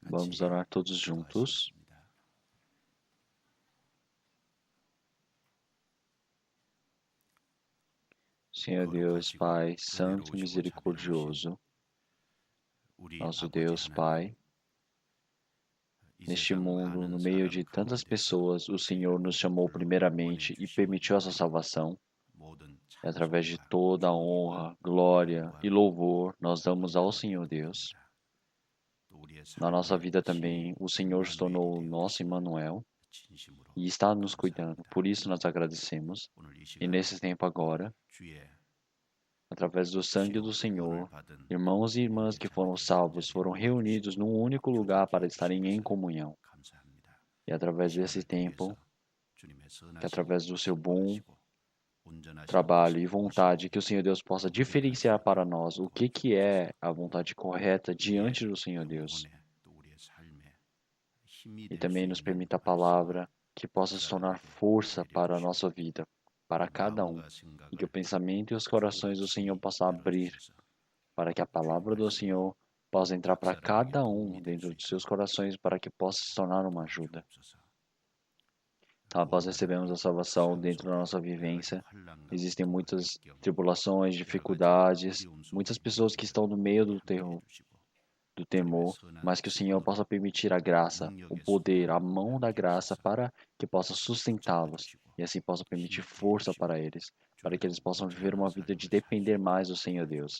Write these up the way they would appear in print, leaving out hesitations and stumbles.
Vamos orar todos juntos. Senhor Deus, Pai, Santo e Misericordioso, nosso Deus, Pai, neste mundo, no meio de tantas pessoas, o Senhor nos chamou primeiramente e permitiu essa salvação. E através de toda a honra, glória e louvor, nós damos ao Senhor Deus. Na nossa vida também, o Senhor se tornou o nosso Emmanuel e está nos cuidando. Por isso nós agradecemos. E nesse tempo agora, através do sangue do Senhor, irmãos e irmãs que foram salvos foram reunidos num único lugar para estarem em comunhão. E através desse tempo, que através do seu bom trabalho e vontade, que o Senhor Deus possa diferenciar para nós o que é a vontade correta diante do Senhor Deus. E também nos permita a palavra que possa se tornar força para a nossa vida, para cada um. E que o pensamento e os corações do Senhor possam abrir para que a palavra do Senhor possa entrar para cada um dentro de seus corações, para que possa se tornar uma ajuda. Após recebermos a salvação dentro da nossa vivência, existem muitas tribulações, dificuldades, muitas pessoas que estão no meio do terror, do temor, mas que o Senhor possa permitir a graça, o poder, a mão da graça para que possa sustentá-los e assim possa permitir força para eles, para que eles possam viver uma vida de depender mais do Senhor Deus.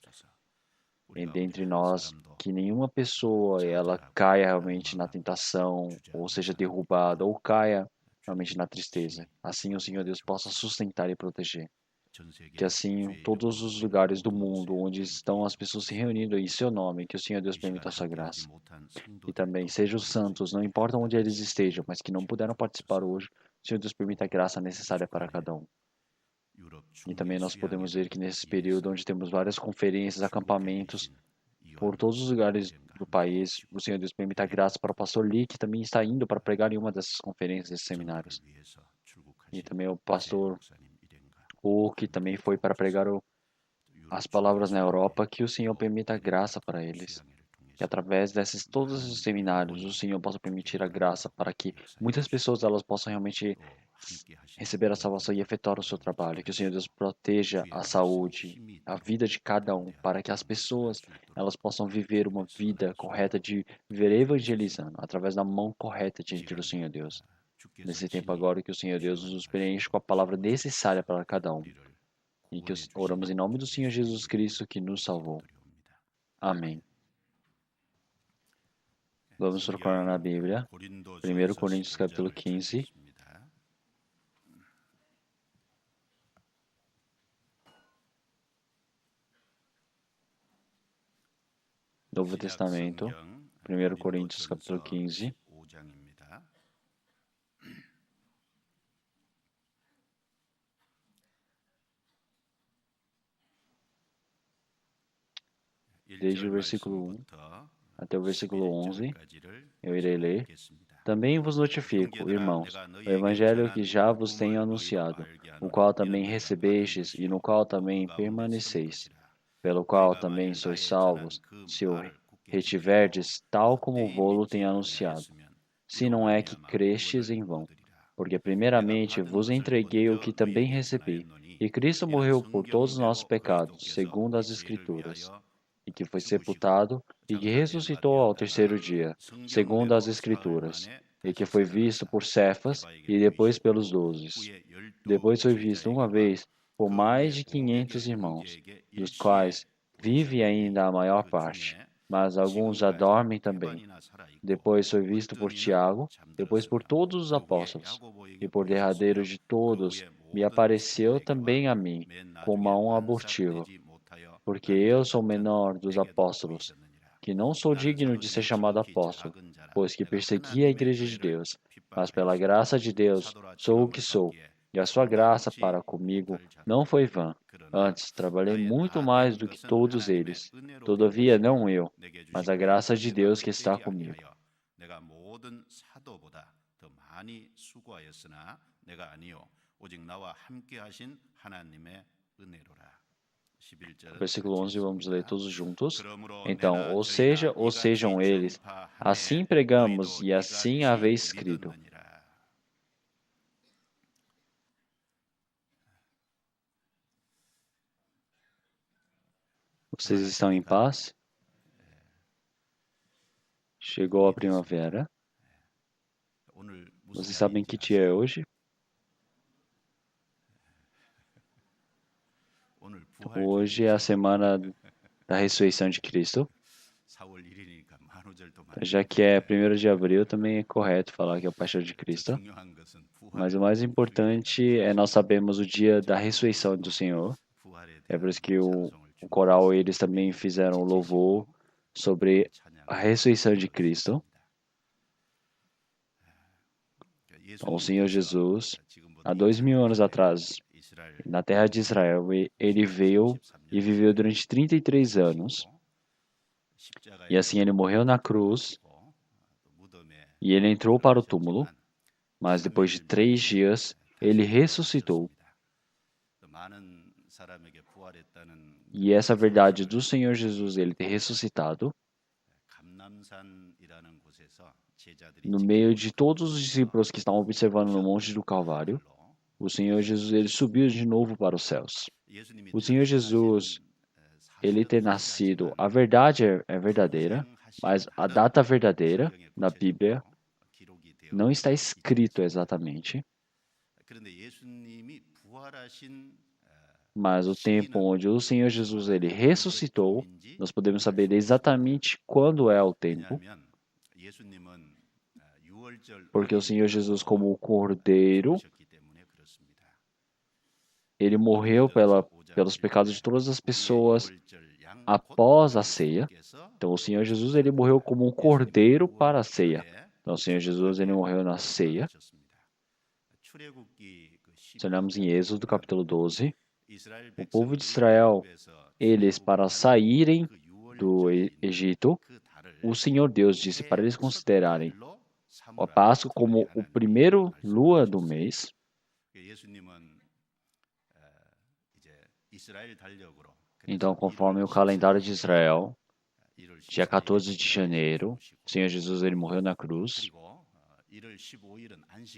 E dentre nós, que nenhuma pessoa ela caia realmente na tentação, ou seja derrubada, ou caia realmente na tristeza. Assim o Senhor Deus possa sustentar e proteger. Que assim, todos os lugares do mundo onde estão as pessoas se reunindo em seu nome, que o Senhor Deus permita a sua graça. E também sejam os santos, não importa onde eles estejam, mas que não puderam participar hoje, o Senhor Deus permita a graça necessária para cada um. E também nós podemos ver que nesse período onde temos várias conferências, acampamentos, por todos os lugares do país, o Senhor Deus permita a graça para o pastor Lee, que também está indo para pregar em uma dessas conferências, desses seminários. E também o pastor O, que também foi para pregar as palavras na Europa, que o Senhor permita a graça para eles. Que através desses todos os seminários, o Senhor possa permitir a graça para que muitas pessoas elas possam realmente receber a salvação e efetuar o seu trabalho. Que o Senhor Deus proteja a saúde, a vida de cada um, para que as pessoas elas possam viver uma vida correta de viver evangelizando, através da mão correta diante do Senhor Deus. Nesse tempo agora que o Senhor Deus nos preenche com a palavra necessária para cada um. E que oramos em nome do Senhor Jesus Cristo que nos salvou. Amém. Vamos procurar na Bíblia, 1 Coríntios capítulo 15. Novo Testamento, 1 Coríntios capítulo 15. Desde o versículo 1 até o versículo 11, eu irei ler. Também vos notifico, irmãos, o evangelho que já vos tenho anunciado, o qual também recebestes e no qual também permaneceis, pelo qual também sois salvos, se o retiverdes tal como vô-lo tenho anunciado, se não é que crestes em vão. Porque primeiramente vos entreguei o que também recebi, e Cristo morreu por todos os nossos pecados, segundo as Escrituras, e que foi sepultado, e que ressuscitou ao terceiro dia, segundo as Escrituras, e que foi visto por Cefas, e depois pelos 12. Depois foi visto uma vez por mais de 500 irmãos, dos quais vive ainda a maior parte, mas alguns já dormem também. Depois foi visto por Tiago, depois por todos os apóstolos, e por derradeiro de todos me apareceu também a mim, como a um abortivo, porque eu sou o menor dos apóstolos, que não sou digno de ser chamado apóstolo, pois que persegui a igreja de Deus, mas pela graça de Deus sou o que sou, e a sua graça para comigo não foi vã. Antes, trabalhei muito mais do que todos eles. Todavia, não eu, mas a graça de Deus que está comigo. 내가 모든 사도보다 더 많이 수고하였으나 내가 아니요 오직 나와 함께 하신 하나님의 은혜로라. Versículo 11, vamos ler todos juntos. 그러므로 Então, 내가 ou 저희가 seja, ou 이같이 sejam eles, assim 전파함에 pregamos 너희도 e assim haveis 이같이 crido. 믿었느니라. Vocês estão em paz? Chegou a primavera. 오늘 무슨 Vocês sabem 날인지 que dia é 아세요? hoje? 오늘 Hoje é a 부활주일이죠. semana da ressurreição de Cristo. 4월 1일이니까 만우절도 Já que é 1º de abril, também é correto falar que é o Paixão de Cristo. 중요한 것은 Mas 부활의 o mais 주일이라는 importante é nós sabemos o dia da ressurreição do Senhor. 부활에 É 대한 por isso que o 찬송을 coral, eles também fizeram louvor sobre a ressurreição de Cristo. Então, o Senhor Jesus, há 2000 anos atrás, na terra de Israel, ele veio e viveu durante 33 anos. E assim ele morreu na cruz e ele entrou para o túmulo, mas depois de 3 dias ele ressuscitou. E essa verdade do Senhor Jesus, ele ter ressuscitado, no meio de todos os discípulos que estavam observando no Monte do Calvário, o Senhor Jesus, ele subiu de novo para os céus. O Senhor Jesus, ele ter nascido, a verdade é verdadeira, mas a data verdadeira na Bíblia não está escrito exatamente, mas o tempo onde o Senhor Jesus ele ressuscitou, nós podemos saber exatamente quando é o tempo, porque o Senhor Jesus, como o Cordeiro, ele morreu pelos pecados de todas as pessoas após a ceia. Então, o Senhor Jesus ele morreu como um cordeiro para a ceia. Então, o Senhor Jesus ele morreu na ceia. Se olhamos em Êxodo, capítulo 12, o povo de Israel, eles para saírem do Egito, o Senhor Deus disse para eles considerarem a Páscoa como o primeiro lua do mês. Então, conforme o calendário de Israel, dia 14 de janeiro, o Senhor Jesus ele morreu na cruz.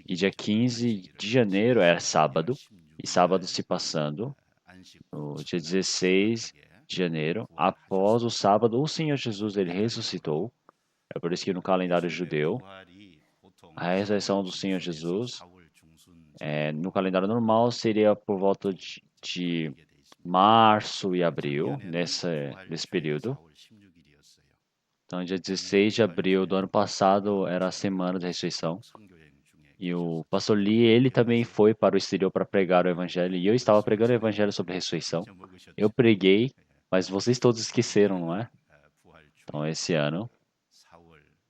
E dia 15 de janeiro era sábado, e sábado se passando, no dia 16 de janeiro, após o sábado, o Senhor Jesus ele ressuscitou. É por isso que no calendário judeu, a ressurreição do Senhor Jesus, no calendário normal, seria por volta de março e abril, nesse período. Então, dia 16 de abril do ano passado era a semana da ressurreição. E o pastor Lee, ele também foi para o exterior para pregar o evangelho. E eu estava pregando o evangelho sobre a ressurreição. Eu preguei, mas vocês todos esqueceram, não é? Então, esse ano,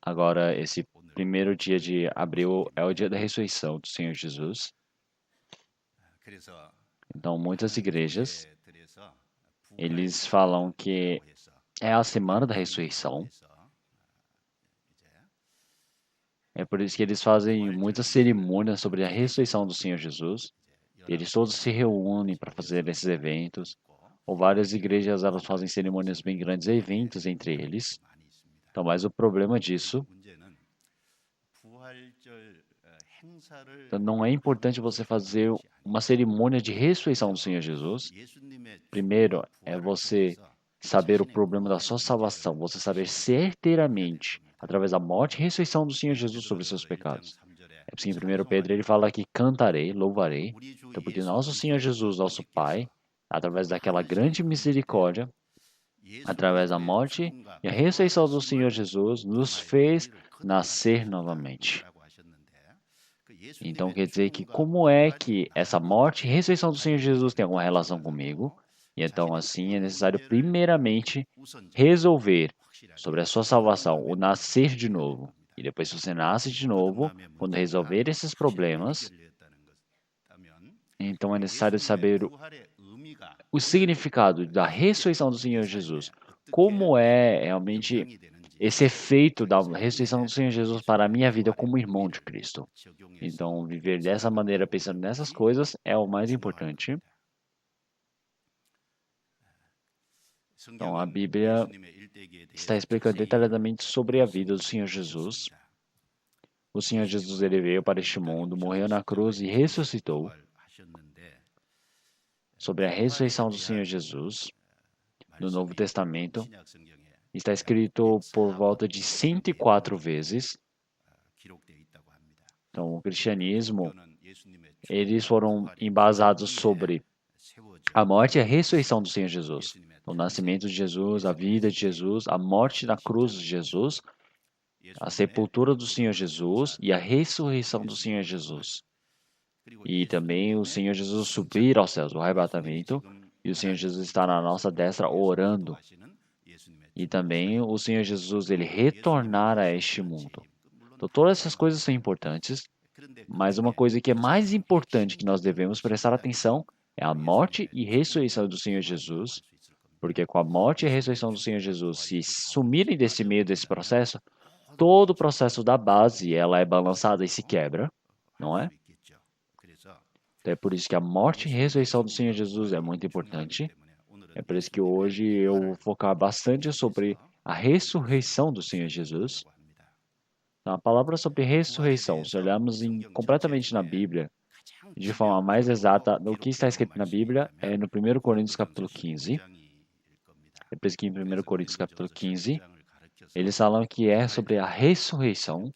agora, esse 1º dia de abril é o dia da ressurreição do Senhor Jesus. Então, muitas igrejas, eles falam que é a semana da ressurreição. É por isso que eles fazem muitas cerimônias sobre a ressurreição do Senhor Jesus. Eles todos se reúnem para fazer esses eventos. Ou várias igrejas elas fazem cerimônias bem grandes, eventos entre eles. Então, mas o problema disso, então, não é importante você fazer uma cerimônia de ressurreição do Senhor Jesus. Primeiro é você saber o problema da sua salvação, você saber certeiramente, através da morte e ressurreição do Senhor Jesus sobre os seus pecados. É assim, em 1 Pedro ele fala que cantarei, louvarei, então porque nosso Senhor Jesus, nosso Pai, através daquela grande misericórdia, através da morte e a ressurreição do Senhor Jesus, nos fez nascer novamente. Então quer dizer que como é que essa morte e ressurreição do Senhor Jesus tem alguma relação comigo? E então assim é necessário primeiramente resolver sobre a sua salvação, o nascer de novo. E depois se você nasce de novo, quando resolver esses problemas, então é necessário saber o significado da ressurreição do Senhor Jesus. Como é realmente esse efeito da ressurreição do Senhor Jesus para a minha vida como irmão de Cristo. Então, viver dessa maneira, pensando nessas coisas, é o mais importante. Então, a Bíblia está explicando detalhadamente sobre a vida do Senhor Jesus. O Senhor Jesus, ele veio para este mundo, morreu na cruz e ressuscitou. Sobre a ressurreição do Senhor Jesus, no Novo Testamento, está escrito por volta de 104 vezes. Então, o cristianismo, eles foram embasados sobre a morte e a ressurreição do Senhor Jesus. O nascimento de Jesus, a vida de Jesus, a morte na cruz de Jesus, a sepultura do Senhor Jesus e a ressurreição do Senhor Jesus. E também o Senhor Jesus subir aos céus, o arrebatamento, e o Senhor Jesus está na nossa destra orando. E também o Senhor Jesus, ele retornar a este mundo. Então, todas essas coisas são importantes, mas uma coisa que é mais importante que nós devemos prestar atenção é a morte e ressurreição do Senhor Jesus, porque com a morte e a ressurreição do Senhor Jesus, se sumirem desse meio desse processo, todo o processo da base, ela é balançada e se quebra, não é? Então é por isso que a morte e a ressurreição do Senhor Jesus é muito importante. É por isso que hoje eu vou focar bastante sobre a ressurreição do Senhor Jesus. Então, a palavra sobre ressurreição, se olharmos completamente na Bíblia, de forma mais exata, o que está escrito na Bíblia é no 1 Coríntios capítulo 15. Depois que em 1 Coríntios capítulo 15, eles falam que é sobre a ressurreição.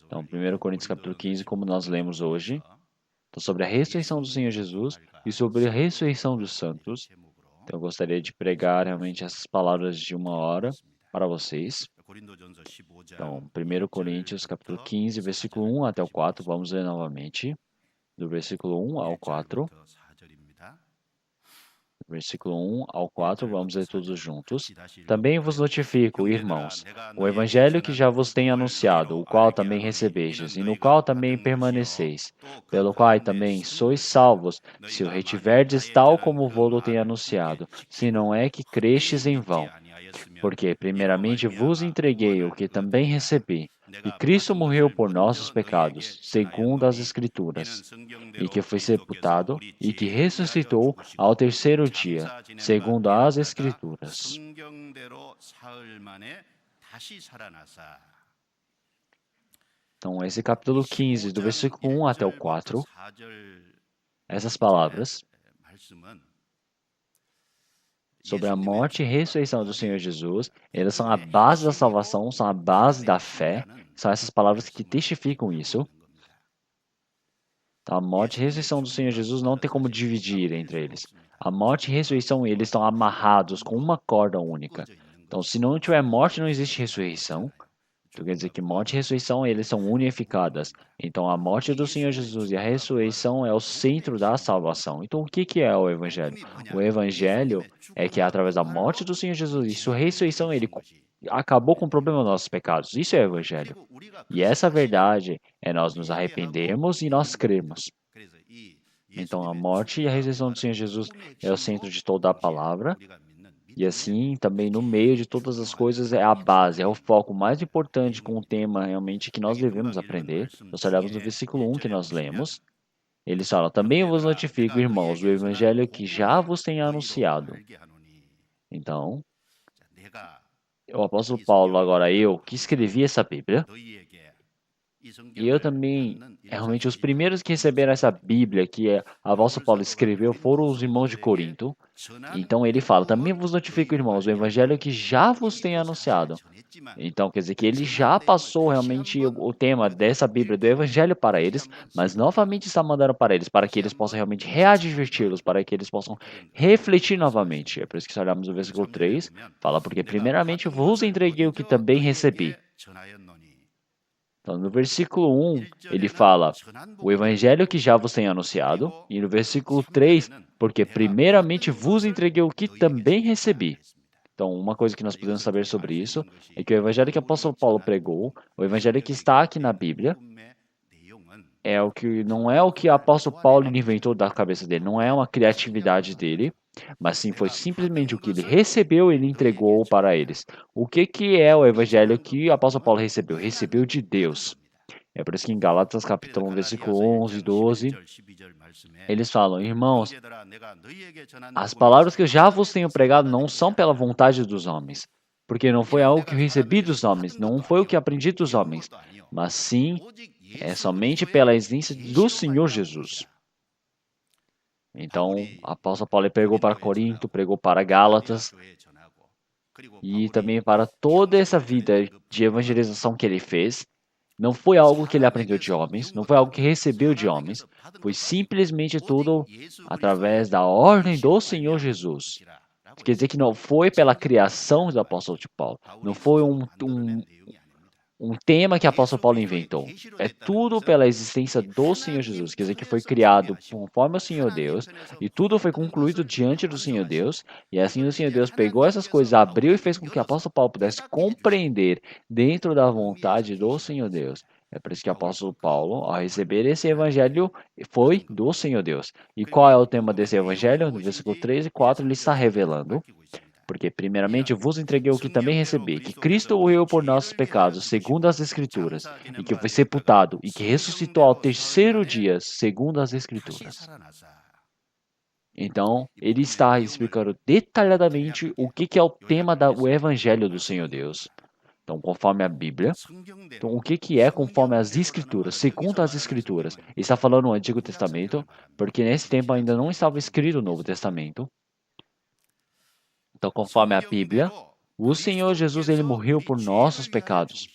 Então, 1 Coríntios capítulo 15, como nós lemos hoje, então, sobre a ressurreição do Senhor Jesus e sobre a ressurreição dos santos. Então, eu gostaria de pregar realmente essas palavras de 1 hora para vocês. Então, 1 Coríntios capítulo 15, versículo 1 até o 4, vamos ler novamente, do versículo 1 ao 4. Versículo 1 ao 4, vamos ler todos juntos. Também vos notifico, irmãos, o evangelho que já vos tenho anunciado, o qual também recebestes, e no qual também permaneceis, pelo qual também sois salvos, se o retiverdes tal como vou-lo tenho anunciado, se não é que crestes em vão. Porque, primeiramente, vos entreguei o que também recebi, que Cristo morreu por nossos pecados, segundo as Escrituras, e que foi sepultado, e que ressuscitou ao terceiro dia, segundo as Escrituras. Então, esse capítulo 15, do versículo 1 até o 4, essas palavras sobre a morte e ressurreição do Senhor Jesus, elas são a base da salvação, são a base da fé, são essas palavras que testificam isso. Então, a morte e ressurreição do Senhor Jesus não tem como dividir entre eles. A morte e ressurreição, eles estão amarrados com uma corda única. Então, se não tiver morte, não existe ressurreição. Então, quer dizer que morte e ressurreição, eles são unificadas. Então, a morte do Senhor Jesus e a ressurreição é o centro da salvação. Então, o que é o Evangelho? O Evangelho é que, através da morte do Senhor Jesus e sua ressurreição, ele acabou com o problema dos nossos pecados. Isso é o Evangelho. E essa verdade é nós nos arrependermos e nós crermos. Então, a morte e a ressurreição do Senhor Jesus é o centro de toda a palavra. E assim, também no meio de todas as coisas é a base, é o foco mais importante com o tema realmente que nós devemos aprender. Nós olhamos no versículo 1 que nós lemos. Eles falam, também eu vos notifico, irmãos, o evangelho que já vos tenho anunciado. Então, o apóstolo Paulo, agora eu, que escrevi essa Bíblia, e eu também, realmente, os primeiros que receberam essa Bíblia que o apóstolo Paulo escreveu foram os irmãos de Corinto. Então ele fala, também vos notifico, irmãos, o evangelho que já vos tenho anunciado. Então quer dizer que ele já passou realmente o tema dessa Bíblia do evangelho para eles, mas novamente está mandando para eles, para que eles possam realmente readverti-los, para que eles possam refletir novamente. É por isso que se olharmos o versículo 3, fala, porque primeiramente vos entreguei o que também recebi. Então, no versículo 1, ele fala, o evangelho que já vos tenho anunciado, e no versículo 3, porque primeiramente vos entreguei o que também recebi. Então, uma coisa que nós podemos saber sobre isso é que o evangelho que o apóstolo Paulo pregou, o evangelho que está aqui na Bíblia, não é o que o apóstolo Paulo inventou da cabeça dele, não é uma criatividade dele, mas sim foi simplesmente o que ele recebeu e ele entregou para eles. O que é o evangelho que o apóstolo Paulo recebeu? Recebeu de Deus. É por isso que em Gálatas capítulo 1, versículo 11 e 12, eles falam, irmãos, as palavras que eu já vos tenho pregado não são pela vontade dos homens, porque não foi algo que eu recebi dos homens, não foi o que aprendi dos homens, mas sim é somente pela existência do Senhor Jesus. Então, o apóstolo Paulo pregou para Corinto, pregou para Gálatas e também para toda essa vida de evangelização que ele fez. Não foi algo que ele aprendeu de homens, não foi algo que recebeu de homens, foi simplesmente tudo através da ordem do Senhor Jesus. Quer dizer que não foi pela criação do apóstolo de Paulo, não foi um tema que o apóstolo Paulo inventou. É tudo pela existência do Senhor Jesus. Quer dizer que foi criado conforme o Senhor Deus e tudo foi concluído diante do Senhor Deus. E assim o Senhor Deus pegou essas coisas, abriu e fez com que o apóstolo Paulo pudesse compreender dentro da vontade do Senhor Deus. É por isso que o apóstolo Paulo, ao receber esse evangelho, foi do Senhor Deus. E qual é o tema desse evangelho? No versículo 3 e 4 ele está revelando. Porque, primeiramente, eu vos entreguei o que também recebi, que Cristo morreu por nossos pecados, segundo as Escrituras, e que foi sepultado, e que ressuscitou ao terceiro dia, segundo as Escrituras. Então, ele está explicando detalhadamente o que é o tema do Evangelho do Senhor Deus. Então, conforme a Bíblia. Então, o que é conforme as Escrituras, segundo as Escrituras? Ele está falando no Antigo Testamento, porque nesse tempo ainda não estava escrito o Novo Testamento. Então, conforme a Bíblia, o Senhor Jesus ele morreu por nossos pecados.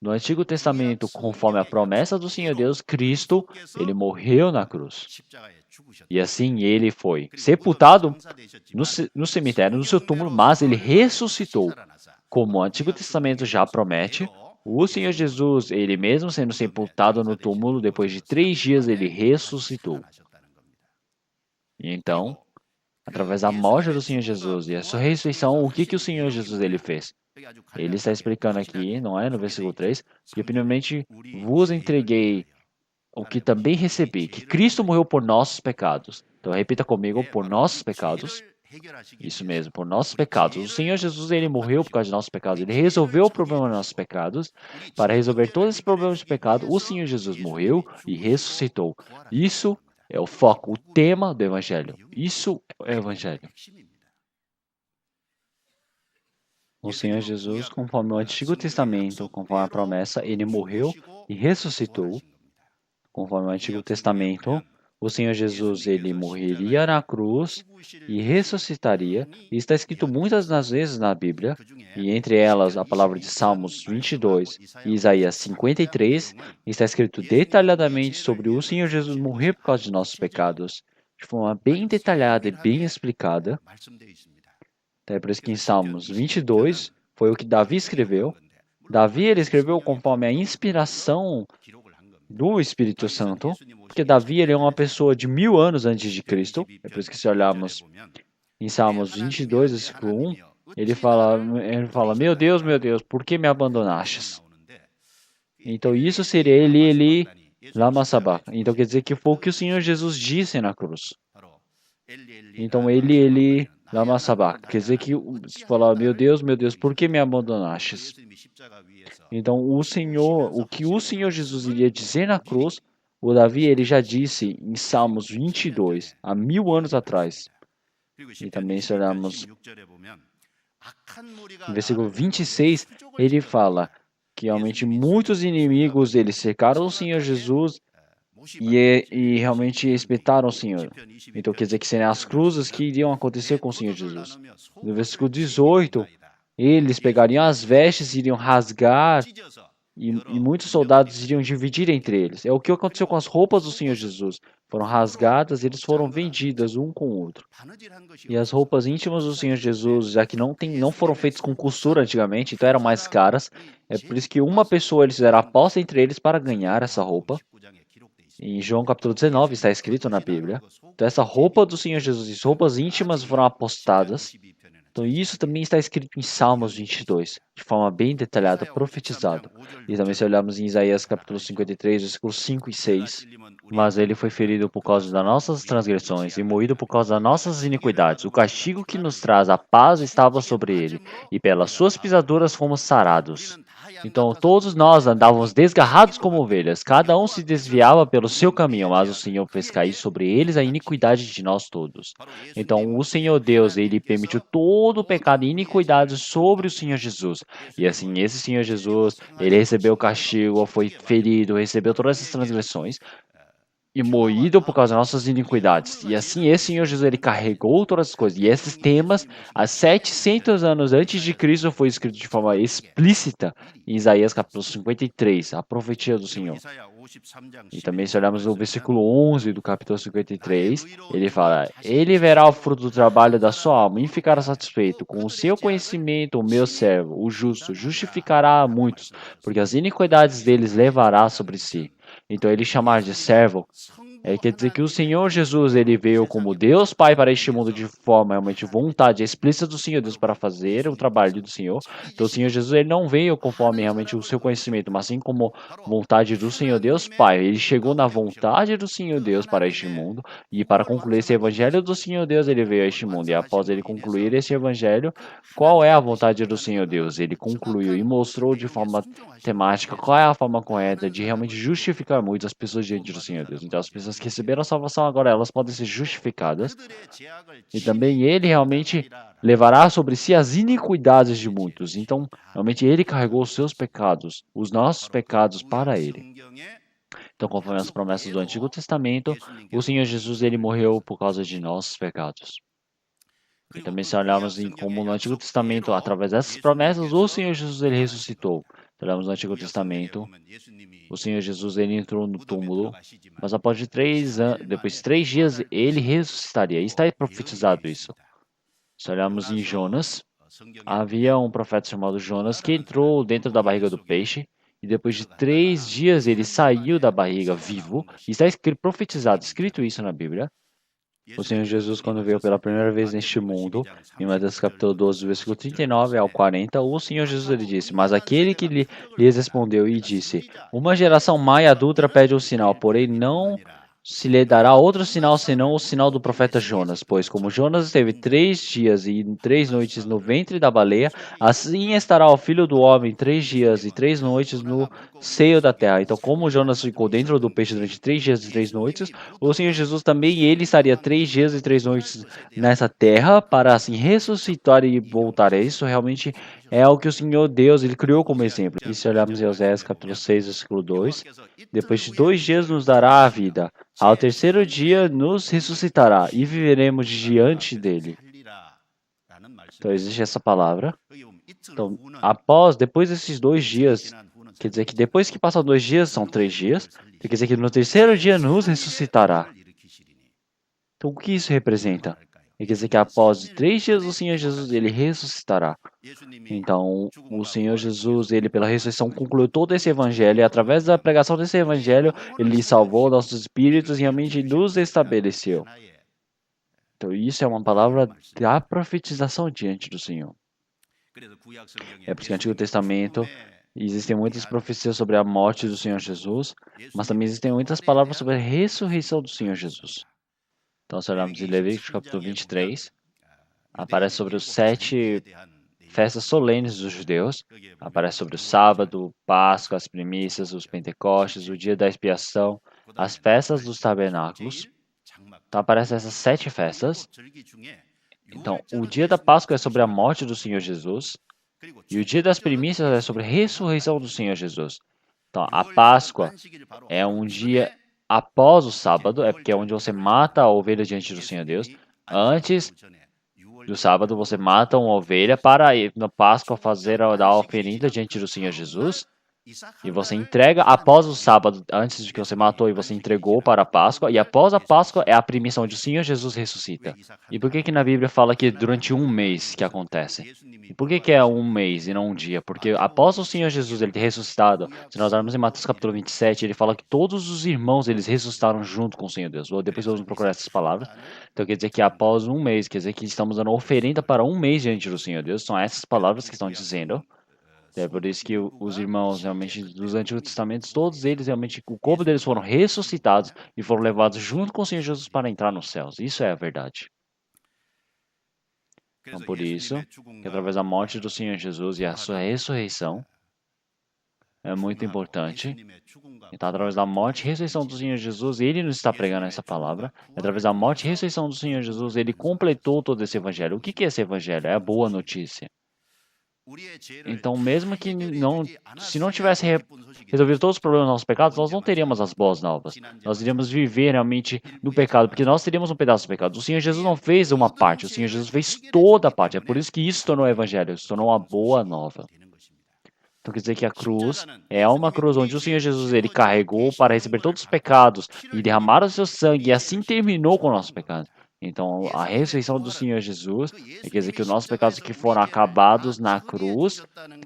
No Antigo Testamento, conforme a promessa do Senhor Deus, Cristo, ele morreu na cruz. E assim ele foi sepultado no cemitério, no seu túmulo, mas ele ressuscitou. Como o Antigo Testamento já promete, o Senhor Jesus, ele mesmo sendo sepultado no túmulo, depois de 3 dias ele ressuscitou. E então, através da morte do Senhor Jesus e a sua ressurreição, o que o Senhor Jesus ele fez? Ele está explicando aqui, não é? No versículo 3, que primeiramente vos entreguei o que também recebi, que Cristo morreu por nossos pecados. Então repita comigo, por nossos pecados. Isso mesmo, por nossos pecados. O Senhor Jesus ele morreu por causa de nossos pecados. Ele resolveu o problema dos nossos pecados. Para resolver todos esses problemas de pecado, o Senhor Jesus morreu e ressuscitou. Isso é o foco, o tema do Evangelho. Isso é o Evangelho. O Senhor Jesus, conforme o Antigo Testamento, conforme a promessa, ele morreu e ressuscitou. Conforme o Antigo Testamento, o Senhor Jesus ele morreria na cruz e ressuscitaria. E está escrito muitas das vezes na Bíblia, e entre elas a palavra de Salmos 22 e Isaías 53, está escrito detalhadamente sobre o Senhor Jesus morrer por causa de nossos pecados, de forma bem detalhada e bem explicada. É por isso que em Salmos 22 foi o que Davi escreveu. Davi ele escreveu conforme a inspiração do Espírito Santo, porque Davi ele é uma pessoa de 1000 anos antes de Cristo. É por isso que se olharmos em Salmos 22, versículo 1, ele fala, meu Deus, por que me abandonastes? Então isso seria ele, lama sabach. Então quer dizer que foi o que o Senhor Jesus disse na cruz. Então ele, lama sabach. Quer dizer que se falar, meu Deus, por que me abandonastes? Então o que o Senhor Jesus iria dizer na cruz, o Davi ele já disse em Salmos 22, há 1000 anos atrás. E também se olharmos no versículo 26, ele fala que realmente muitos inimigos eles cercaram o Senhor Jesus e realmente espetaram o Senhor. Então quer dizer que seriam as cruzes que iriam acontecer com o Senhor Jesus. No versículo 18, eles pegariam as vestes e iriam rasgar e muitos soldados iriam dividir entre eles. É o que aconteceu com as roupas do Senhor Jesus. Foram rasgadas e eles foram vendidas um com o outro. E as roupas íntimas do Senhor Jesus, já que não foram feitas com costura antigamente, então eram mais caras, é por isso que uma pessoa eles fizeram aposta entre eles para ganhar essa roupa. Em João capítulo 19 está escrito na Bíblia. Então essa roupa do Senhor Jesus, as roupas íntimas foram apostadas. Então isso também está escrito em Salmos 22, de forma bem detalhada, profetizado. E também se olharmos em Isaías capítulo 53, versículos 5 e 6. Mas ele foi ferido por causa das nossas transgressões e moído por causa das nossas iniquidades. O castigo que nos traz a paz estava sobre ele, e pelas suas pisaduras fomos sarados. Então todos nós andávamos desgarrados como ovelhas, cada um se desviava pelo seu caminho, mas o Senhor fez cair sobre eles a iniquidade de nós todos. Então o Senhor Deus, ele permitiu todo o pecado e iniquidade sobre o Senhor Jesus. E assim, esse Senhor Jesus, ele recebeu o castigo, foi ferido, recebeu todas essas transgressões e moído por causa das nossas iniquidades. E assim, esse Senhor Jesus, ele carregou todas as coisas. E esses temas, há 700 anos antes de Cristo, foi escrito de forma explícita em Isaías capítulo 53, a profecia do Senhor. E também, se olharmos no versículo 11 do capítulo 53, ele fala: Ele verá o fruto do trabalho da sua alma e ficará satisfeito. Com o seu conhecimento, o meu servo, o justo, justificará a muitos, porque as iniquidades deles levará sobre si. Então, ele chamar de servo quer dizer que o Senhor Jesus, ele veio como Deus Pai para este mundo de forma realmente vontade explícita do Senhor Deus para fazer o trabalho do Senhor. Então o Senhor Jesus, ele não veio conforme realmente o seu conhecimento, mas sim como vontade do Senhor Deus Pai. Ele chegou na vontade do Senhor Deus para este mundo e para concluir esse evangelho do Senhor Deus, ele veio a este mundo. E após ele concluir esse evangelho, qual é a vontade do Senhor Deus? Ele concluiu e mostrou de forma temática qual é a forma correta de realmente justificar muitas pessoas diante do Senhor Deus. Então, as pessoas que receberam a salvação agora, elas podem ser justificadas. E também ele realmente levará sobre si as iniquidades de muitos. Então, realmente ele carregou os seus pecados, os nossos pecados para ele. Então, conforme as promessas do Antigo Testamento, o Senhor Jesus, ele morreu por causa de nossos pecados. E também se olharmos em como no Antigo Testamento, através dessas promessas, o Senhor Jesus, ele ressuscitou. Se olharmos no Antigo Testamento, o Senhor Jesus, ele entrou no túmulo, mas após de depois de 3 dias, ele ressuscitaria. E está profetizado isso. Se olharmos em Jonas, havia um profeta chamado Jonas que entrou dentro da barriga do peixe, e depois de 3 dias ele saiu da barriga vivo. E está profetizado, escrito isso na Bíblia. O Senhor Jesus, quando veio pela primeira vez neste mundo, em Mateus capítulo 12, versículo 39 ao 40, o Senhor Jesus ele disse: Mas aquele que lhes respondeu e disse: Uma geração má e adulta pede um sinal, porém não se lhe dará outro sinal senão o sinal do profeta Jonas. Pois como Jonas esteve 3 dias e 3 noites no ventre da baleia, assim estará o Filho do Homem 3 dias e 3 noites no seio da terra. Então, como Jonas ficou dentro do peixe durante 3 dias e 3 noites, o Senhor Jesus também, ele estaria 3 dias e 3 noites nessa terra para assim ressuscitar e voltar. Isso realmente é o que o Senhor Deus ele criou como exemplo. E se olharmos em Oséias capítulo 6, versículo 2, depois de 2 dias nos dará a vida, ao terceiro dia nos ressuscitará e viveremos diante dele. Então existe essa palavra. Então, depois desses 2 dias, quer dizer que depois que passam 2 dias, são 3 dias, quer dizer que no terceiro dia nos ressuscitará. Então, o que isso representa? Quer dizer que após 3 dias o Senhor Jesus ele ressuscitará. Então, o Senhor Jesus, ele pela ressurreição concluiu todo esse evangelho e através da pregação desse evangelho, ele salvou nossos espíritos e realmente nos estabeleceu. Então, isso é uma palavra da profetização diante do Senhor. É por isso que no Antigo Testamento existem muitas profecias sobre a morte do Senhor Jesus, mas também existem muitas palavras sobre a ressurreição do Senhor Jesus. Então, se olharmos em Levítico capítulo 23, aparece sobre os 7 festas solenes dos judeus. Aparece sobre o sábado, Páscoa, as primícias, os Pentecostes, o dia da expiação, as festas dos tabernáculos. Então, aparecem essas 7 festas. Então, o dia da Páscoa é sobre a morte do Senhor Jesus. E o dia das primícias é sobre a ressurreição do Senhor Jesus. Então, a Páscoa é um dia após o sábado, é porque é onde você mata a ovelha diante do Senhor Deus. Antes do sábado, você mata uma ovelha para ir na Páscoa fazer a oferenda diante do Senhor Jesus. E você entrega após o sábado, antes de que você matou, e você entregou para a Páscoa. E após a Páscoa é a premissa onde o Senhor Jesus ressuscita. E por que que na Bíblia fala que durante um mês que acontece? E por que que é um mês e não um dia? Porque após o Senhor Jesus ele ter ressuscitado, se nós olharmos em Mateus capítulo 27, ele fala que todos os irmãos eles ressuscitaram junto com o Senhor Deus. Depois vamos procurar essas palavras. Então quer dizer que após um mês, quer dizer que estamos dando oferenda para um mês diante do Senhor Deus. São essas palavras que estão dizendo. É por isso que os irmãos realmente dos Antigos Testamentos, todos eles realmente, o corpo deles foram ressuscitados e foram levados junto com o Senhor Jesus para entrar nos céus. Isso é a verdade. Então por isso, que através da morte do Senhor Jesus e a sua ressurreição, é muito importante. Então, através da morte e ressurreição do Senhor Jesus, Ele nos está pregando essa palavra. Através da morte e ressurreição do Senhor Jesus, Ele completou todo esse evangelho. O que é esse evangelho? É a boa notícia. Então, mesmo que não, se não tivesse resolvido todos os problemas dos nossos pecados, nós não teríamos as boas novas. Nós iríamos viver realmente no pecado, porque nós teríamos um pedaço do pecado. O Senhor Jesus não fez uma parte, o Senhor Jesus fez toda a parte. É por isso que isso se tornou o evangelho, se tornou uma boa nova. Então quer dizer que a cruz é uma cruz onde o Senhor Jesus ele carregou para receber todos os pecados e derramar o seu sangue e assim terminou com o nosso pecado. Então a ressurreição do Senhor Jesus quer dizer que os nossos pecados que foram acabados na cruz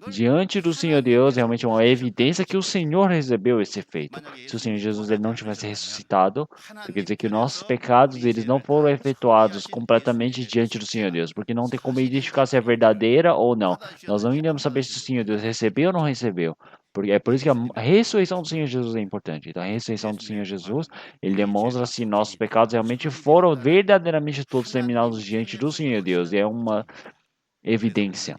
diante do Senhor Deus realmente é uma evidência que o Senhor recebeu esse feito. Se o Senhor Jesus ele não tivesse ressuscitado, então quer dizer que nossos pecados eles não foram efetuados completamente diante do Senhor Deus, porque não tem como identificar se é verdadeira ou não. Nós não iremos saber se o Senhor Deus recebeu ou não recebeu. Porque é por isso que a ressurreição do Senhor Jesus é importante. Então, a ressurreição do Senhor Jesus, ele demonstra se nossos pecados realmente foram verdadeiramente todos terminados diante do Senhor Deus. E é uma evidência.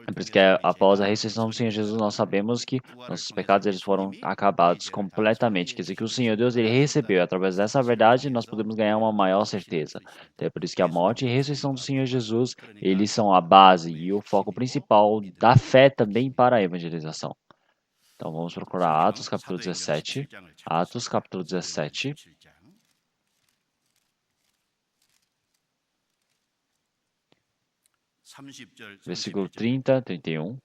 É por isso que após a ressurreição do Senhor Jesus, nós sabemos que nossos pecados eles foram acabados completamente. Quer dizer que o Senhor Deus ele recebeu. Através dessa verdade, nós podemos ganhar uma maior certeza. Então, é por isso que a morte e a ressurreição do Senhor Jesus, eles são a base e o foco principal da fé também para a evangelização. Então, vamos procurar Atos capítulo 17. Atos capítulo 17. Versículo 30, 31.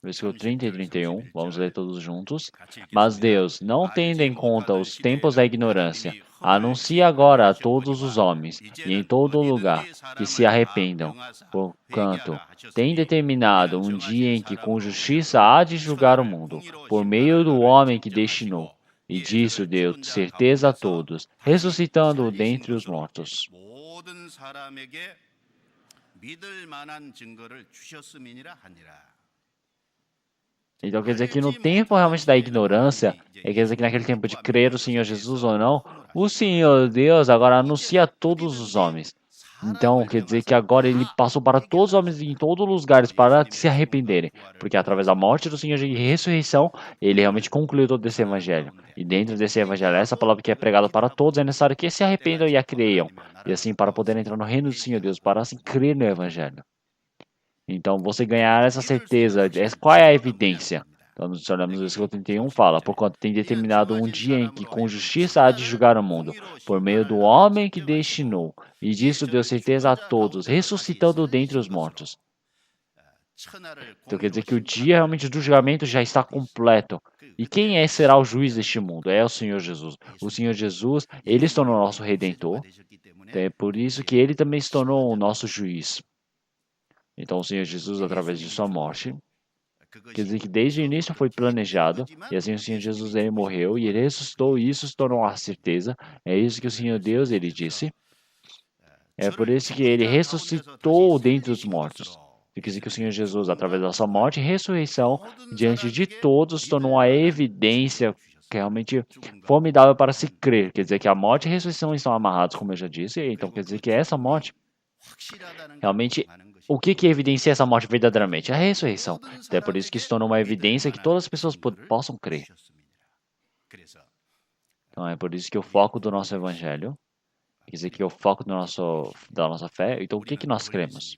Versículo 30 e 31, vamos ler todos juntos. Mas Deus, não tendo em conta os tempos da ignorância, anuncia agora a todos os homens e em todo lugar que se arrependam, porquanto tem determinado um dia em que com justiça há de julgar o mundo, por meio do homem que destinou. E disso deu certeza a todos, ressuscitando-o dentre os mortos. Então quer dizer que no tempo realmente da ignorância, quer dizer que naquele tempo de crer o Senhor Jesus ou não, o Senhor Deus agora anuncia a todos os homens. Então quer dizer que agora ele passou para todos os homens em todos os lugares para se arrependerem, porque através da morte do Senhor e ressurreição, ele realmente concluiu todo esse evangelho. E dentro desse evangelho, essa palavra que é pregada para todos, é necessário que se arrependam e a creiam. E assim para poder entrar no reino do Senhor Deus, para assim crer no evangelho. Então, você ganhar essa certeza, qual é a evidência? Então, nós olhamos no versículo 31, fala, porquanto tem determinado um dia em que com justiça há de julgar o mundo, por meio do homem que destinou, e disso deu certeza a todos, ressuscitando dentre os mortos. Então, quer dizer que o dia realmente do julgamento já está completo. E quem será o juiz deste mundo? É o Senhor Jesus. O Senhor Jesus, ele se tornou nosso redentor, então é por isso que ele também se tornou o nosso juiz. Então, o Senhor Jesus, através de sua morte, quer dizer que desde o início foi planejado, e assim o Senhor Jesus ele morreu e ele ressuscitou, e isso se tornou uma certeza. É isso que o Senhor Deus ele disse. É por isso que ele ressuscitou dentre os mortos. Quer dizer que o Senhor Jesus, através da sua morte e ressurreição, diante de todos, se tornou uma evidência que é realmente formidável para se crer. Quer dizer que a morte e a ressurreição estão amarrados, como eu já disse. Então quer dizer que essa morte realmente, o que evidencia essa morte verdadeiramente? A ressurreição. Então é por isso que se tornou uma evidência que todas as pessoas possam crer. Então é por isso que o foco do nosso evangelho, quer dizer que é o foco da nossa fé. Então o que nós cremos?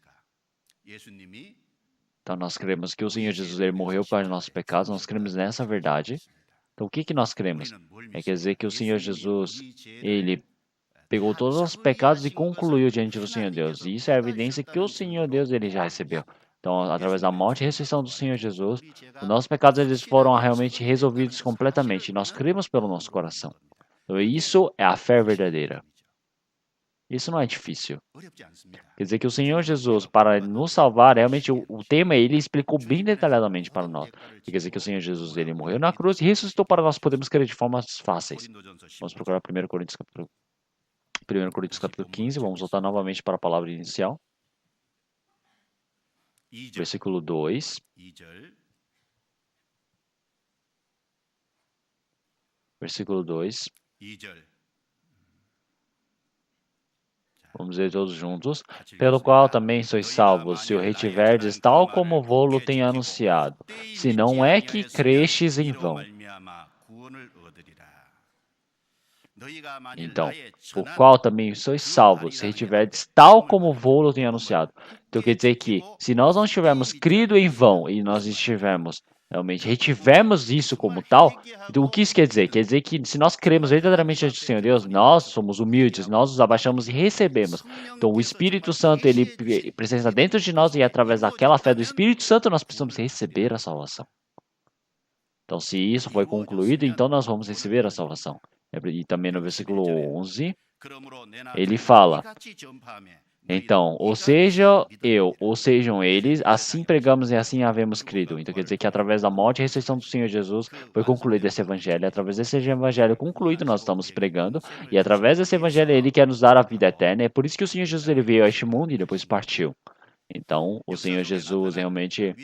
Então nós cremos que o Senhor Jesus ele morreu para os nossos pecados, nós cremos nessa verdade. Então o que nós cremos? Quer dizer que o Senhor Jesus, ele pegou todos os pecados e concluiu diante do Senhor Deus. E isso é a evidência que o Senhor Deus ele já recebeu. Então, através da morte e ressurreição do Senhor Jesus, os nossos pecados eles foram realmente resolvidos completamente. E nós cremos pelo nosso coração. Então, isso é a fé verdadeira. Isso não é difícil. Quer dizer que o Senhor Jesus, para nos salvar, realmente o tema ele explicou bem detalhadamente para nós. Quer dizer que o Senhor Jesus ele morreu na cruz e ressuscitou para nós podermos crer de formas fáceis. Vamos procurar 1 Coríntios capítulo 15, vamos voltar novamente para a palavra inicial. Versículo 2. Versículo 2. Vamos ler todos juntos. Pelo qual também sois salvos, se o retiverdes tal como vou-lo tenho anunciado. Se não é que crestes em vão. Então, por qual também sois salvos, se retiverdes tal como vou-lo tenho anunciado. Então quer dizer que, se nós não tivermos crido em vão e nós estivermos realmente retivermos isso como tal, então o que isso quer dizer? Quer dizer que se nós cremos verdadeiramente no Senhor Deus, nós somos humildes, nós nos abaixamos e recebemos. Então o Espírito Santo, ele precisa dentro de nós e através daquela fé do Espírito Santo nós precisamos receber a salvação. Então se isso foi concluído, então nós vamos receber a salvação. E também no versículo 11, ele fala, então, ou seja eu, ou sejam eles, assim pregamos e assim havemos crido. Então quer dizer que através da morte e ressurreição do Senhor Jesus foi concluído esse evangelho. E através desse evangelho concluído nós estamos pregando. E através desse evangelho ele quer nos dar a vida eterna. É por isso que o Senhor Jesus ele veio a este mundo e depois partiu. Então, o Senhor Jesus realmente,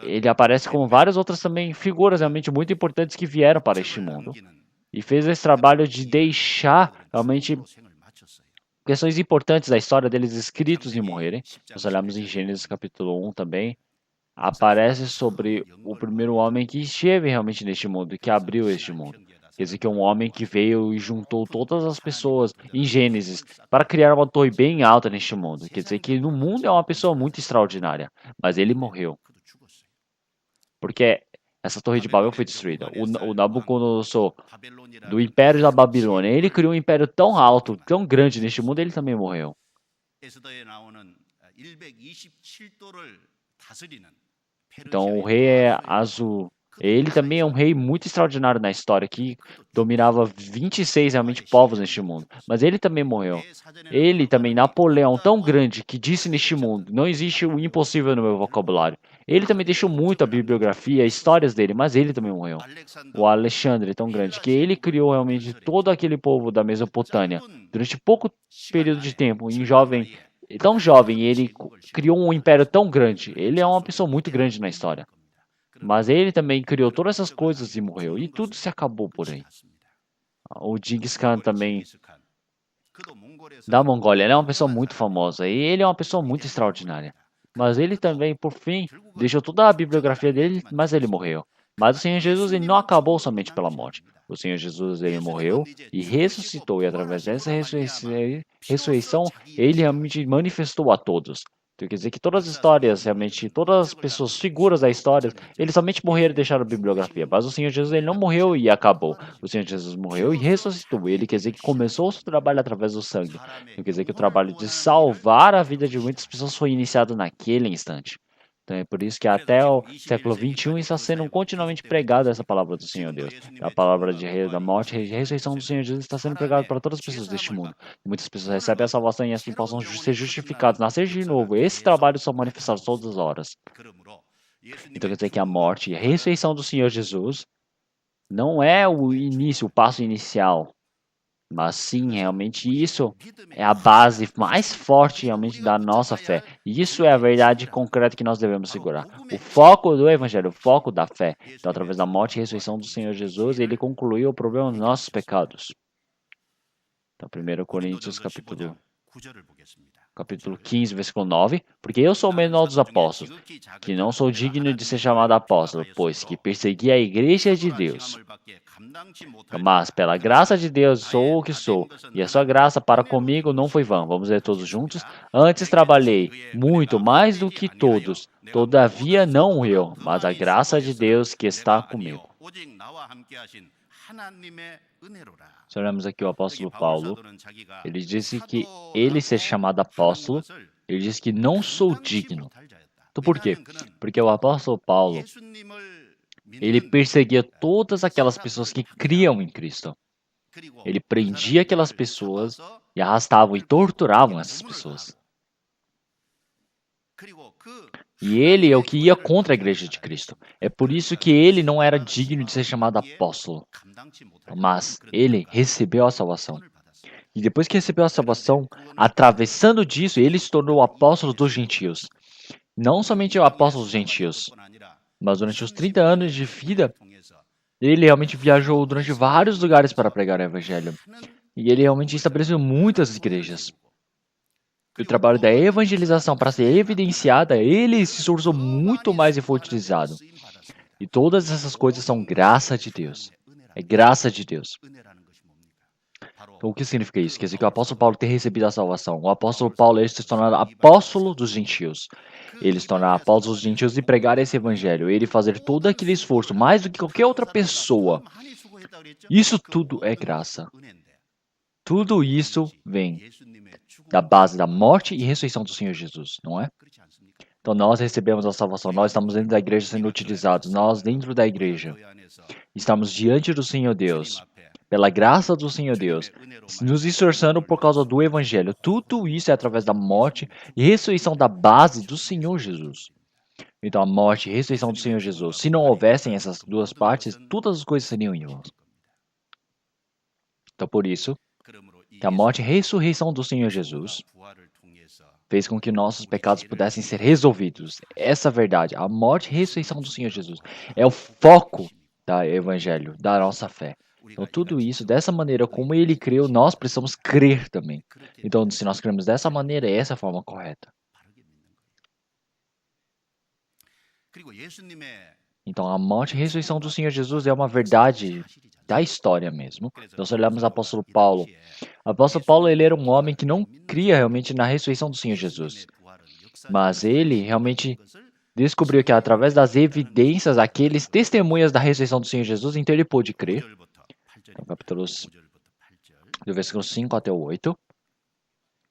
ele aparece como várias outras também figuras realmente muito importantes que vieram para este mundo. E fez esse trabalho de deixar realmente questões importantes da história deles escritos e morrerem. Nós olhamos em Gênesis capítulo 1 também. Aparece sobre o primeiro homem que esteve realmente neste mundo, que abriu este mundo. Quer dizer que é um homem que veio e juntou todas as pessoas em Gênesis para criar uma torre bem alta neste mundo. Quer dizer que no mundo é uma pessoa muito extraordinária, mas ele morreu. Porque essa torre de Babel foi destruída. O Nabucodonosor, do Império da Babilônia, ele criou um império tão alto, tão grande neste mundo, ele também morreu. Então o rei é azul. Ele também é um rei muito extraordinário na história, que dominava 26 realmente povos neste mundo. Mas ele também morreu. Ele também, Napoleão, tão grande, que disse neste mundo, não existe o impossível no meu vocabulário. Ele também deixou muito a bibliografia, histórias dele, mas ele também morreu. O Alexandre, tão grande, que ele criou realmente todo aquele povo da Mesopotâmia. Durante pouco período de tempo, tão jovem, ele criou um império tão grande. Ele é uma pessoa muito grande na história. Mas ele também criou todas essas coisas e morreu. E tudo se acabou por aí. O Genghis Khan também, da Mongólia, ele é uma pessoa muito famosa. E ele é uma pessoa muito extraordinária. Mas ele também, por fim, deixou toda a bibliografia dele, mas ele morreu. Mas o Senhor Jesus ele não acabou somente pela morte. O Senhor Jesus ele morreu e ressuscitou. E através dessa ressurreição, ele realmente manifestou a todos. Então, quer dizer que todas as histórias, realmente, todas as pessoas, figuras da história, eles somente morreram e deixaram a bibliografia. Mas o Senhor Jesus ele não morreu e acabou. O Senhor Jesus morreu e ressuscitou. Ele quer dizer que começou o seu trabalho através do sangue. Então, quer dizer que o trabalho de salvar a vida de muitas pessoas foi iniciado naquele instante. Então é por isso que até o século XXI está sendo continuamente pregada essa palavra do Senhor Deus. A palavra da morte e ressurreição do Senhor Jesus está sendo pregada para todas as pessoas deste mundo. E muitas pessoas recebem a salvação e assim possam ser justificados, nascer de novo. Esse trabalho são manifestados todas as horas. Então quer dizer que a morte e a ressurreição do Senhor Jesus não é o início, o passo inicial. Mas sim, realmente isso é a base mais forte realmente da nossa fé. E isso é a verdade concreta que nós devemos segurar. O foco do Evangelho, o foco da fé. Então, através da morte e ressurreição do Senhor Jesus, ele concluiu o problema dos nossos pecados. Então, 1 Coríntios capítulo 15, versículo 9. Porque eu sou o menor dos apóstolos, que não sou digno de ser chamado apóstolo, pois que persegui a igreja de Deus. Mas, pela graça de Deus, sou o que sou, e a sua graça para comigo não foi vã. Vamos ler todos juntos? Antes trabalhei muito mais do que todos, todavia não eu, mas a graça de Deus que está comigo. Se olhamos aqui o apóstolo Paulo, ele disse que ele ser chamado apóstolo, ele disse que não sou digno. Então por quê? Porque o apóstolo Paulo, ele perseguia todas aquelas pessoas que criam em Cristo. Ele prendia aquelas pessoas e arrastavam e torturavam essas pessoas. E ele é o que ia contra a igreja de Cristo. É por isso que ele não era digno de ser chamado apóstolo. Mas ele recebeu a salvação. E depois que recebeu a salvação, atravessando disso, ele se tornou o apóstolo dos gentios. Não somente o apóstolo dos gentios, mas durante os 30 anos de vida, ele realmente viajou durante vários lugares para pregar o evangelho. E ele realmente estabeleceu muitas igrejas. o trabalho da evangelização para ser evidenciada, ele se esforçou muito mais enfatizado. E todas essas coisas são graça de Deus. É graça de Deus. Então, o que significa isso? Quer dizer que o apóstolo Paulo ter recebido a salvação. O apóstolo Paulo ele se tornar apóstolo dos gentios. Ele se tornar apóstolo dos gentios e pregar esse evangelho. Ele fazer todo aquele esforço, mais do que qualquer outra pessoa. Isso tudo é graça. Tudo isso vem da base da morte e ressurreição do Senhor Jesus, não é? Então nós recebemos a salvação, nós estamos dentro da igreja sendo utilizados, nós dentro da igreja estamos diante do Senhor Deus, pela graça do Senhor Deus, nos esforçando por causa do Evangelho. Tudo isso é através da morte e ressurreição da base do Senhor Jesus. Então a morte e ressurreição do Senhor Jesus, se não houvessem essas duas partes, todas as coisas seriam inúteis. Então por isso, que a morte e ressurreição do Senhor Jesus fez com que nossos pecados pudessem ser resolvidos. Essa verdade, a morte e ressurreição do Senhor Jesus, é o foco do Evangelho, da nossa fé. Então, tudo isso, dessa maneira como ele creu, nós precisamos crer também. Então, se nós cremos dessa maneira, essa é a forma correta. Então, a morte e ressurreição do Senhor Jesus é uma verdade da história mesmo. Então, se olharmos o apóstolo Paulo, o apóstolo Paulo ele era um homem que não cria realmente na ressurreição do Senhor Jesus. Mas ele realmente descobriu que através das evidências, aqueles testemunhas da ressurreição do Senhor Jesus, então ele pôde crer. Então, capítulos do versículo 5 até o 8.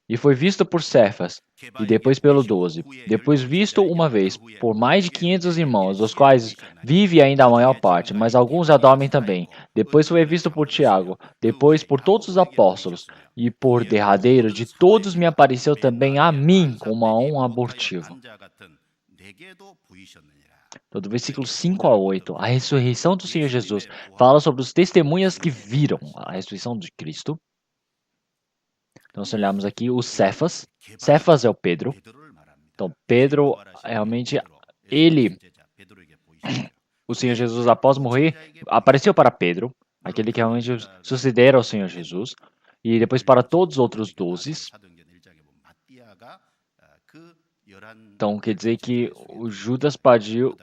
E foi visto por Cefas, e depois pelo 12. Depois visto uma vez por mais de 500 irmãos, dos quais vive ainda a maior parte, mas alguns já dormem também. Depois foi visto por Tiago, depois por todos os apóstolos, e por derradeiro de todos me apareceu também a mim como a um abortivo. Então, do versículo 5 a 8, a ressurreição do Senhor Jesus fala sobre os testemunhas que viram a ressurreição de Cristo. Então, se olharmos aqui o Cefas, Cefas é o Pedro. Então, Pedro, realmente, o Senhor Jesus, após morrer, apareceu para Pedro, aquele que realmente sucederá ao Senhor Jesus, e depois para todos os outros 12. Então, quer dizer que o Judas partiu,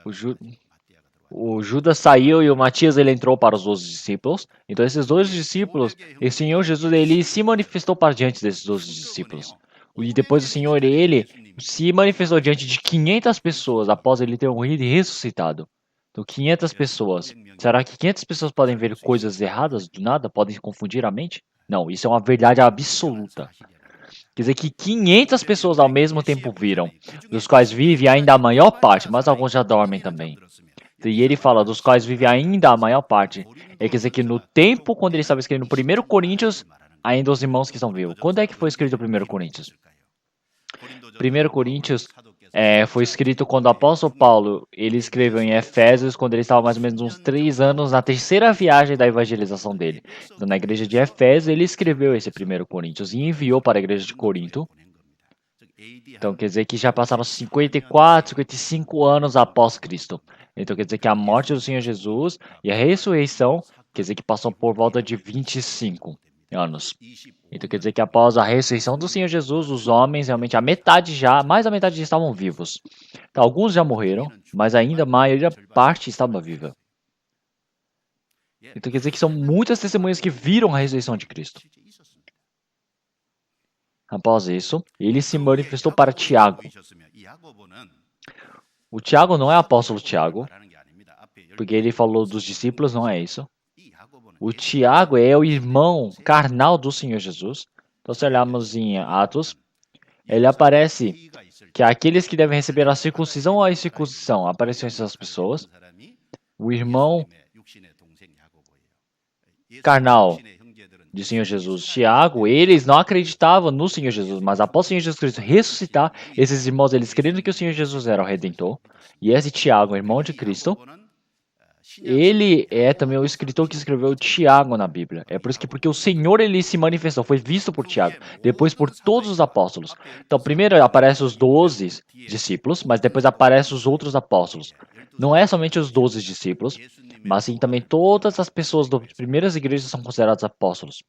o Judas saiu e o Matias ele entrou para os 12 discípulos. Então esses 12 discípulos, o Senhor Jesus ele se manifestou para diante desses 12 discípulos. E depois o Senhor ele se manifestou diante de 500 pessoas após ele ter morrido e ressuscitado. Então 500 pessoas. Será que 500 pessoas podem ver coisas erradas do nada? Podem confundir a mente? Não, isso é uma verdade absoluta. Quer dizer que 500 pessoas ao mesmo tempo viram, dos quais vive ainda a maior parte, mas alguns já dormem também. E ele fala dos quais vive ainda a maior parte. Quer dizer que no tempo, quando ele estava escrevendo 1 Coríntios, ainda os irmãos que estão vivos. Quando é que foi escrito 1 Coríntios? 1 Coríntios foi escrito quando o apóstolo Paulo ele escreveu em Efésios, quando ele estava mais ou menos uns 3 anos na terceira viagem da evangelização dele. Então, na igreja de Efésios, ele escreveu esse 1 Coríntios e enviou para a igreja de Corinto. Então, quer dizer que já passaram 54, 55 anos após Cristo. Então, quer dizer que a morte do Senhor Jesus e a ressurreição, quer dizer que passou por volta de 25 anos. Então, quer dizer que após a ressurreição do Senhor Jesus, os homens, realmente, mais da metade já estavam vivos. Então, alguns já morreram, mas ainda a maioria parte estava viva. Então, quer dizer que são muitas testemunhas que viram a ressurreição de Cristo. Após isso, ele se manifestou para Tiago. O Tiago não é apóstolo Tiago, porque ele falou dos discípulos, não é isso. O Tiago é o irmão carnal do Senhor Jesus. Então, se olharmos em Atos, ele aparece que aqueles que devem receber a circuncisão ou a incircuncisão, aparecem essas pessoas. O irmão carnal do Senhor Jesus, Tiago, eles não acreditavam no Senhor Jesus, mas após o Senhor Jesus Cristo ressuscitar, esses irmãos, eles crendo que o Senhor Jesus era o Redentor, e esse Tiago, irmão de Cristo, ele é também o escritor que escreveu Tiago na Bíblia. É por isso que porque o Senhor ele se manifestou, foi visto por Tiago, depois por todos os apóstolos. Então, primeiro aparecem os 12 discípulos, mas depois aparecem os outros apóstolos. Não é somente os 12 discípulos, mas sim também todas as pessoas das primeiras igrejas são consideradas apóstolos.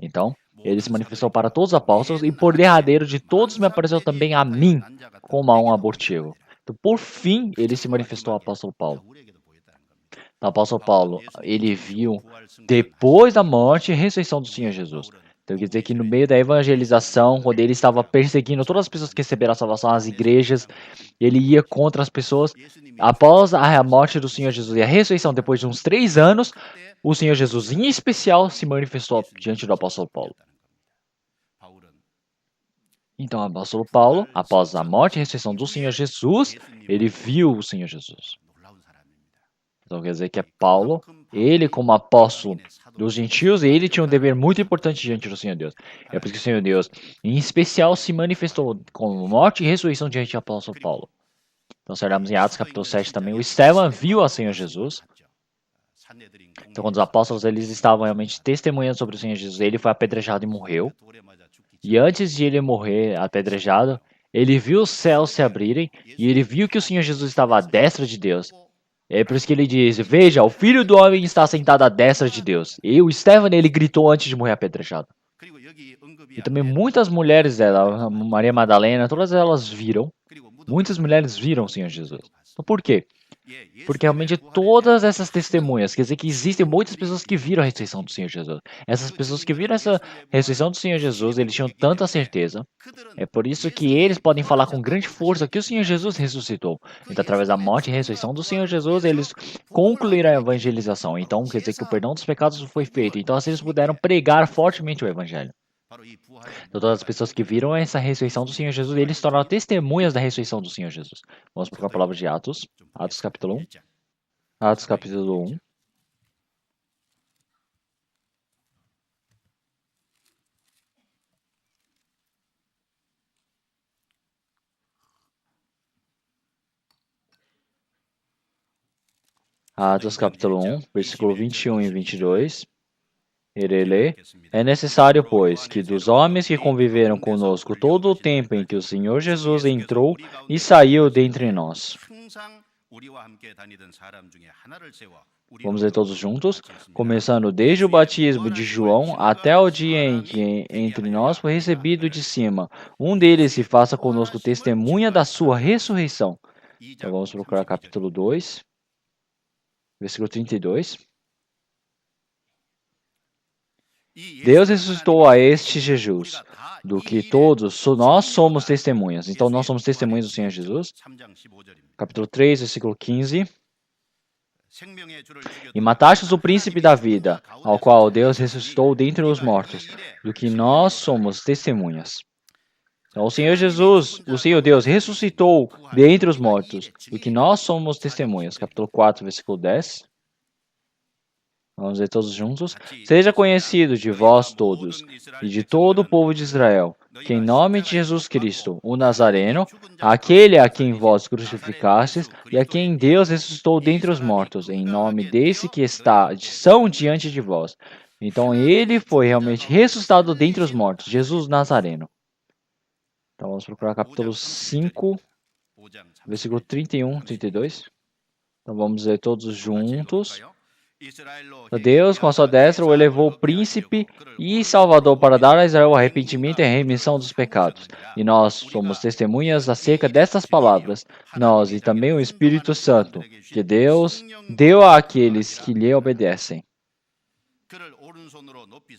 Então, Ele se manifestou para todos os apóstolos e por derradeiro de todos me apareceu também a mim, como a um abortivo. Então, por fim, ele se manifestou ao apóstolo Paulo. O apóstolo Paulo, ele viu depois da morte e ressurreição do Senhor Jesus. Então, quer dizer que no meio da evangelização, quando ele estava perseguindo todas as pessoas que receberam a salvação, as igrejas, ele ia contra as pessoas. Após a morte do Senhor Jesus e a ressurreição, depois de uns 3 anos, o Senhor Jesus, em especial, se manifestou diante do apóstolo Paulo. Então, o apóstolo Paulo, após a morte e ressurreição do Senhor Jesus, ele viu o Senhor Jesus. Então quer dizer que é Paulo, ele como apóstolo dos gentios, ele tinha um dever muito importante diante do Senhor Deus. É por isso que o Senhor Deus, em especial, se manifestou com morte e ressurreição diante do apóstolo Paulo. Então, se olharmos em Atos capítulo 7 também, o Estevão viu ao Senhor Jesus. Então, quando os apóstolos eles estavam realmente testemunhando sobre o Senhor Jesus, ele foi apedrejado e morreu. E antes de ele morrer apedrejado, ele viu os céus se abrirem e ele viu que o Senhor Jesus estava à destra de Deus. É por isso que ele diz, veja, o Filho do Homem está sentado à destra de Deus. E o Estevão, ele gritou antes de morrer apedrejado. E também muitas mulheres dela, Maria Madalena, todas elas viram. Muitas mulheres viram o Senhor Jesus. Então, por quê? Porque realmente todas essas testemunhas, quer dizer que existem muitas pessoas que viram a ressurreição do Senhor Jesus. Essas pessoas que viram essa ressurreição do Senhor Jesus, eles tinham tanta certeza. É por isso que eles podem falar com grande força que o Senhor Jesus ressuscitou. Então, através da morte e ressurreição do Senhor Jesus, eles concluíram a evangelização. Então, quer dizer que o perdão dos pecados foi feito. Então, assim, eles puderam pregar fortemente o evangelho. Então, todas as pessoas que viram essa ressurreição do Senhor Jesus, eles se tornaram testemunhas da ressurreição do Senhor Jesus. Vamos para a palavra de Atos. Atos capítulo 1. Atos capítulo 1. Atos capítulo 1, versículo 21 e 22. Ele lê: É necessário, pois, que dos homens que conviveram conosco todo o tempo em que o Senhor Jesus entrou e saiu dentre nós. Vamos ler todos juntos, começando desde o batismo de João até o dia em que entre nós foi recebido de cima. Um deles se faça conosco testemunha da sua ressurreição. Então vamos procurar capítulo 2, versículo 32. Deus ressuscitou a este Jesus, do que todos nós somos testemunhas. Então nós somos testemunhas do Senhor Jesus. Capítulo 3, versículo 15. E matastes o príncipe da vida, ao qual Deus ressuscitou dentre os mortos, do que nós somos testemunhas. Então, o Senhor Jesus, o Senhor Deus, ressuscitou dentre os mortos, do que nós somos testemunhas. Capítulo 4, versículo 10. Vamos ler todos juntos. Seja conhecido de vós todos e de todo o povo de Israel, que em nome de Jesus Cristo, o Nazareno, aquele a quem vós crucificastes e a quem Deus ressuscitou dentre os mortos, em nome desse que são diante de vós. Então ele foi realmente ressuscitado dentre os mortos, Jesus Nazareno. Então vamos procurar capítulo 5, versículo 31, 32. Então vamos ler todos juntos. Deus, com a sua destra, o elevou príncipe e salvador para dar a Israel arrependimento e remissão dos pecados. E nós somos testemunhas acerca destas palavras, nós e também o Espírito Santo, que Deus deu àqueles que lhe obedecem.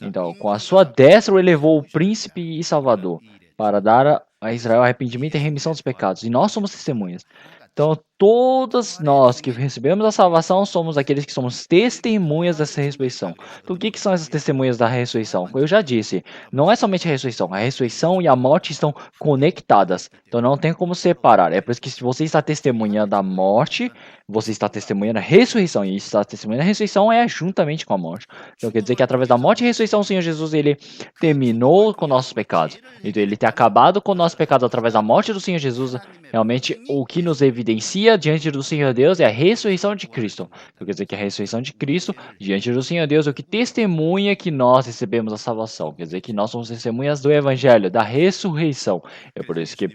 Então, com a sua destra, o elevou o príncipe e salvador para dar a Israel arrependimento e remissão dos pecados. E nós somos testemunhas. Então, todas nós que recebemos a salvação somos aqueles que somos testemunhas dessa ressurreição. Então, o que são essas testemunhas da ressurreição? Eu já disse, não é somente a ressurreição e a morte estão conectadas. Então, não tem como separar. É por isso que se você está testemunhando a morte, você está testemunhando a ressurreição. E está testemunhando a ressurreição é juntamente com a morte. Então, quer dizer que através da morte e ressurreição, o Senhor Jesus, ele terminou com nossos pecados. Então, ele tem acabado com nossos pecados através da morte do Senhor Jesus. Realmente, o que nos evidencia diante do Senhor Deus é a ressurreição de Cristo. Então, quer dizer que a ressurreição de Cristo diante do Senhor Deus é o que testemunha que nós recebemos a salvação. Quer dizer que nós somos testemunhas do Evangelho, da ressurreição. É por isso que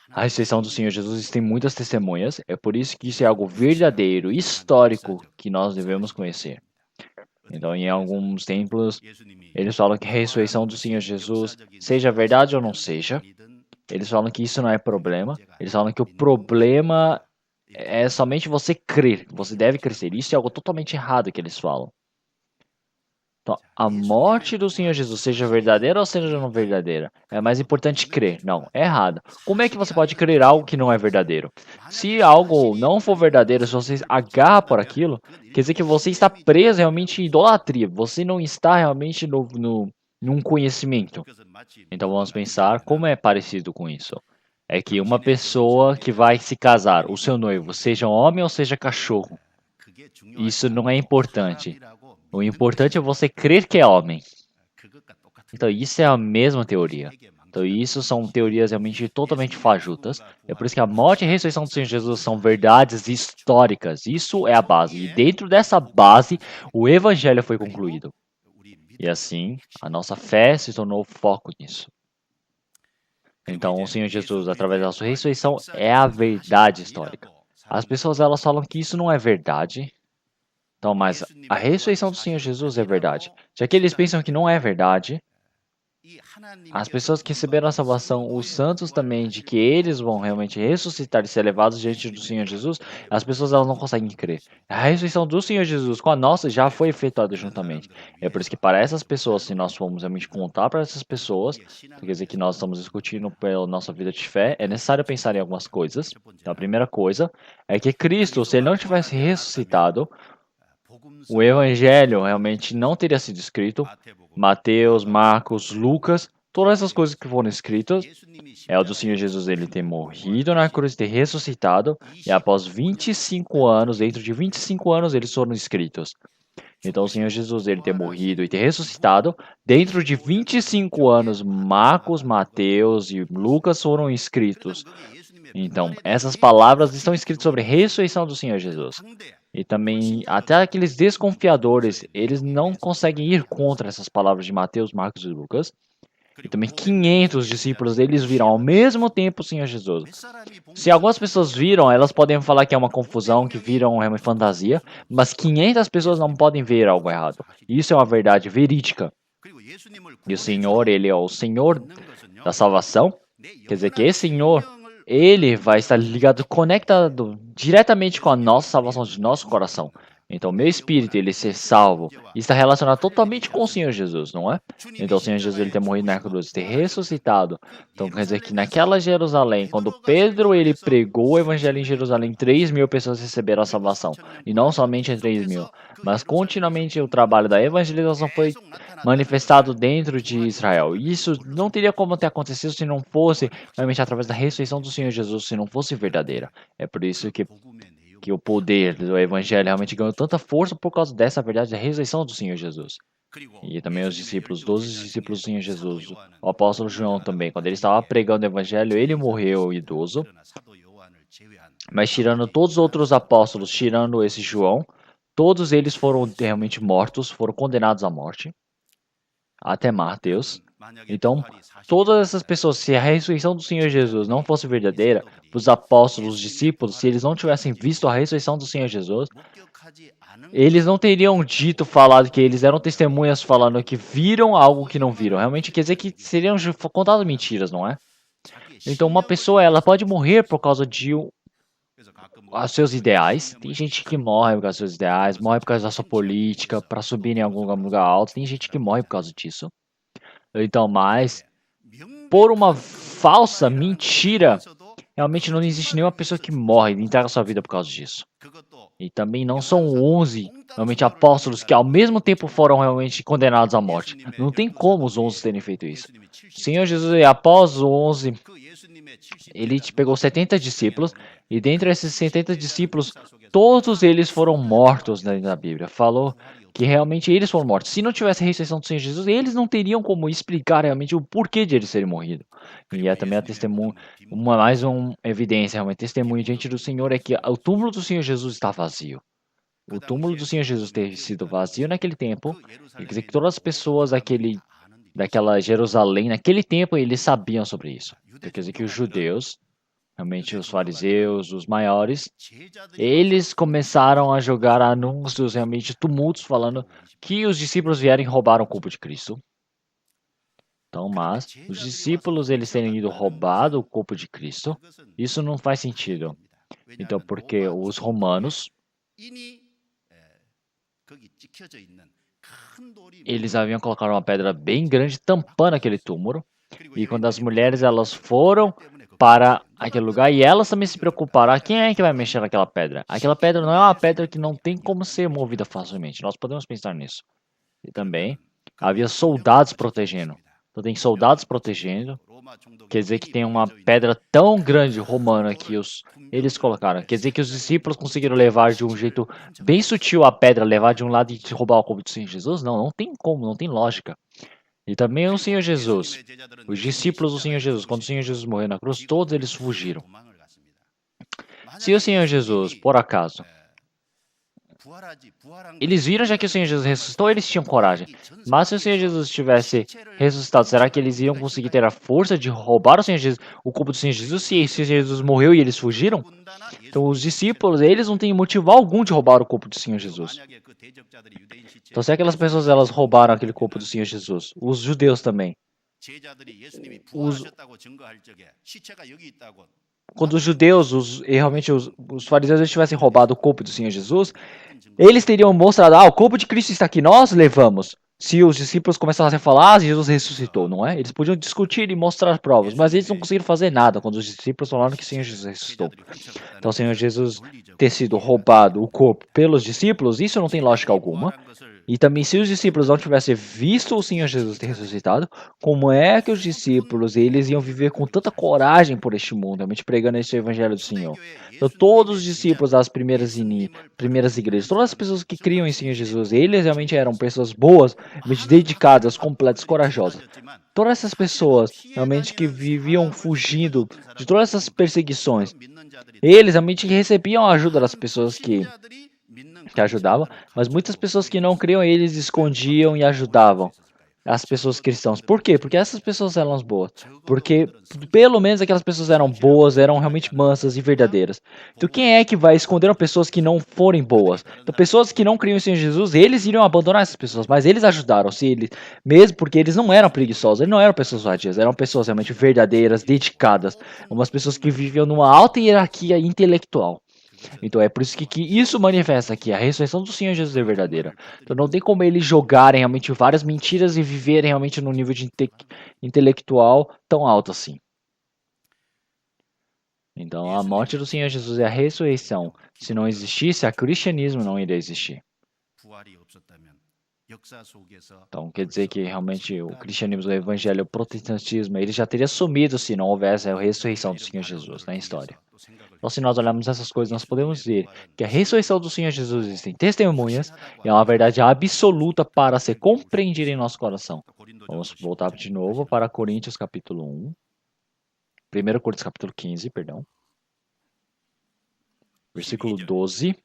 a ressurreição do Senhor Jesus tem muitas testemunhas. É por isso que isso é algo verdadeiro, histórico, que nós devemos conhecer. Então, em alguns templos, eles falam que a ressurreição do Senhor Jesus, seja verdade ou não seja, eles falam que isso não é problema. Eles falam que o problema é somente você crer. Você deve crescer. Isso é algo totalmente errado que eles falam. Então, a morte do Senhor Jesus, seja verdadeira ou seja não verdadeira, é mais importante crer. Não, é errado. Como é que você pode crer algo que não é verdadeiro? Se algo não for verdadeiro, se você agarra por aquilo, quer dizer que você está preso realmente em idolatria. Você não está realmente num conhecimento. Então vamos pensar como é parecido com isso. É que uma pessoa que vai se casar, o seu noivo, seja homem ou seja cachorro, isso não é importante. O importante é você crer que é homem. Então isso é a mesma teoria. Então isso são teorias realmente totalmente fajutas. É por isso que a morte e a ressurreição do Senhor Jesus são verdades históricas. Isso é a base. E dentro dessa base, o evangelho foi concluído. E assim, a nossa fé se tornou o foco nisso. Então, o Senhor Jesus, através da sua ressurreição, é a verdade histórica. As pessoas elas falam que isso não é verdade. Então, mas a ressurreição do Senhor Jesus é verdade. Já que eles pensam que não é verdade, as pessoas que receberam a salvação, os santos também, de que eles vão realmente ressuscitar e ser levados diante do Senhor Jesus, as pessoas elas não conseguem crer. A ressurreição do Senhor Jesus com a nossa já foi efetuada juntamente. É por isso que para essas pessoas, se nós formos realmente contar para essas pessoas, quer dizer que nós estamos discutindo pela nossa vida de fé, é necessário pensar em algumas coisas. Então, a primeira coisa é que Cristo, se ele não tivesse ressuscitado, o evangelho realmente não teria sido escrito. Mateus, Marcos, Lucas, todas essas coisas que foram escritas é o do Senhor Jesus ele ter morrido na cruz, ter ressuscitado, e após 25 anos, dentro de 25 anos, eles foram escritos. Então, o Senhor Jesus ele ter morrido e ter ressuscitado, dentro de 25 anos, Marcos, Mateus e Lucas foram escritos. Então, essas palavras estão escritas sobre a ressurreição do Senhor Jesus. E também, até aqueles desconfiadores, eles não conseguem ir contra essas palavras de Mateus, Marcos e Lucas. E também 500 discípulos, eles viram ao mesmo tempo o Senhor Jesus. Se algumas pessoas viram, elas podem falar que é uma confusão, que viram é uma fantasia, mas 500 pessoas não podem ver algo errado. Isso é uma verdade verídica. E o Senhor, ele é o Senhor da salvação. Quer dizer que esse Senhor, ele vai estar ligado, conectado diretamente com a nossa salvação de nosso coração. Então, meu espírito, ele ser salvo, está relacionado totalmente com o Senhor Jesus, não é? Então, o Senhor Jesus, ele ter morrido na cruz, ter ressuscitado. Então, quer dizer que naquela Jerusalém, quando Pedro, ele pregou o evangelho em Jerusalém, 3.000 pessoas receberam a salvação. E não somente 3.000, mas continuamente o trabalho da evangelização foi manifestado dentro de Israel. E isso não teria como ter acontecido se não fosse realmente através da ressurreição do Senhor Jesus, se não fosse verdadeira. É por isso que o poder do evangelho realmente ganhou tanta força por causa dessa verdade da ressurreição do Senhor Jesus. E também os discípulos, 12 discípulos do Senhor Jesus. O apóstolo João também, quando ele estava pregando o evangelho, ele morreu idoso. Mas tirando todos os outros apóstolos, tirando esse João, todos eles foram realmente mortos, foram condenados à morte. Até Mateus. Então, todas essas pessoas, se a ressurreição do Senhor Jesus não fosse verdadeira, os apóstolos, os discípulos, se eles não tivessem visto a ressurreição do Senhor Jesus, eles não teriam dito, falado que eles eram testemunhas falando que viram algo que não viram. Realmente quer dizer que seriam contado mentiras, não é? Então, uma pessoa, ela pode morrer por causa de os seus ideais. Tem gente que morre por causa dos seus ideais, morre por causa da sua política, para subir em algum lugar alto. Tem gente que morre por causa disso. Então, mas por uma falsa mentira, realmente não existe nenhuma pessoa que morre e entrega sua vida por causa disso. E também não são 11 realmente apóstolos que ao mesmo tempo foram realmente condenados à morte. Não tem como os 11 terem feito isso. O Senhor Jesus, após os 11, ele pegou 70 discípulos e dentre esses 70 discípulos, todos eles foram mortos na Bíblia. Falou que realmente eles foram mortos. Se não tivesse a ressurreição do Senhor Jesus, eles não teriam como explicar realmente o porquê de eles serem morridos. E é também a testemunha, mais uma evidência, realmente, testemunho diante do Senhor é que o túmulo do Senhor Jesus está vazio. O túmulo do Senhor Jesus ter sido vazio naquele tempo, quer dizer que todas as pessoas daquela Jerusalém, naquele tempo, eles sabiam sobre isso. Quer dizer que os judeus, realmente os fariseus, os maiores, eles começaram a jogar anúncios, realmente tumultos, falando que os discípulos vieram e roubaram o corpo de Cristo. Então, mas os discípulos eles terem ido roubado o corpo de Cristo, isso não faz sentido. Então, porque os romanos, eles haviam colocado uma pedra bem grande tampando aquele túmulo. E quando as mulheres elas foram para aquele lugar e elas também se preocuparam, quem é que vai mexer naquela pedra? Aquela pedra não é uma pedra que não tem como ser movida facilmente. Nós podemos pensar nisso. E também havia soldados protegendo. Então tem soldados protegendo. Quer dizer que tem uma pedra tão grande romana que eles colocaram. Quer dizer que os discípulos conseguiram levar de um jeito bem sutil a pedra, levar de um lado e roubar o corpo do Senhor Jesus? Não, não tem como, não tem lógica. E também o Senhor Jesus, os discípulos do Senhor Jesus, quando o Senhor Jesus morreu na cruz, todos eles fugiram. Se o Senhor Jesus, por acaso, eles viram já que o Senhor Jesus ressuscitou, eles tinham coragem. Mas se o Senhor Jesus tivesse ressuscitado, será que eles iriam conseguir ter a força de roubar o Senhor Jesus, o corpo do Senhor Jesus, se o Senhor Jesus morreu e eles fugiram? Então os discípulos, eles não têm motivo algum de roubar o corpo do Senhor Jesus. Então se aquelas pessoas elas roubaram aquele corpo do Senhor Jesus, os judeus também. Os, quando os judeus, realmente os fariseus eles tivessem roubado o corpo do Senhor Jesus, eles teriam mostrado, o corpo de Cristo está aqui, nós levamos. Se os discípulos começassem a falar, Jesus ressuscitou, não é? Eles podiam discutir e mostrar provas, mas eles não conseguiram fazer nada quando os discípulos falaram que o Senhor Jesus ressuscitou. Então, o Senhor Jesus ter sido roubado o corpo pelos discípulos, isso não tem lógica alguma. E também, se os discípulos não tivessem visto o Senhor Jesus ter ressuscitado, como é que os discípulos eles iam viver com tanta coragem por este mundo, realmente pregando esse evangelho do Senhor? Então, todos os discípulos das primeiras igrejas, todas as pessoas que criam em Senhor Jesus, eles realmente eram pessoas boas, realmente dedicadas, completas, corajosas. Todas essas pessoas realmente que viviam fugindo de todas essas perseguições, eles realmente recebiam a ajuda das pessoas que ajudavam, mas muitas pessoas que não criam, eles escondiam e ajudavam as pessoas cristãs. Por quê? Porque essas pessoas eram boas. Porque pelo menos aquelas pessoas eram boas, eram realmente mansas e verdadeiras. Então quem é que vai esconder pessoas que não forem boas? Então pessoas que não criam em Senhor Jesus, eles iriam abandonar essas pessoas, mas eles ajudaram, se eles, mesmo porque eles não eram preguiçosos, eles não eram pessoas vadias, eram pessoas realmente verdadeiras, dedicadas, umas pessoas que viviam numa alta hierarquia intelectual. Então é por isso que isso manifesta aqui, a ressurreição do Senhor Jesus é verdadeira. Então não tem como eles jogarem realmente várias mentiras e viverem realmente num nível de intelectual tão alto assim. Então a morte do Senhor Jesus é a ressurreição. Se não existisse, o cristianismo não iria existir. Então quer dizer que realmente o cristianismo, o evangelho, o protestantismo, ele já teria sumido se não houvesse a ressurreição do Senhor Jesus na história. Então, se nós olharmos essas coisas, nós podemos ver que a ressurreição do Senhor Jesus existem testemunhas e é uma verdade absoluta para ser compreendida em nosso coração. Vamos voltar de novo para Coríntios capítulo 1. 1 Coríntios capítulo 15, perdão. Versículo 12.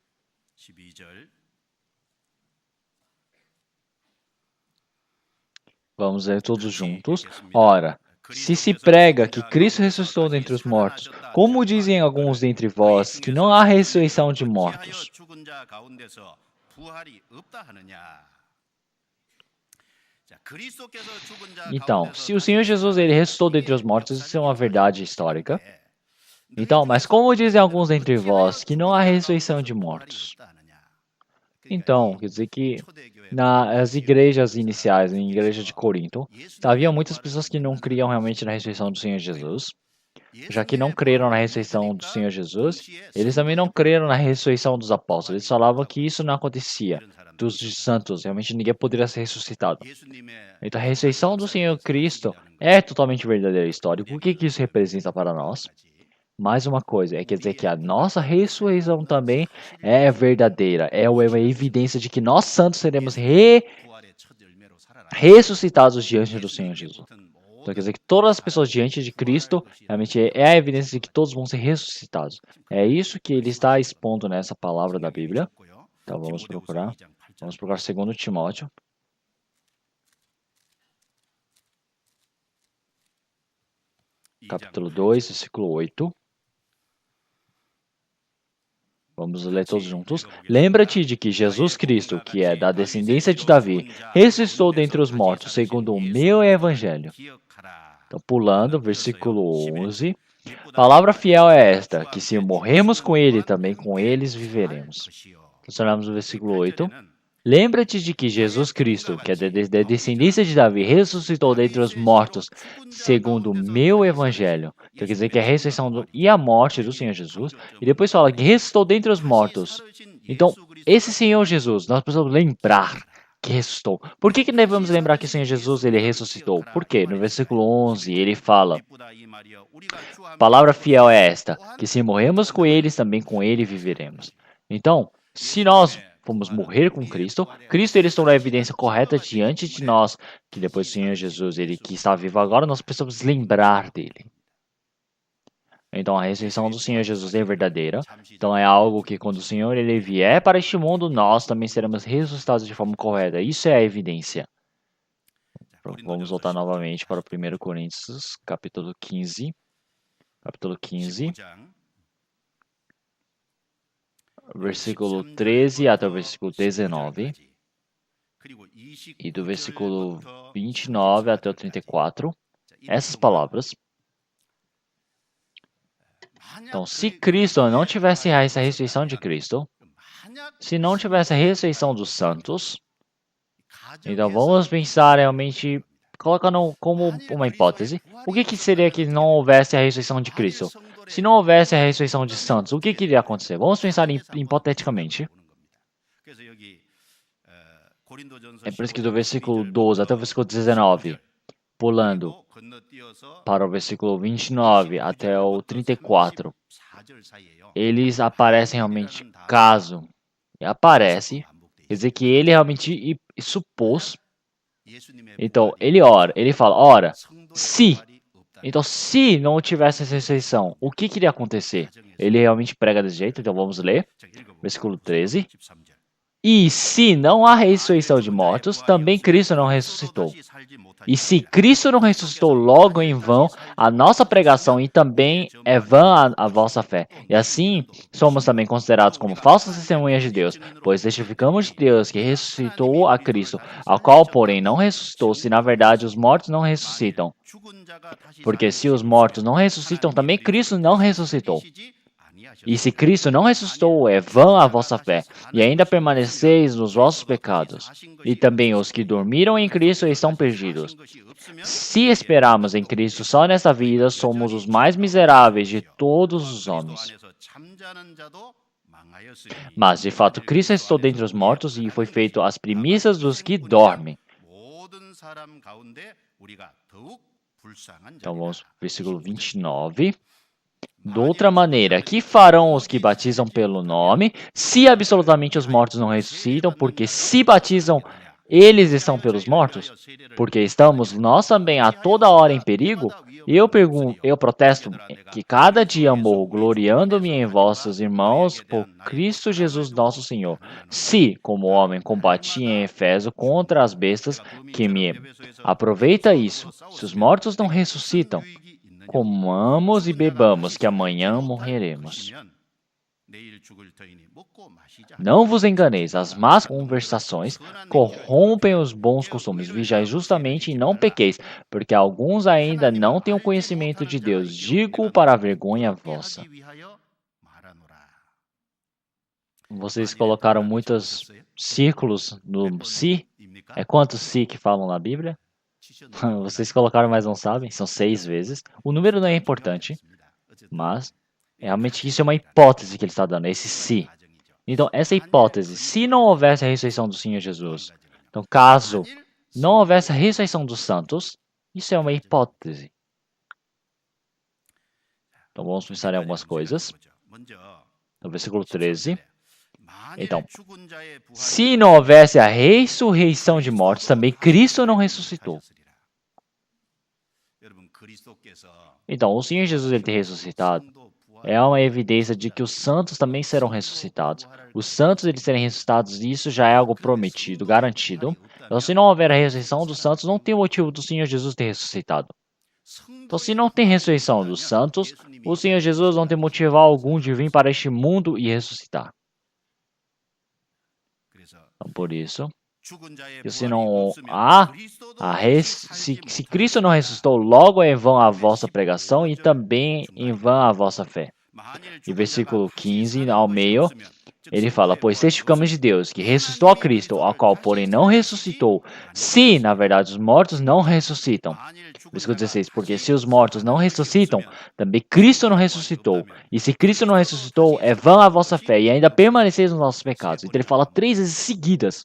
Vamos ler todos juntos. Ora, se prega que Cristo ressuscitou dentre os mortos, como dizem alguns dentre vós que não há ressurreição de mortos? Então, se o Senhor Jesus ele ressuscitou dentre os mortos, isso é uma verdade histórica. Então, mas como dizem alguns dentre vós que não há ressurreição de mortos? Então, quer dizer que nas igrejas iniciais, em igreja de Corinto, havia muitas pessoas que não criam realmente na ressurreição do Senhor Jesus. Já que não creram na ressurreição do Senhor Jesus, eles também não creram na ressurreição dos apóstolos. Eles falavam que isso não acontecia, dos santos, realmente ninguém poderia ser ressuscitado. Então a ressurreição do Senhor Cristo é totalmente verdadeira história. O que isso representa para nós? Mais uma coisa, quer dizer que a nossa ressurreição também é verdadeira, é uma evidência de que nós santos seremos ressuscitados diante do Senhor Jesus. Então quer dizer que todas as pessoas diante de Cristo realmente é a evidência de que todos vão ser ressuscitados. É isso que ele está expondo nessa palavra da Bíblia. Então vamos procurar. Vamos procurar 2 Timóteo. Capítulo 2, versículo 8. Vamos ler todos juntos. Lembra-te de que Jesus Cristo, que é da descendência de Davi, ressuscitou dentre os mortos, segundo o meu evangelho. Então, pulando, versículo 11. Palavra fiel é esta, que se morremos com ele, também com eles viveremos. Continuamos no versículo 8. Lembra-te de que Jesus Cristo, que é da descendência de Davi, ressuscitou dentre os mortos, segundo o meu evangelho. Então quer dizer que a ressurreição e a morte do Senhor Jesus, e depois fala que ressuscitou dentre os mortos. Então, esse Senhor Jesus, nós precisamos lembrar que ressuscitou. Por que devemos lembrar que o Senhor Jesus ele ressuscitou? Por quê? No versículo 11 ele fala: palavra fiel é esta, que se morremos com eles, também com ele viveremos. Então, se nós vamos morrer com Cristo, Cristo ele está na evidência correta diante de nós, que depois do Senhor Jesus, ele que está vivo agora, nós precisamos lembrar dele. Então a ressurreição do Senhor Jesus é verdadeira. Então é algo que quando o Senhor ele vier para este mundo, nós também seremos ressuscitados de forma correta. Isso é a evidência. Vamos voltar novamente para o 1 Coríntios, capítulo 15. Capítulo 15. Versículo 13 até o versículo 19. E do versículo 29 até o 34. Essas palavras. Então, se Cristo não tivesse essa ressurreição de Cristo, se não tivesse a ressurreição dos santos, então vamos pensar realmente, colocando como uma hipótese, o que seria que não houvesse a ressurreição de Cristo? Se não houvesse a ressurreição de santos, o que iria acontecer? Vamos pensar hipoteticamente. É por isso que do versículo 12 até o versículo 19, pulando para o versículo 29 até o 34, eles aparecem realmente, caso aparece, quer dizer que ele realmente supôs. Então, ele ora, ele fala, ora, se. Então, se não tivesse essa ressurreição, o que iria acontecer? Ele realmente prega desse jeito, então vamos ler. Versículo 13. E se não há ressurreição de mortos, também Cristo não ressuscitou. E se Cristo não ressuscitou, logo em vão a nossa pregação e também é vã a vossa fé. E assim somos também considerados como falsas testemunhas de Deus, pois testificamos de Deus que ressuscitou a Cristo, ao qual, porém, não ressuscitou, se na verdade os mortos não ressuscitam. Porque se os mortos não ressuscitam, também Cristo não ressuscitou. E se Cristo não ressuscitou, é vã a vossa fé, e ainda permaneceis nos vossos pecados. E também os que dormiram em Cristo estão perdidos. Se esperarmos em Cristo só nesta vida, somos os mais miseráveis de todos os homens. Mas, de fato, Cristo ressuscitou dentre os mortos e foi feito as primícias dos que dormem. Então vamos para o versículo 29. De outra maneira, que farão os que batizam pelo nome, se absolutamente os mortos não ressuscitam? Porque se batizam, eles estão pelos mortos? Porque estamos nós também a toda hora em perigo? Eu protesto que cada dia morro, gloriando-me em vossos irmãos por Cristo Jesus nosso Senhor. Se, como homem, combati em Efeso contra as bestas que me... Aproveita isso. Se os mortos não ressuscitam, comamos e bebamos, que amanhã morreremos. Não vos enganeis, as más conversações corrompem os bons costumes. Vigiai justamente e não pequeis, porque alguns ainda não têm o conhecimento de Deus. Digo para a vergonha vossa. Vocês colocaram muitos círculos no si. É quantos si que falam na Bíblia? Vocês colocaram, mas não sabem? São 6 vezes. O número não é importante, mas realmente isso é uma hipótese que ele está dando, esse se. Então, essa hipótese, se não houvesse a ressurreição do Senhor Jesus, então caso não houvesse a ressurreição dos santos, isso é uma hipótese. Então, vamos pensar em algumas coisas. No versículo 13. Então, se não houvesse a ressurreição de mortos, também Cristo não ressuscitou. Então, o Senhor Jesus ele ter ressuscitado é uma evidência de que os santos também serão ressuscitados. Os santos eles serem ressuscitados, isso já é algo prometido, garantido. Então, se não houver a ressurreição dos santos, não tem motivo do Senhor Jesus ter ressuscitado. Então, se não tem ressurreição dos santos, o Senhor Jesus não tem motivo algum de vir para este mundo e ressuscitar. Então, por isso, se não há se Cristo não ressuscitou, logo é em vão a vossa pregação e também em vão a vossa fé. E versículo 15 ao meio, ele fala: pois testificamos de Deus, que ressuscitou a Cristo, ao qual, porém, não ressuscitou, se, na verdade, os mortos não ressuscitam. Versículo 16, porque se os mortos não ressuscitam, também Cristo não ressuscitou. E se Cristo não ressuscitou, é vã a vossa fé, e ainda permaneceis nos nossos pecados. Então ele fala 3 vezes seguidas.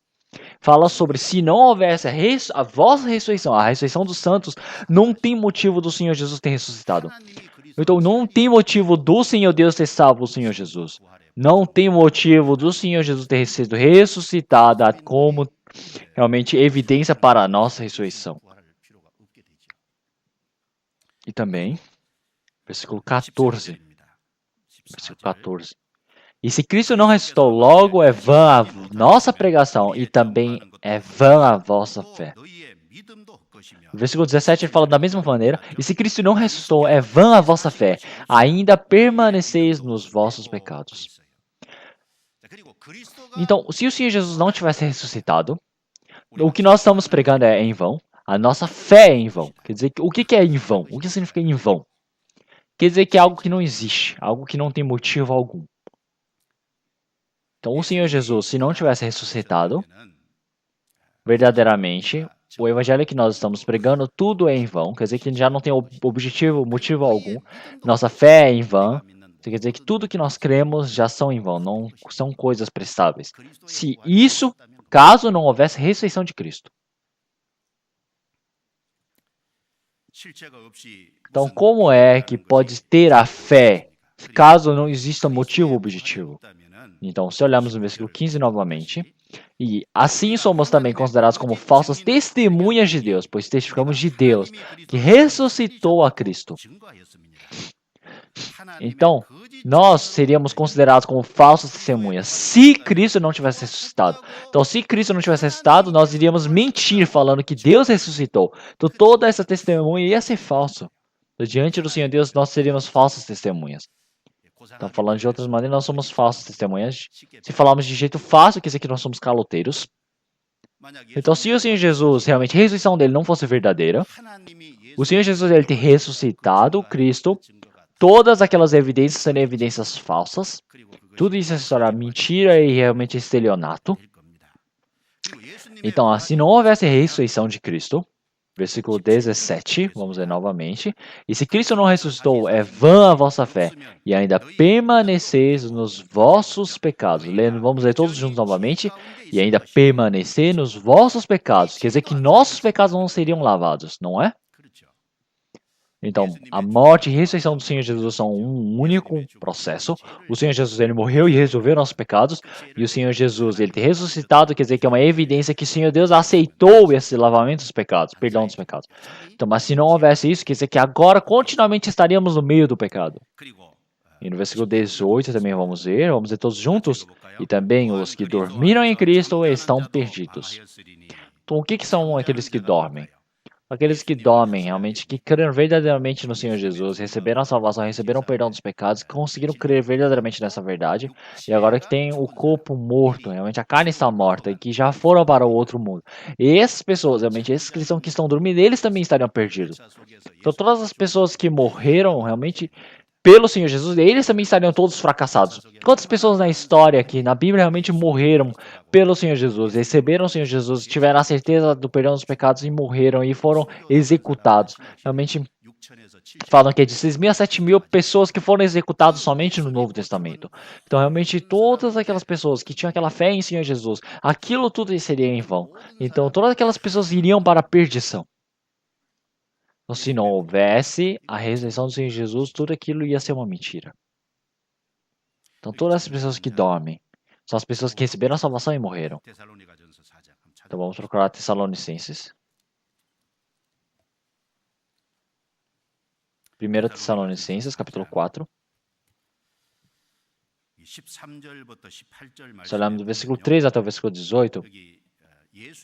Fala sobre se não houvesse a vossa ressurreição, a ressurreição dos santos, não tem motivo do Senhor Jesus ter ressuscitado. Então não tem motivo do Senhor Deus ter salvo o Senhor Jesus. Não tem motivo do Senhor Jesus ter sido ressuscitado como realmente evidência para a nossa ressurreição. E também, versículo 14. Versículo 14. E se Cristo não ressuscitou, logo é vã a nossa pregação e também é vã a vossa fé. No versículo 17 ele fala da mesma maneira: e se Cristo não ressuscitou, é vã a vossa fé, ainda permaneceis nos vossos pecados. Então, se o Senhor Jesus não tivesse ressuscitado, o que nós estamos pregando é em vão, a nossa fé é em vão. Quer dizer, o que é em vão? O que significa em vão? Quer dizer que é algo que não existe, algo que não tem motivo algum. Então, o Senhor Jesus, se não tivesse ressuscitado, verdadeiramente, o evangelho que nós estamos pregando, tudo é em vão. Quer dizer que já não tem objetivo, motivo algum. Nossa fé é em vão. Isso quer dizer que tudo que nós cremos já são em vão, não são coisas prestáveis. Se isso, caso não houvesse ressurreição de Cristo. Então, como é que pode ter a fé caso não exista motivo objetivo? Então, se olharmos no versículo 15 novamente, e assim somos também considerados como falsas testemunhas de Deus, pois testificamos de Deus que ressuscitou a Cristo. Então, nós seríamos considerados como falsas testemunhas se Cristo não tivesse ressuscitado. Então, se Cristo não tivesse ressuscitado, nós iríamos mentir falando que Deus ressuscitou. Então, toda essa testemunha ia ser falsa. Então, diante do Senhor Deus, nós seríamos falsas testemunhas. Então, falando de outras maneiras, nós somos falsas testemunhas. Se falarmos de jeito fácil, quer dizer que nós somos caloteiros. Então, se o Senhor Jesus, realmente, a ressurreição dele não fosse verdadeira, o Senhor Jesus ele ter ressuscitado Cristo, todas aquelas evidências seriam evidências falsas. Tudo isso é história mentira e realmente estelionato. Então, se não houvesse a ressurreição de Cristo, versículo 17, vamos ler novamente. E se Cristo não ressuscitou, é vã a vossa fé, e ainda permaneceis nos vossos pecados. Vamos ler todos juntos novamente. E ainda permanecer nos vossos pecados. Quer dizer que nossos pecados não seriam lavados, não é? Então, a morte e a ressurreição do Senhor Jesus são um único processo. O Senhor Jesus ele morreu e resolveu nossos pecados. E o Senhor Jesus ele ter ressuscitado, quer dizer que é uma evidência que o Senhor Deus aceitou esse lavamento dos pecados, perdão dos pecados. Então, mas se não houvesse isso, quer dizer que agora continuamente estaríamos no meio do pecado. E no versículo 18 também vamos ver todos juntos. E também os que dormiram em Cristo estão perdidos. Então, o que são aqueles que dormem? Aqueles que dormem, realmente, que creram verdadeiramente no Senhor Jesus, receberam a salvação, receberam o perdão dos pecados, conseguiram crer verdadeiramente nessa verdade, e agora que tem o corpo morto, realmente a carne está morta, e que já foram para o outro mundo. E essas pessoas, realmente, esses cristãos que estão dormindo, eles também estariam perdidos. Então todas as pessoas que morreram, realmente, pelo Senhor Jesus, eles também estariam todos fracassados. Quantas pessoas na história aqui, na Bíblia, realmente morreram pelo Senhor Jesus, receberam o Senhor Jesus, tiveram a certeza do perdão dos pecados e morreram e foram executados? Realmente falam que é de 6.000 a 7.000 pessoas que foram executadas somente no Novo Testamento. Então, realmente, todas aquelas pessoas que tinham aquela fé em Senhor Jesus, aquilo tudo seria em vão. Então, todas aquelas pessoas iriam para a perdição. Então, se não houvesse a ressurreição do Senhor Jesus, tudo aquilo ia ser uma mentira. Então, todas as pessoas que dormem são as pessoas que receberam a salvação e morreram. Então, vamos procurar Tessalonicenses. 1 Tessalonicenses, capítulo 4. Se olharmos do versículo 3 até o versículo 18,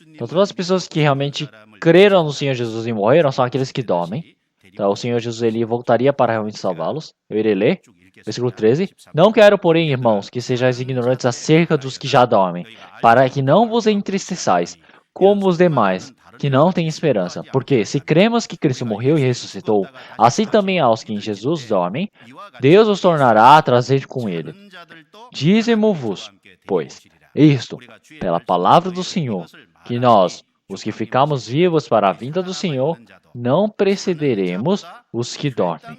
então todas as pessoas que realmente creram no Senhor Jesus e morreram são aqueles que dormem. Então, o Senhor Jesus ele voltaria para realmente salvá-los. Eu irei ler. Versículo 13. Não quero, porém, irmãos, que sejais ignorantes acerca dos que já dormem, para que não vos entristeçais, como os demais, que não têm esperança. Porque se cremos que Cristo morreu e ressuscitou, assim também aos que em Jesus dormem, Deus os tornará a trazer com ele. Dizemo-vos, pois, isto, pela palavra do Senhor, que nós, os que ficamos vivos para a vinda do Senhor, não precederemos os que dormem.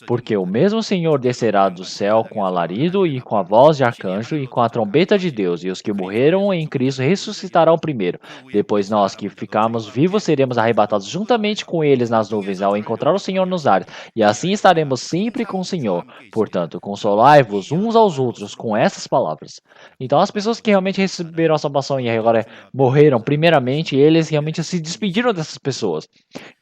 Porque o mesmo Senhor descerá do céu com alarido e com a voz de arcanjo e com a trombeta de Deus, e os que morreram em Cristo ressuscitarão primeiro. Depois nós que ficarmos vivos seremos arrebatados juntamente com eles nas nuvens ao encontrar o Senhor nos ares, e assim estaremos sempre com o Senhor. Portanto, consolai-vos uns aos outros com essas palavras. Então, as pessoas que realmente receberam a salvação e agora morreram, primeiramente, eles realmente se despediram dessas pessoas.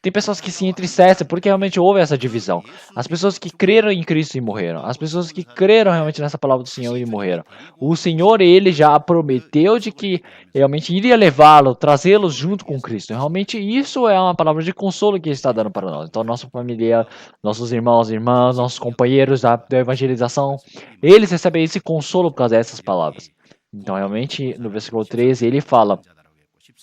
Tem pessoas que se entristecem porque realmente houve essa divisão. As pessoas que creram em Cristo e morreram. As pessoas que creram realmente nessa palavra do Senhor e morreram. O Senhor, ele já prometeu de que realmente iria levá-lo, trazê-los junto com Cristo. Realmente isso é uma palavra de consolo que ele está dando para nós. Então, nossa família, nossos irmãos e irmãs, nossos companheiros da evangelização, eles recebem esse consolo por causa dessas palavras. Então, realmente, no versículo 13, ele fala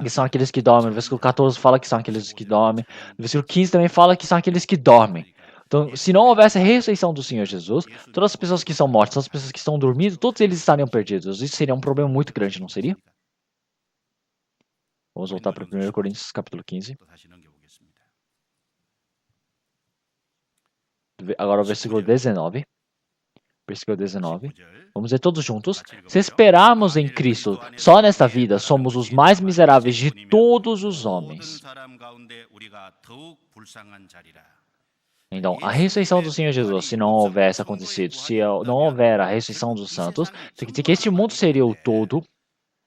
que são aqueles que dormem. No versículo 14 fala que são aqueles que dormem. No versículo 15 também fala que são aqueles que dormem. Então, se não houvesse a ressurreição do Senhor Jesus, todas as pessoas que são mortas, todas as pessoas que estão dormindo, todos eles estariam perdidos. Isso seria um problema muito grande, não seria? Vamos voltar para 1 Coríntios capítulo 15. Agora o versículo 19. Versículo 19. Vamos ler todos juntos. Se esperarmos em Cristo só nesta vida, somos os mais miseráveis de todos os homens. Então, a ressurreição do Senhor Jesus, se não houvesse acontecido, se não houver a ressurreição dos santos, quer dizer que este mundo seria o todo.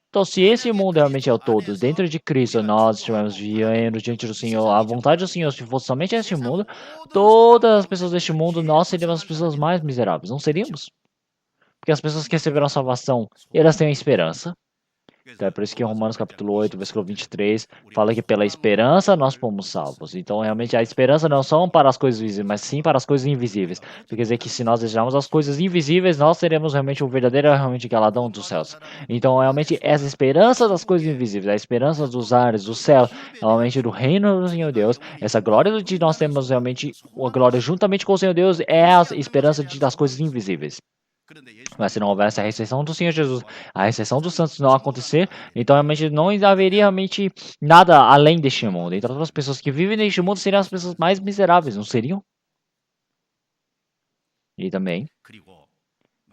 Então, se esse mundo realmente é o todo, dentro de Cristo nós estivermos vivendo diante do Senhor, a vontade do Senhor, se fosse somente este mundo, todas as pessoas deste mundo, nós seríamos as pessoas mais miseráveis, não seríamos? Porque as pessoas que receberam a salvação, elas têm a esperança. Então é por isso que em Romanos capítulo 8, versículo 23, fala que pela esperança nós fomos salvos. Então realmente a esperança não são para as coisas visíveis, mas sim para as coisas invisíveis. Isso quer dizer que se nós desejarmos as coisas invisíveis, nós seremos realmente o verdadeiro realmente galadão dos céus. Então realmente essa esperança das coisas invisíveis, a esperança dos ares, do céu, realmente do reino do Senhor Deus, essa glória de nós temos realmente, a glória juntamente com o Senhor Deus é a esperança das coisas invisíveis. Mas se não houvesse a ressurreição do Senhor Jesus, a ressurreição dos santos não acontecer, então realmente não haveria realmente nada além deste mundo. Então todas as pessoas que vivem neste mundo seriam as pessoas mais miseráveis, não seriam? E também,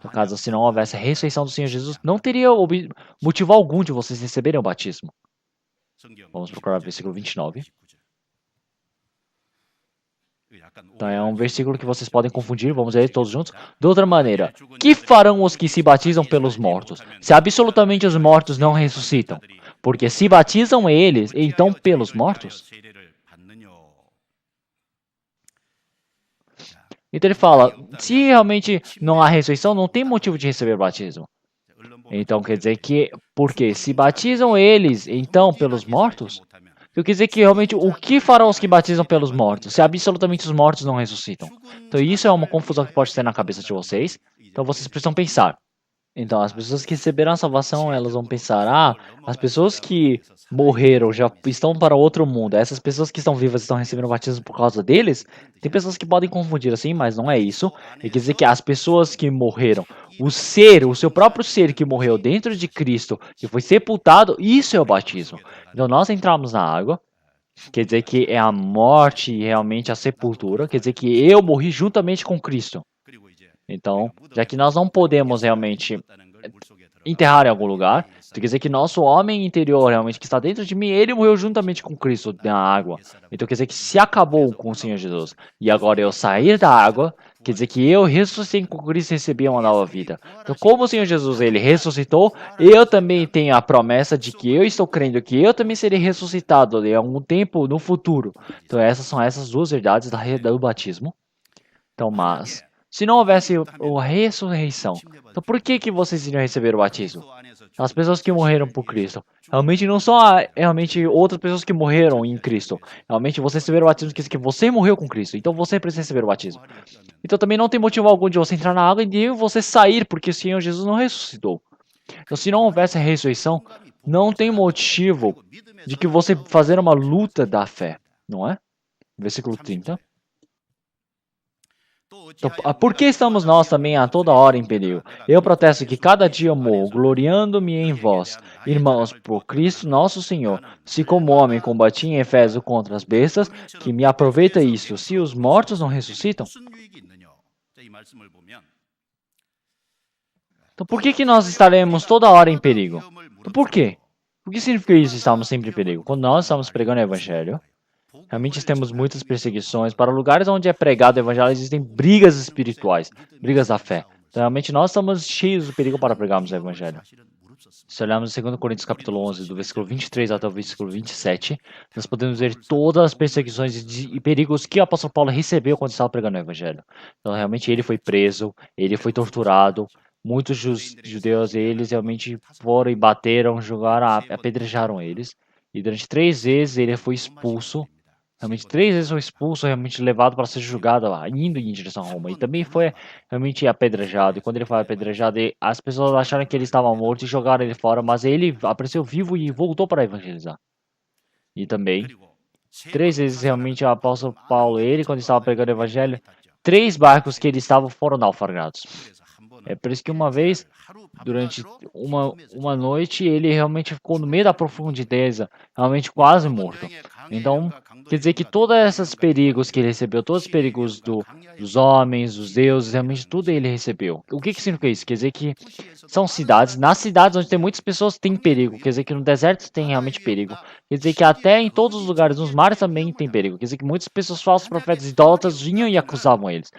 no caso, se não houvesse a ressurreição do Senhor Jesus, não teria motivo algum de vocês receberem o batismo. Vamos procurar o versículo 29. Então é um versículo que vocês podem confundir, vamos ler todos juntos. De outra maneira, que farão os que se batizam pelos mortos, se absolutamente os mortos não ressuscitam? Porque se batizam eles, então pelos mortos? Então ele fala, se realmente não há ressurreição, não tem motivo de receber batismo. Então quer dizer que, porque se batizam eles, então pelos mortos? Eu quer dizer que realmente o que farão os que batizam pelos mortos, se absolutamente os mortos não ressuscitam? Então isso é uma confusão que pode ter na cabeça de vocês. Então vocês precisam pensar. Então as pessoas que receberam a salvação, elas vão pensar, as pessoas que morreram já estão para outro mundo. Essas pessoas que estão vivas estão recebendo o batismo por causa deles? Tem pessoas que podem confundir assim, mas não é isso. Quer dizer que as pessoas que morreram, o seu próprio ser que morreu dentro de Cristo, que foi sepultado, isso é o batismo. Então nós entramos na água, quer dizer que é a morte e realmente a sepultura, quer dizer que eu morri juntamente com Cristo. Então, já que nós não podemos realmente enterrar em algum lugar, quer dizer que nosso homem interior realmente que está dentro de mim, ele morreu juntamente com Cristo na água. Então quer dizer que se acabou com o Senhor Jesus e agora eu sair da água, quer dizer que eu ressuscitei com Cristo e recebi uma nova vida. Então como o Senhor Jesus ele ressuscitou, eu também tenho a promessa de que eu estou crendo que eu também serei ressuscitado em algum tempo no futuro. Então essas são essas duas verdades do batismo. Então, mas se não houvesse a ressurreição, então por que vocês iriam receber o batismo? As pessoas que morreram por Cristo. Realmente não são realmente outras pessoas que morreram em Cristo. Realmente você receber o batismo quer dizer que você morreu com Cristo. Então você precisa receber o batismo. Então também não tem motivo algum de você entrar na água e de você sair, porque o Senhor Jesus não ressuscitou. Então se não houvesse a ressurreição, não tem motivo de que você fazer uma luta da fé, não é? Versículo 30. Então, por que estamos nós também a toda hora em perigo? Eu protesto que cada dia morro, gloriando-me em vós, irmãos, por Cristo nosso Senhor. Se como homem combati em Efésio contra as bestas, que me aproveita isso, se os mortos não ressuscitam? Então por que nós estaremos toda hora em perigo? Então, por quê? O que significa isso, estamos sempre em perigo? Quando nós estamos pregando o Evangelho, realmente temos muitas perseguições. Para lugares onde é pregado o evangelho, existem brigas espirituais, brigas da fé. Então, realmente nós estamos cheios de perigo para pregarmos o evangelho. Se olharmos em 2 Coríntios capítulo 11, do versículo 23 até o versículo 27, nós podemos ver todas as perseguições e perigos que o apóstolo Paulo recebeu quando estava pregando o evangelho. Então, realmente, ele foi preso, ele foi torturado. Muitos judeus, eles realmente foram e bateram, jogaram, apedrejaram eles. E durante 3 vezes ele foi expulso. Realmente 3 vezes foi expulso, realmente levado para ser julgado lá, indo em direção a Roma. E também foi realmente apedrejado. E quando ele foi apedrejado, as pessoas acharam que ele estava morto e jogaram ele fora, mas ele apareceu vivo e voltou para evangelizar. E também, 3 vezes realmente o apóstolo Paulo, ele quando estava pregando o evangelho, 3 barcos que ele estava foram naufragados. É por isso que uma vez, durante uma noite, ele realmente ficou no meio da profundeza, realmente quase morto. Então, quer dizer que todos esses perigos que ele recebeu, todos os perigos dos homens, dos deuses, realmente tudo ele recebeu. O que significa isso? Quer dizer que são cidades, nas cidades onde tem muitas pessoas tem perigo, quer dizer que no deserto tem realmente perigo. Quer dizer que até em todos os lugares, nos mares também tem perigo. Quer dizer que muitas pessoas falsos profetas idólatras vinham e acusavam eles.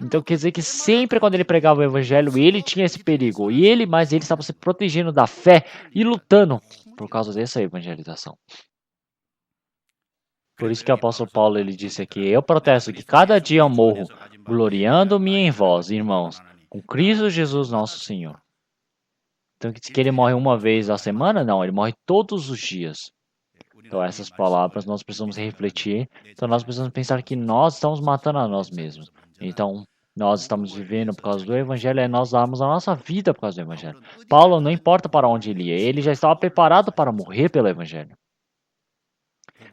Então quer dizer que sempre quando ele pregava o evangelho, ele tinha esse perigo. Mas ele estava se protegendo da fé e lutando por causa dessa evangelização. Por isso que o apóstolo Paulo ele disse aqui: eu protesto que cada dia eu morro, gloriando-me em vós, irmãos, com Cristo Jesus nosso Senhor. Então que ele morre uma vez a semana? Não, ele morre todos os dias. Então essas palavras nós precisamos refletir. Então nós precisamos pensar que nós estamos matando a nós mesmos. Então nós estamos vivendo por causa do Evangelho e nós damos a nossa vida por causa do Evangelho. Paulo, não importa para onde ele ia, ele já estava preparado para morrer pelo Evangelho.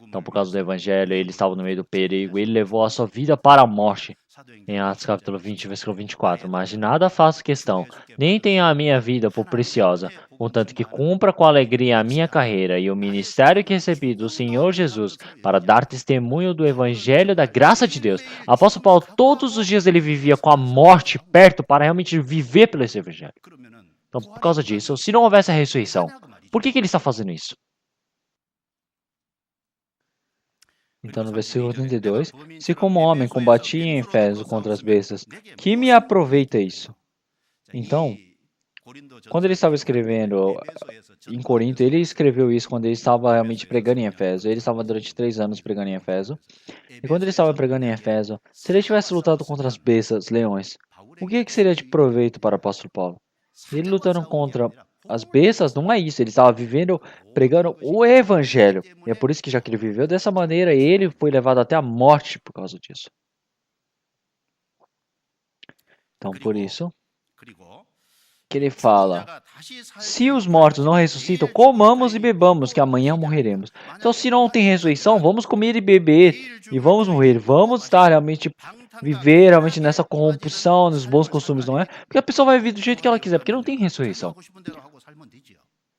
Então, por causa do Evangelho, ele estava no meio do perigo, ele levou a sua vida para a morte. Em Atos capítulo 20, versículo 24. Mas de nada faço questão, nem tenho a minha vida por preciosa, contanto que cumpra com alegria a minha carreira e o ministério que recebi do Senhor Jesus para dar testemunho do Evangelho da graça de Deus. Apóstolo Paulo, todos os dias ele vivia com a morte perto para realmente viver pelo esse Evangelho. Então, por causa disso, se não houvesse a ressurreição, por que ele está fazendo isso? Então, no versículo 32, se como homem combati em Efésio contra as bestas, que me aproveita isso? Então, quando ele estava escrevendo em Corinto, ele escreveu isso quando ele estava realmente pregando em Efésio. Ele estava durante 3 anos pregando em Efésio. E quando ele estava pregando em Efésio, se ele tivesse lutado contra as bestas, leões, o que seria de proveito para o apóstolo Paulo? Ele lutando contra as bestas não é isso, ele estava vivendo, pregando o evangelho. E é por isso que já que ele viveu dessa maneira, ele foi levado até a morte por causa disso. Então, por isso que ele fala: se os mortos não ressuscitam, comamos e bebamos, que amanhã morreremos. Então, se não tem ressurreição, vamos comer e beber e vamos morrer. Vamos estar realmente viver realmente nessa corrupção, nos bons costumes, não é? Porque a pessoa vai viver do jeito que ela quiser, porque não tem ressurreição.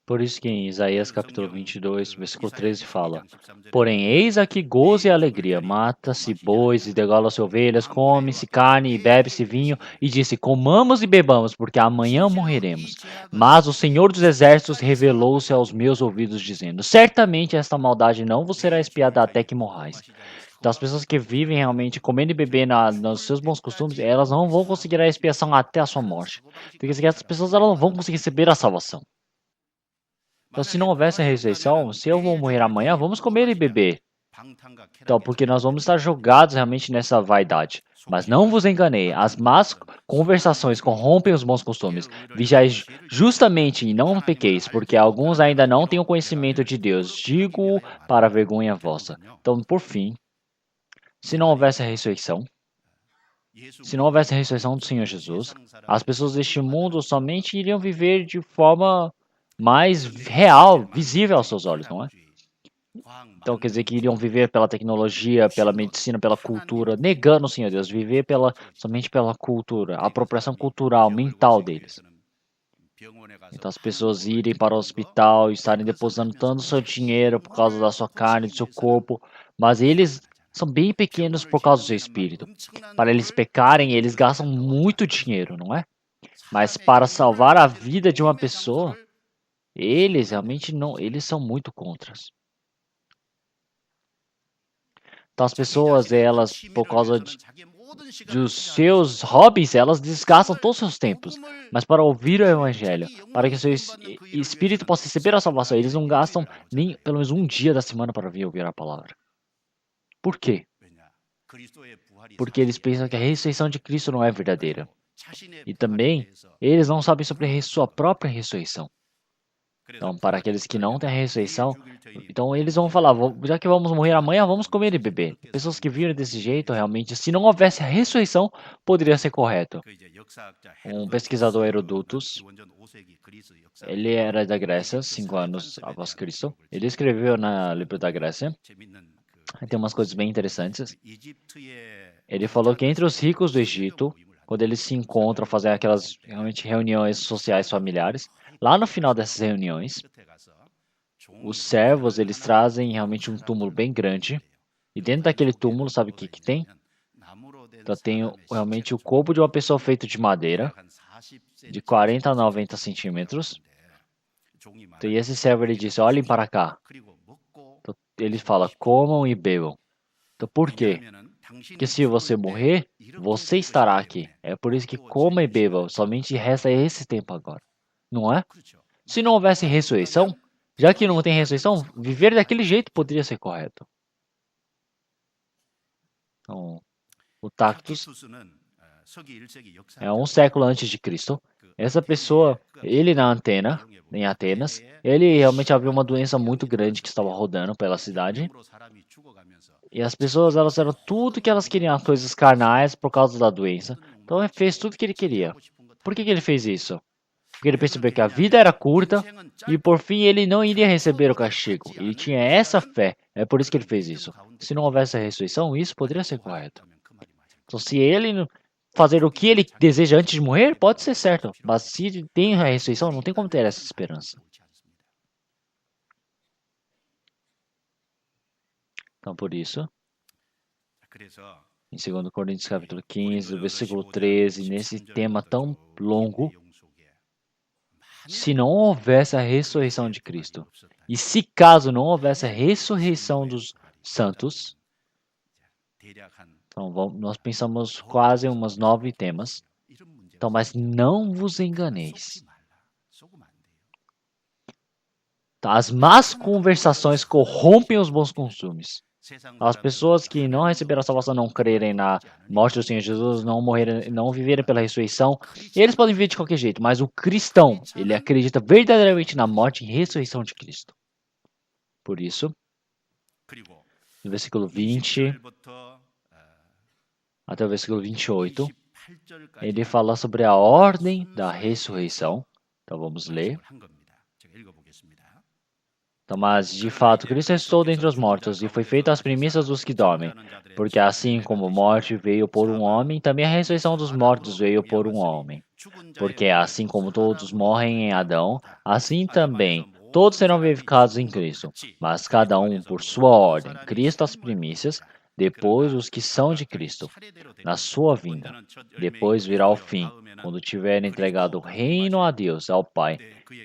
Por isso que em Isaías capítulo 22, versículo 13 fala: porém, eis aqui gozo e alegria, mata-se bois e degola-se ovelhas, come-se carne e bebe-se vinho, e disse: comamos e bebamos, porque amanhã morreremos. Mas o Senhor dos Exércitos revelou-se aos meus ouvidos, dizendo: certamente esta maldade não vos será espiada até que morrais. Então, as pessoas que vivem realmente comendo e bebendo nos seus bons costumes, elas não vão conseguir a expiação até a sua morte. Porque essas pessoas elas não vão conseguir receber a salvação. Então, se não houvesse a ressurreição, se eu vou morrer amanhã, vamos comer e beber. Então, porque nós vamos estar jogados realmente nessa vaidade. Mas não vos enganei, as más conversações corrompem os bons costumes. Vigiai justamente e não pequeis, porque alguns ainda não têm o conhecimento de Deus. Digo para a vergonha vossa. Então, por fim, se não houvesse a ressurreição, se não houvesse a ressurreição do Senhor Jesus, as pessoas deste mundo somente iriam viver de forma mais real, visível aos seus olhos, não é? Então quer dizer que iriam viver pela tecnologia, pela medicina, pela cultura, negando o Senhor Deus, viver somente pela cultura, a apropriação cultural, mental deles. Então as pessoas irem para o hospital e estarem depositando tanto o seu dinheiro por causa da sua carne, do seu corpo, mas eles são bem pequenos por causa do seu espírito. Para eles pecarem, eles gastam muito dinheiro, não é? Mas para salvar a vida de uma pessoa, eles realmente não, eles são muito contras. Então as pessoas, elas, por causa dos seus hobbies, elas desgastam todos os seus tempos. Mas para ouvir o evangelho, para que o seu espírito possa receber a salvação, eles não gastam nem pelo menos um dia da semana para vir ouvir a palavra. Por quê? Porque eles pensam que a ressurreição de Cristo não é verdadeira. E também, eles não sabem sobre a sua própria ressurreição. Então, para aqueles que não têm a ressurreição, então eles vão falar, já que vamos morrer amanhã, vamos comer e beber. Pessoas que viram desse jeito, realmente, se não houvesse a ressurreição, poderia ser correto. Um pesquisador Herodotus, ele era da Grécia, 5 anos após Cristo. Ele escreveu no livro da Grécia. Tem umas coisas bem interessantes. Ele falou que entre os ricos do Egito, quando eles se encontram, fazem aquelas realmente reuniões sociais familiares, lá no final dessas reuniões, os servos, eles trazem realmente um túmulo bem grande. E dentro daquele túmulo, sabe o que que tem? Então tem realmente o corpo de uma pessoa feito de madeira, de 40 a 90 centímetros. Então, e esse servo, ele disse, olhem para cá. Então, ele fala, comam e bebam. Então, por quê? Porque se você morrer, você estará aqui. É por isso que coma e beba. Somente resta esse tempo agora. Não é? Se não houvesse ressurreição, já que não tem ressurreição, viver daquele jeito poderia ser correto. Então, o Tacitus é um século antes de Cristo. Essa pessoa, ele em Atenas, ele realmente havia uma doença muito grande que estava rodando pela cidade. E as pessoas, elas eram tudo que elas queriam, coisas carnais por causa da doença. Então ele fez tudo que ele queria. Por que ele fez isso? Porque ele percebeu que a vida era curta e por fim ele não iria receber o castigo. Ele tinha essa fé. É por isso que ele fez isso. Se não houvesse a ressurreição, isso poderia ser correto. Então se ele fazer o que ele deseja antes de morrer, pode ser certo. Mas se tem a ressurreição, não tem como ter essa esperança. Então por isso, em 2 Coríntios capítulo 15, versículo 13, nesse tema tão longo, se não houvesse a ressurreição de Cristo, e se caso não houvesse a ressurreição dos santos, então nós pensamos quase umas 9 temas. Então, mas não vos enganeis. As más conversações corrompem os bons costumes. As pessoas que não receberam a salvação, não crerem na morte do Senhor Jesus, não morrerem, não viverem pela ressurreição, eles podem viver de qualquer jeito, mas o cristão, ele acredita verdadeiramente na morte e ressurreição de Cristo. Por isso, no versículo 20 até o versículo 28, ele fala sobre a ordem da ressurreição. Então vamos ler. Então, mas, de fato, Cristo ressuscitou dentre os mortos e foi feita as primícias dos que dormem. Porque assim como a morte veio por um homem, também a ressurreição dos mortos veio por um homem. Porque assim como todos morrem em Adão, assim também todos serão vivificados em Cristo. Mas cada um por sua ordem. Cristo as primícias, depois os que são de Cristo, na sua vinda. Depois virá o fim, quando tiver entregado o reino a Deus, ao Pai,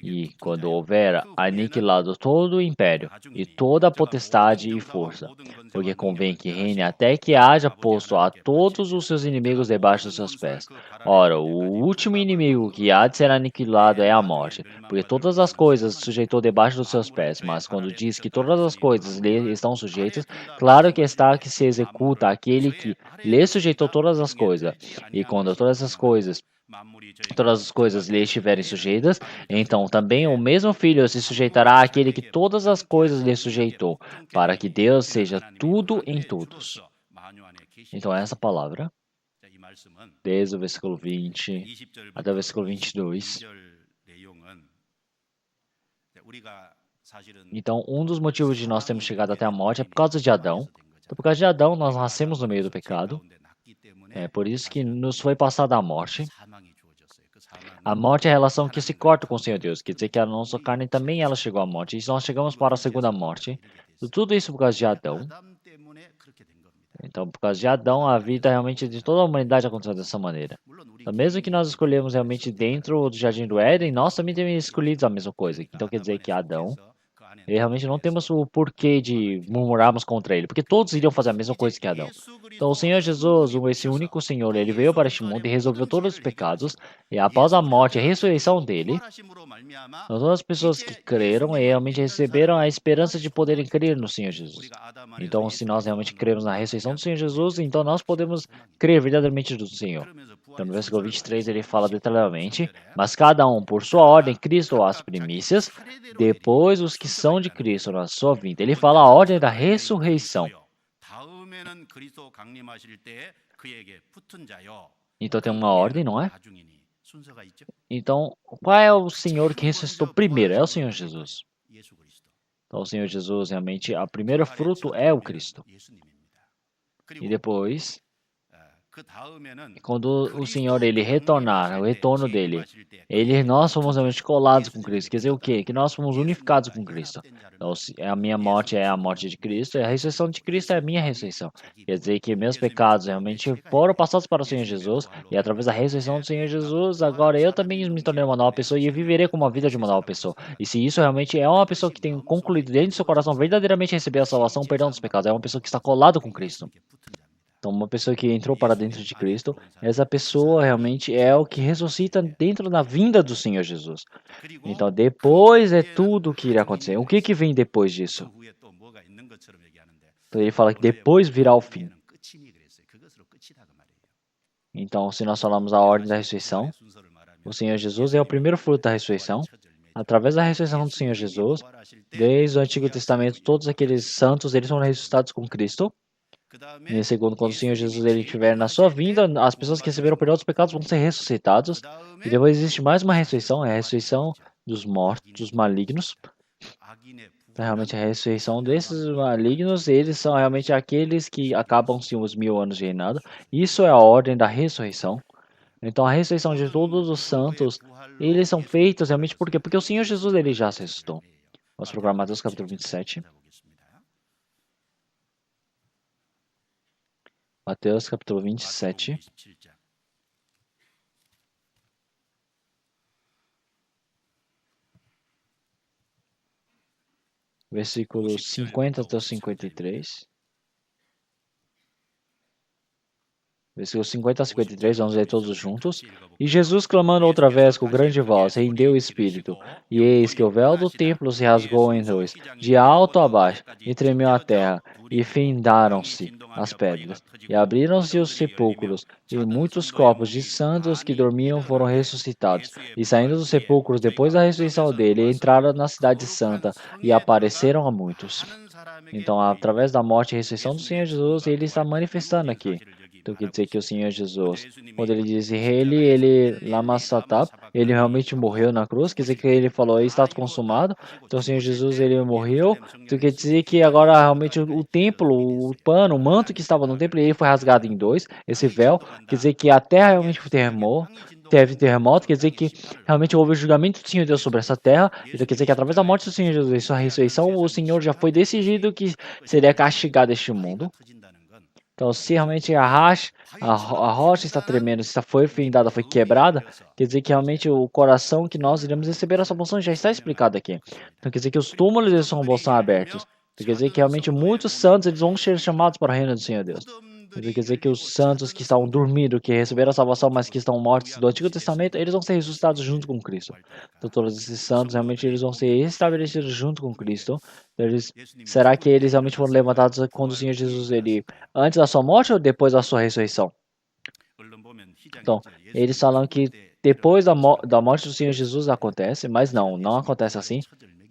e quando houver aniquilado todo o império e toda a potestade e força, porque convém que reine até que haja posto a todos os seus inimigos debaixo dos seus pés. Ora, o último inimigo que há de ser aniquilado é a morte, porque todas as coisas sujeitou debaixo dos seus pés, mas quando diz que todas as coisas lhe estão sujeitas, claro que está que se executa aquele que lhe sujeitou todas as coisas, e quando todas as coisas lhe estiverem sujeitas, então também o mesmo Filho se sujeitará àquele que todas as coisas lhe sujeitou, para que Deus seja tudo em todos. Então essa palavra, desde o versículo 20 até o versículo 22. Então, um dos motivos de nós termos chegado até a morte é por causa de Adão. Então, por causa de Adão, nós nascemos no meio do pecado. É por isso que nos foi passada a morte. A morte é a relação que se corta com o Senhor Deus. Quer dizer que a nossa carne também ela chegou à morte. E nós chegamos para a segunda morte. Tudo isso por causa de Adão. Então, por causa de Adão, a vida realmente de toda a humanidade aconteceu dessa maneira. Então, mesmo que nós escolhemos realmente dentro do Jardim do Éden, nós também temos escolhido a mesma coisa. Então, quer dizer que Adão, ele realmente não temos o porquê de murmurarmos contra ele, porque todos iriam fazer a mesma coisa que Adão. Então, o Senhor Jesus, esse único Senhor, ele veio para este mundo e resolveu todos os pecados, e após a morte e a ressurreição dele, todas as pessoas que creram realmente receberam a esperança de poderem crer no Senhor Jesus. Então, se nós realmente cremos na ressurreição do Senhor Jesus, então nós podemos crer verdadeiramente do Senhor. Então, no versículo 23, ele fala detalhadamente: mas cada um por sua ordem, Cristo as primícias, depois os que são de Cristo na sua vinda. Ele fala a ordem da ressurreição. Então tem uma ordem, não é? Então, qual é o Senhor que ressuscitou primeiro? É o Senhor Jesus. Então, o Senhor Jesus, realmente, o primeiro fruto é o Cristo. E depois, quando o Senhor ele retornar, o retorno dele, nós fomos realmente colados com Cristo. Quer dizer o quê? Que nós fomos unificados com Cristo. Então, a minha morte é a morte de Cristo, e a ressurreição de Cristo é a minha ressurreição. Quer dizer que meus pecados realmente foram passados para o Senhor Jesus, e através da ressurreição do Senhor Jesus, agora eu também me tornei uma nova pessoa e eu viverei como a vida de uma nova pessoa. E se isso realmente é uma pessoa que tem concluído dentro do seu coração verdadeiramente receber a salvação, o perdão dos pecados, é uma pessoa que está colado com Cristo. Então, uma pessoa que entrou para dentro de Cristo, essa pessoa realmente é o que ressuscita dentro da vinda do Senhor Jesus. Então, depois é tudo o que irá acontecer. O que vem depois disso? Então, ele fala que depois virá o fim. Então, se nós falamos a ordem da ressurreição, o Senhor Jesus é o primeiro fruto da ressurreição. Através da ressurreição do Senhor Jesus, desde o Antigo Testamento, todos aqueles santos, eles são ressuscitados com Cristo. E segundo, quando o Senhor Jesus ele estiver na sua vinda, as pessoas que receberam o perdão dos pecados vão ser ressuscitados. E depois existe mais uma ressurreição, é a ressurreição dos mortos, dos malignos. Então, realmente a ressurreição desses malignos, eles são realmente aqueles que acabam sim os 1000 anos de reinado. Isso é a ordem da ressurreição. Então a ressurreição de todos os santos, eles são feitos realmente por quê? Porque o Senhor Jesus ele já se ressuscitou. Vamos para Mateus capítulo 27. Mateus capítulo 27. Versículos 50 até o 53. Versículos 50 a 53, vamos ler todos juntos. E Jesus, clamando outra vez com grande voz, rendeu o espírito. E eis que o véu do templo se rasgou em dois, de alto a baixo, e tremeu a terra, e findaram-se as pedras, e abriram-se os sepulcros, e muitos corpos de santos que dormiam foram ressuscitados. E saindo dos sepulcros, depois da ressurreição dele, entraram na cidade santa, e apareceram a muitos. Então, através da morte e ressurreição do Senhor Jesus, ele está manifestando aqui. Então quer dizer que o Senhor Jesus, quando ele diz ele lama satab, ele realmente morreu na cruz, quer dizer que ele falou, está consumado. Então o Senhor Jesus, ele morreu. Então quer dizer que agora realmente o templo, o pano, o manto que estava no templo, ele foi rasgado em dois, esse véu, quer dizer que a terra realmente teve terremoto, quer dizer que realmente houve o julgamento do Senhor Deus sobre essa terra. Então quer dizer que através da morte do Senhor Jesus e sua ressurreição, o Senhor já foi decidido que seria castigado este mundo. Então, se realmente a rocha está tremendo, se foi findada, foi quebrada, quer dizer que realmente o coração que nós iremos receber a salvação já está explicado aqui. Então, quer dizer que os túmulos eles vão estar abertos. Então, quer dizer que realmente muitos santos eles vão ser chamados para o reino do Senhor Deus. Então, quer dizer que os santos que estavam dormindo, que receberam a salvação, mas que estão mortos do Antigo Testamento, eles vão ser ressuscitados junto com Cristo. Então, todos esses santos realmente eles vão ser estabelecidos junto com Cristo. Eles, será que eles realmente foram levantados quando o Senhor Jesus ele antes da sua morte ou depois da sua ressurreição? Então, eles falam que depois da morte do Senhor Jesus acontece, mas não acontece assim.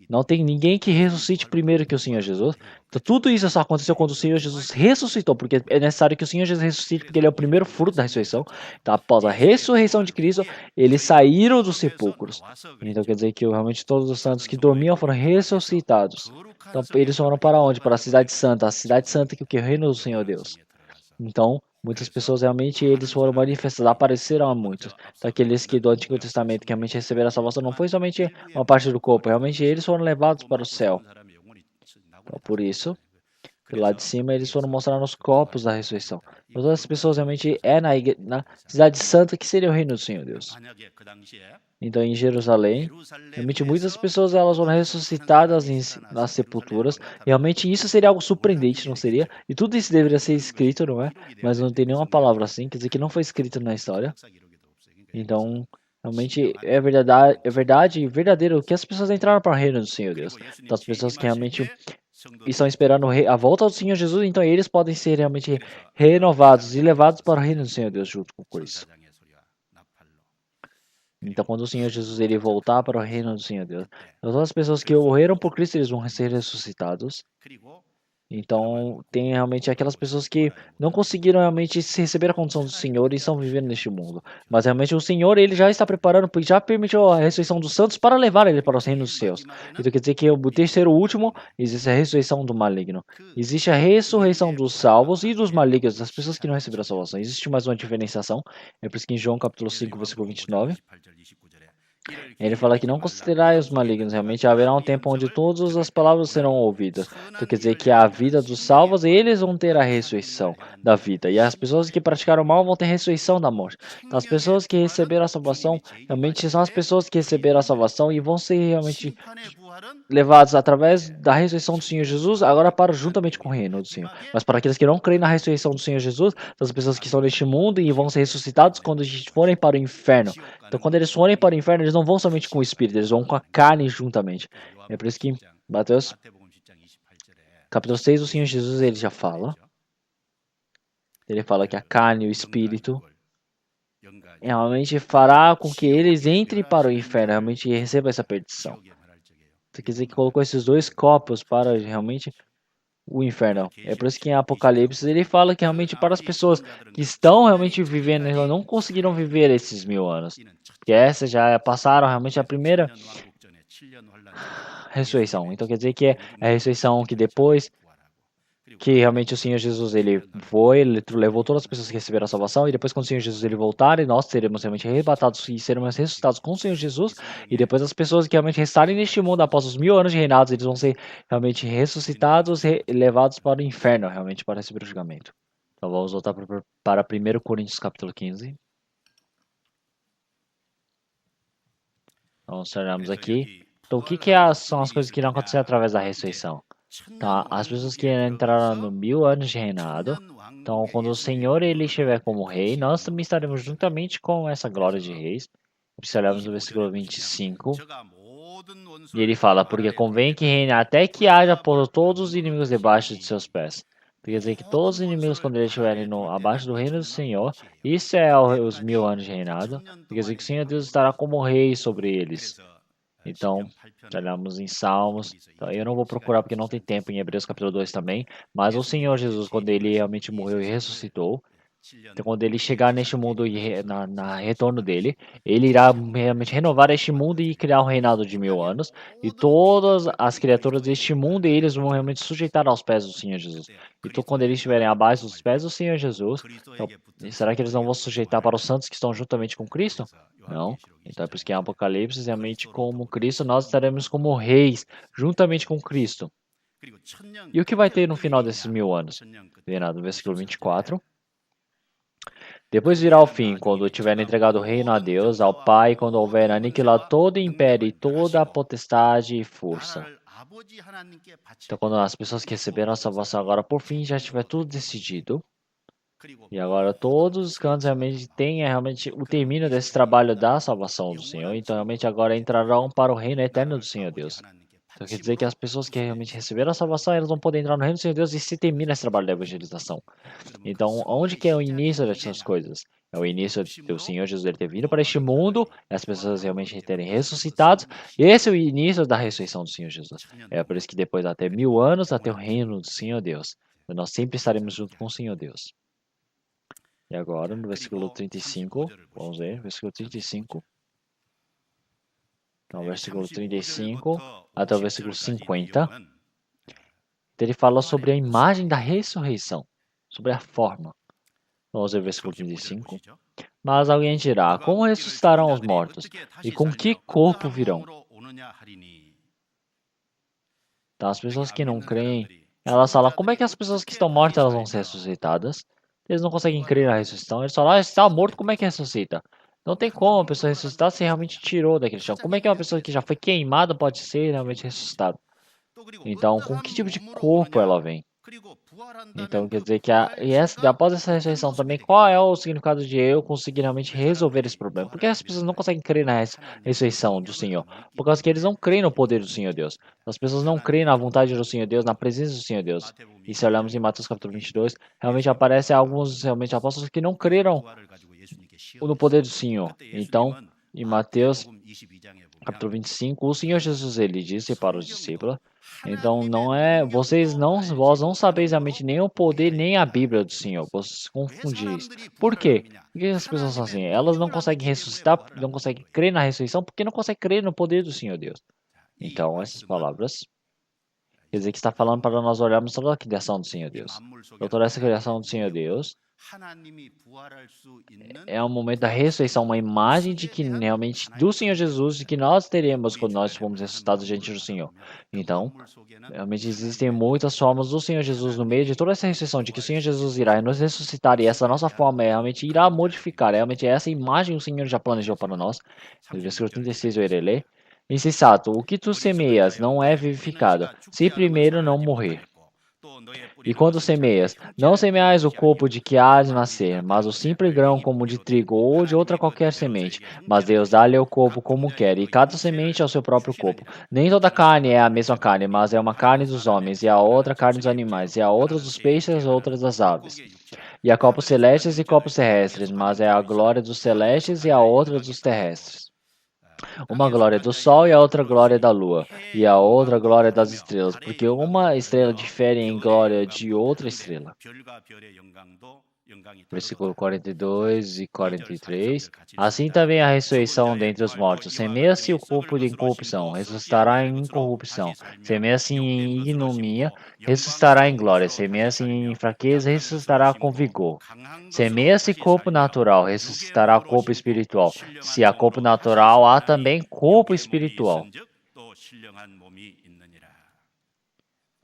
Não tem ninguém que ressuscite primeiro que o Senhor Jesus. Então, tudo isso só aconteceu quando o Senhor Jesus ressuscitou, porque é necessário que o Senhor Jesus ressuscite, porque ele é o primeiro fruto da ressurreição. Então, após a ressurreição de Cristo, eles saíram dos sepulcros. Então, quer dizer que realmente todos os santos que dormiam foram ressuscitados. Então, eles foram para onde? Para a cidade santa que é o reino do Senhor Deus. Então, muitas pessoas realmente eles foram manifestados, apareceram a muitos. Então, aqueles que do Antigo Testamento que realmente receberam a salvação não foi somente uma parte do corpo, realmente eles foram levados para o céu. Então, por isso, lá de cima eles foram mostrar nos corpos da ressurreição. Então, todas as pessoas realmente na cidade santa que seria o reino do Senhor Deus. Então, em Jerusalém, realmente muitas pessoas elas foram ressuscitadas nas sepulturas. Realmente isso seria algo surpreendente, não seria? E tudo isso deveria ser escrito, não é? Mas não tem nenhuma palavra assim, quer dizer que não foi escrito na história. Então, realmente é verdade e verdadeiro que as pessoas entraram para o reino do Senhor Deus. Então, as pessoas que realmente estão esperando a volta do Senhor Jesus, então eles podem ser realmente renovados e levados para o reino do Senhor Deus junto com Cristo. Então, quando o Senhor Jesus ele voltar para o reino do Senhor Deus, todas as pessoas que morreram por Cristo eles vão ser ressuscitados. Então, tem realmente aquelas pessoas que não conseguiram realmente receber a condição do Senhor e estão vivendo neste mundo. Mas realmente o Senhor ele já está preparando, porque já permitiu a ressurreição dos santos para levar ele para os reinos dos céus. Então quer dizer que o terceiro último existe a ressurreição do maligno. Existe a ressurreição dos salvos e dos malignos, das pessoas que não receberam a salvação. Existe mais uma diferenciação. É por isso que em João capítulo 5, versículo 29. Ele fala que não considerai os malignos, realmente haverá um tempo onde todas as palavras serão ouvidas. Então quer dizer que a vida dos salvos, eles vão ter a ressurreição da vida. E as pessoas que praticaram mal vão ter a ressurreição da morte. Então as pessoas que receberam a salvação, realmente são as pessoas que receberam a salvação e vão ser realmente levados através da ressurreição do Senhor Jesus, agora para juntamente com o reino do Senhor. Mas para aqueles que não creem na ressurreição do Senhor Jesus, das pessoas que estão neste mundo e vão ser ressuscitados quando forem para o inferno. Então, quando eles forem para o inferno, eles não vão somente com o espírito, eles vão com a carne juntamente. É por isso que Mateus capítulo 6, o Senhor Jesus ele já fala. Ele fala que a carne e o espírito realmente fará com que eles entrem para o inferno, realmente recebam essa perdição. Quer dizer que colocou esses dois corpos para realmente o inferno. É por isso que em Apocalipse ele fala que realmente para as pessoas que estão realmente vivendo, elas não conseguiram viver esses 1000 anos. Porque essa já passaram realmente a primeira ressurreição. Então quer dizer que é a ressurreição que depois que realmente o Senhor Jesus ele foi, ele levou todas as pessoas que receberam a salvação, e depois quando o Senhor Jesus ele voltar, e nós seremos realmente arrebatados e seremos ressuscitados com o Senhor Jesus, e depois as pessoas que realmente restarem neste mundo após os 1000 anos de reinados, eles vão ser realmente ressuscitados e levados para o inferno, realmente para receber o julgamento. Então vamos voltar para 1 Coríntios capítulo 15. Nós olhamos aqui. Então o que são as coisas que irão acontecer através da ressurreição? Tá, as pessoas que entraram no 1000 anos de reinado, então quando o Senhor ele estiver como rei, nós também estaremos juntamente com essa glória de reis. Se olharmos no versículo 25, e ele fala, porque convém que reine até que haja por todos os inimigos debaixo de seus pés. Quer dizer que todos os inimigos, quando eles estiverem abaixo do reino do Senhor, isso é os 1000 anos de reinado. Quer dizer que o Senhor Deus estará como rei sobre eles. Então, olhamos em Salmos. Então, eu não vou procurar porque não tem tempo em Hebreus capítulo 2 também. Mas o Senhor Jesus, quando ele realmente morreu e ressuscitou, então, quando ele chegar neste mundo e na retorno dele, ele irá realmente renovar este mundo e criar um reinado de 1000 anos. E todas as criaturas deste mundo, eles vão realmente sujeitar aos pés do Senhor Jesus. Então, quando eles estiverem abaixo dos pés do Senhor Jesus, então, será que eles não vão sujeitar para os santos que estão juntamente com Cristo? Não. Então, é por isso que em Apocalipse, realmente como Cristo, nós estaremos como reis, juntamente com Cristo. E o que vai ter no final desses 1000 anos? Verá no versículo 24. Depois virá o fim, quando tiver entregado o reino a Deus, ao Pai, quando houver aniquilado todo o império e toda a potestade e força. Então, quando as pessoas que receberam a salvação agora, por fim, já tiver tudo decidido, e agora todos os cantos realmente têm realmente o término desse trabalho da salvação do Senhor, então realmente agora entrarão para o reino eterno do Senhor Deus. Então quer dizer que as pessoas que realmente receberam a salvação, elas vão poder entrar no reino do Senhor Deus e se termina esse trabalho da evangelização. Então, onde que é o início dessas coisas? É o início do Senhor Jesus ele ter vindo para este mundo, e as pessoas realmente terem ressuscitado, e esse é o início da ressurreição do Senhor Jesus. É por isso que depois, até 1000 anos, até o reino do Senhor Deus. Nós sempre estaremos junto com o Senhor Deus. E agora, no versículo 35, vamos ver, versículo 35. Então, versículo 35 até o versículo 50. Ele fala sobre a imagem da ressurreição, sobre a forma. Vamos ver o versículo 35. Mas alguém dirá: como ressuscitarão os mortos? E com que corpo virão? Então, as pessoas que não creem, elas falam: como é que as pessoas que estão mortas elas vão ser ressuscitadas? Eles não conseguem crer na ressurreição. Eles falam: está morto, como é que ressuscita? Não tem como a pessoa ressuscitar se realmente tirou daquele chão. Como é que uma pessoa que já foi queimada pode ser realmente ressuscitada? Então, com que tipo de corpo ela vem? Então, quer dizer que após essa ressurreição também, qual é o significado de eu conseguir realmente resolver esse problema? Por que as pessoas não conseguem crer na ressurreição do Senhor? Por causa que eles não creem no poder do Senhor Deus. As pessoas não creem na vontade do Senhor Deus, na presença do Senhor Deus. E se olharmos em Mateus capítulo 22, realmente aparece alguns realmente apóstolos que não creram no poder do Senhor. Então, em Mateus capítulo 25, o Senhor Jesus ele disse para os discípulos: então vós não sabeis realmente nem o poder nem a Bíblia do Senhor, vos confundis. Por quê? Por que as pessoas são assim? Elas não conseguem ressuscitar, não conseguem crer na ressurreição, porque não conseguem crer no poder do Senhor Deus. Então, essas palavras quer dizer que está falando para nós olharmos toda a criação do Senhor Deus. Então, toda essa criação do Senhor Deus é um momento da ressurreição, uma imagem de que realmente do Senhor Jesus, de que nós teremos quando nós formos ressuscitados diante do Senhor. Então, realmente existem muitas formas do Senhor Jesus no meio de toda essa ressurreição, de que o Senhor Jesus irá nos ressuscitar e essa nossa forma realmente irá modificar. Realmente essa imagem o Senhor já planejou para nós. No versículo 36 eu irei ler. Insensato, o que tu semeias não é vivificado, se primeiro não morrer. E quando semeias, não semeais o corpo de que há de nascer, mas o simples grão como de trigo ou de outra qualquer semente. Mas Deus dá-lhe o corpo como quer, e cada semente ao seu próprio corpo. Nem toda carne é a mesma carne, mas é uma carne dos homens, e a outra carne dos animais, e a outra dos peixes, e a outra das aves. E há corpos celestes e corpos terrestres, mas é a glória dos celestes e a outra dos terrestres. Uma glória do sol e a outra glória da lua, e a outra glória das estrelas, porque uma estrela difere em glória de outra estrela. Versículo 42 e 43. Assim também a ressurreição dentre os mortos. Semeia-se o corpo de incorrupção, ressuscitará em incorrupção. Semeia-se em ignomínia, ressuscitará em glória. Semeia-se em fraqueza, ressuscitará com vigor. Semeia-se corpo natural, ressuscitará corpo espiritual. Se há corpo natural, há também corpo espiritual.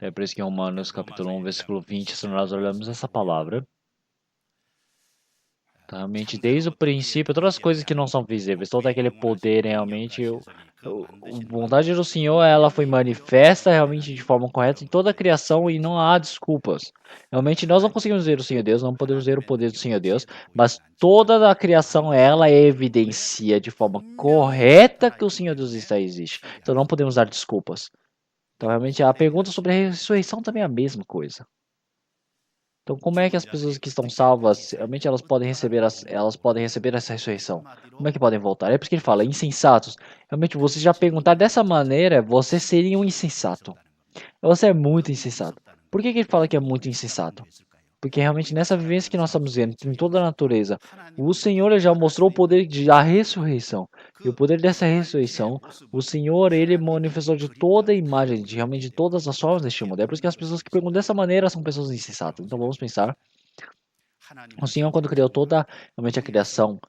É por isso que em Romanos capítulo 1, versículo 20, se nós olhamos essa palavra, realmente, desde o princípio, todas as coisas que não são visíveis, todo aquele poder, realmente, a vontade do Senhor, ela foi manifesta realmente de forma correta em toda a criação e não há desculpas. Realmente, nós não conseguimos ver o Senhor Deus, não podemos ver o poder do Senhor Deus, mas toda a criação, ela evidencia de forma correta que o Senhor Deus existe. Então, não podemos dar desculpas. Então, realmente, a pergunta sobre a ressurreição também é a mesma coisa. Então, como é que as pessoas que estão salvas, realmente elas podem receber essa ressurreição? Como é que podem voltar? É por isso que ele fala, insensatos. Realmente, você já perguntar dessa maneira, você seria um insensato. Você é muito insensato. Por que ele fala que é muito insensato? Porque realmente nessa vivência que nós estamos vendo, em toda a natureza, o Senhor já mostrou o poder da ressurreição. E o poder dessa ressurreição, o Senhor, ele manifestou de toda a imagem, de realmente de todas as formas deste mundo. É por isso que as pessoas que perguntam dessa maneira são pessoas insensatas. Então vamos pensar. O Senhor, quando criou toda realmente a criação,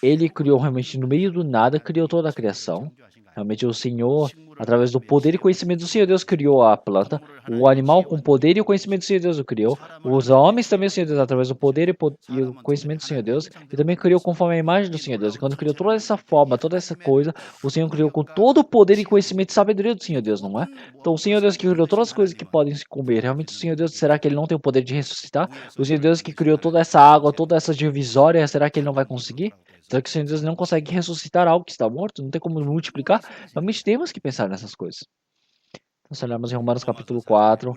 ele criou realmente no meio do nada, criou toda a criação. Realmente o Senhor, através do poder e conhecimento do Senhor Deus criou a planta, o animal com poder e o conhecimento do Senhor Deus o criou, os homens também o Senhor Deus através do poder e o conhecimento do Senhor Deus, e também criou conforme a imagem do Senhor Deus. E quando criou toda essa forma, toda essa coisa, o Senhor criou com todo o poder e conhecimento e sabedoria do Senhor Deus, não é? Então o Senhor Deus que criou todas as coisas que podem se comer, realmente o Senhor Deus, será que ele não tem o poder de ressuscitar? O Senhor Deus que criou toda essa água, toda essa divisória, será que ele não vai conseguir? Será que o Senhor Deus não consegue ressuscitar algo que está morto? Não tem como multiplicar? Realmente temos que pensar nessas coisas. Então, se olharmos em Romanos capítulo 4,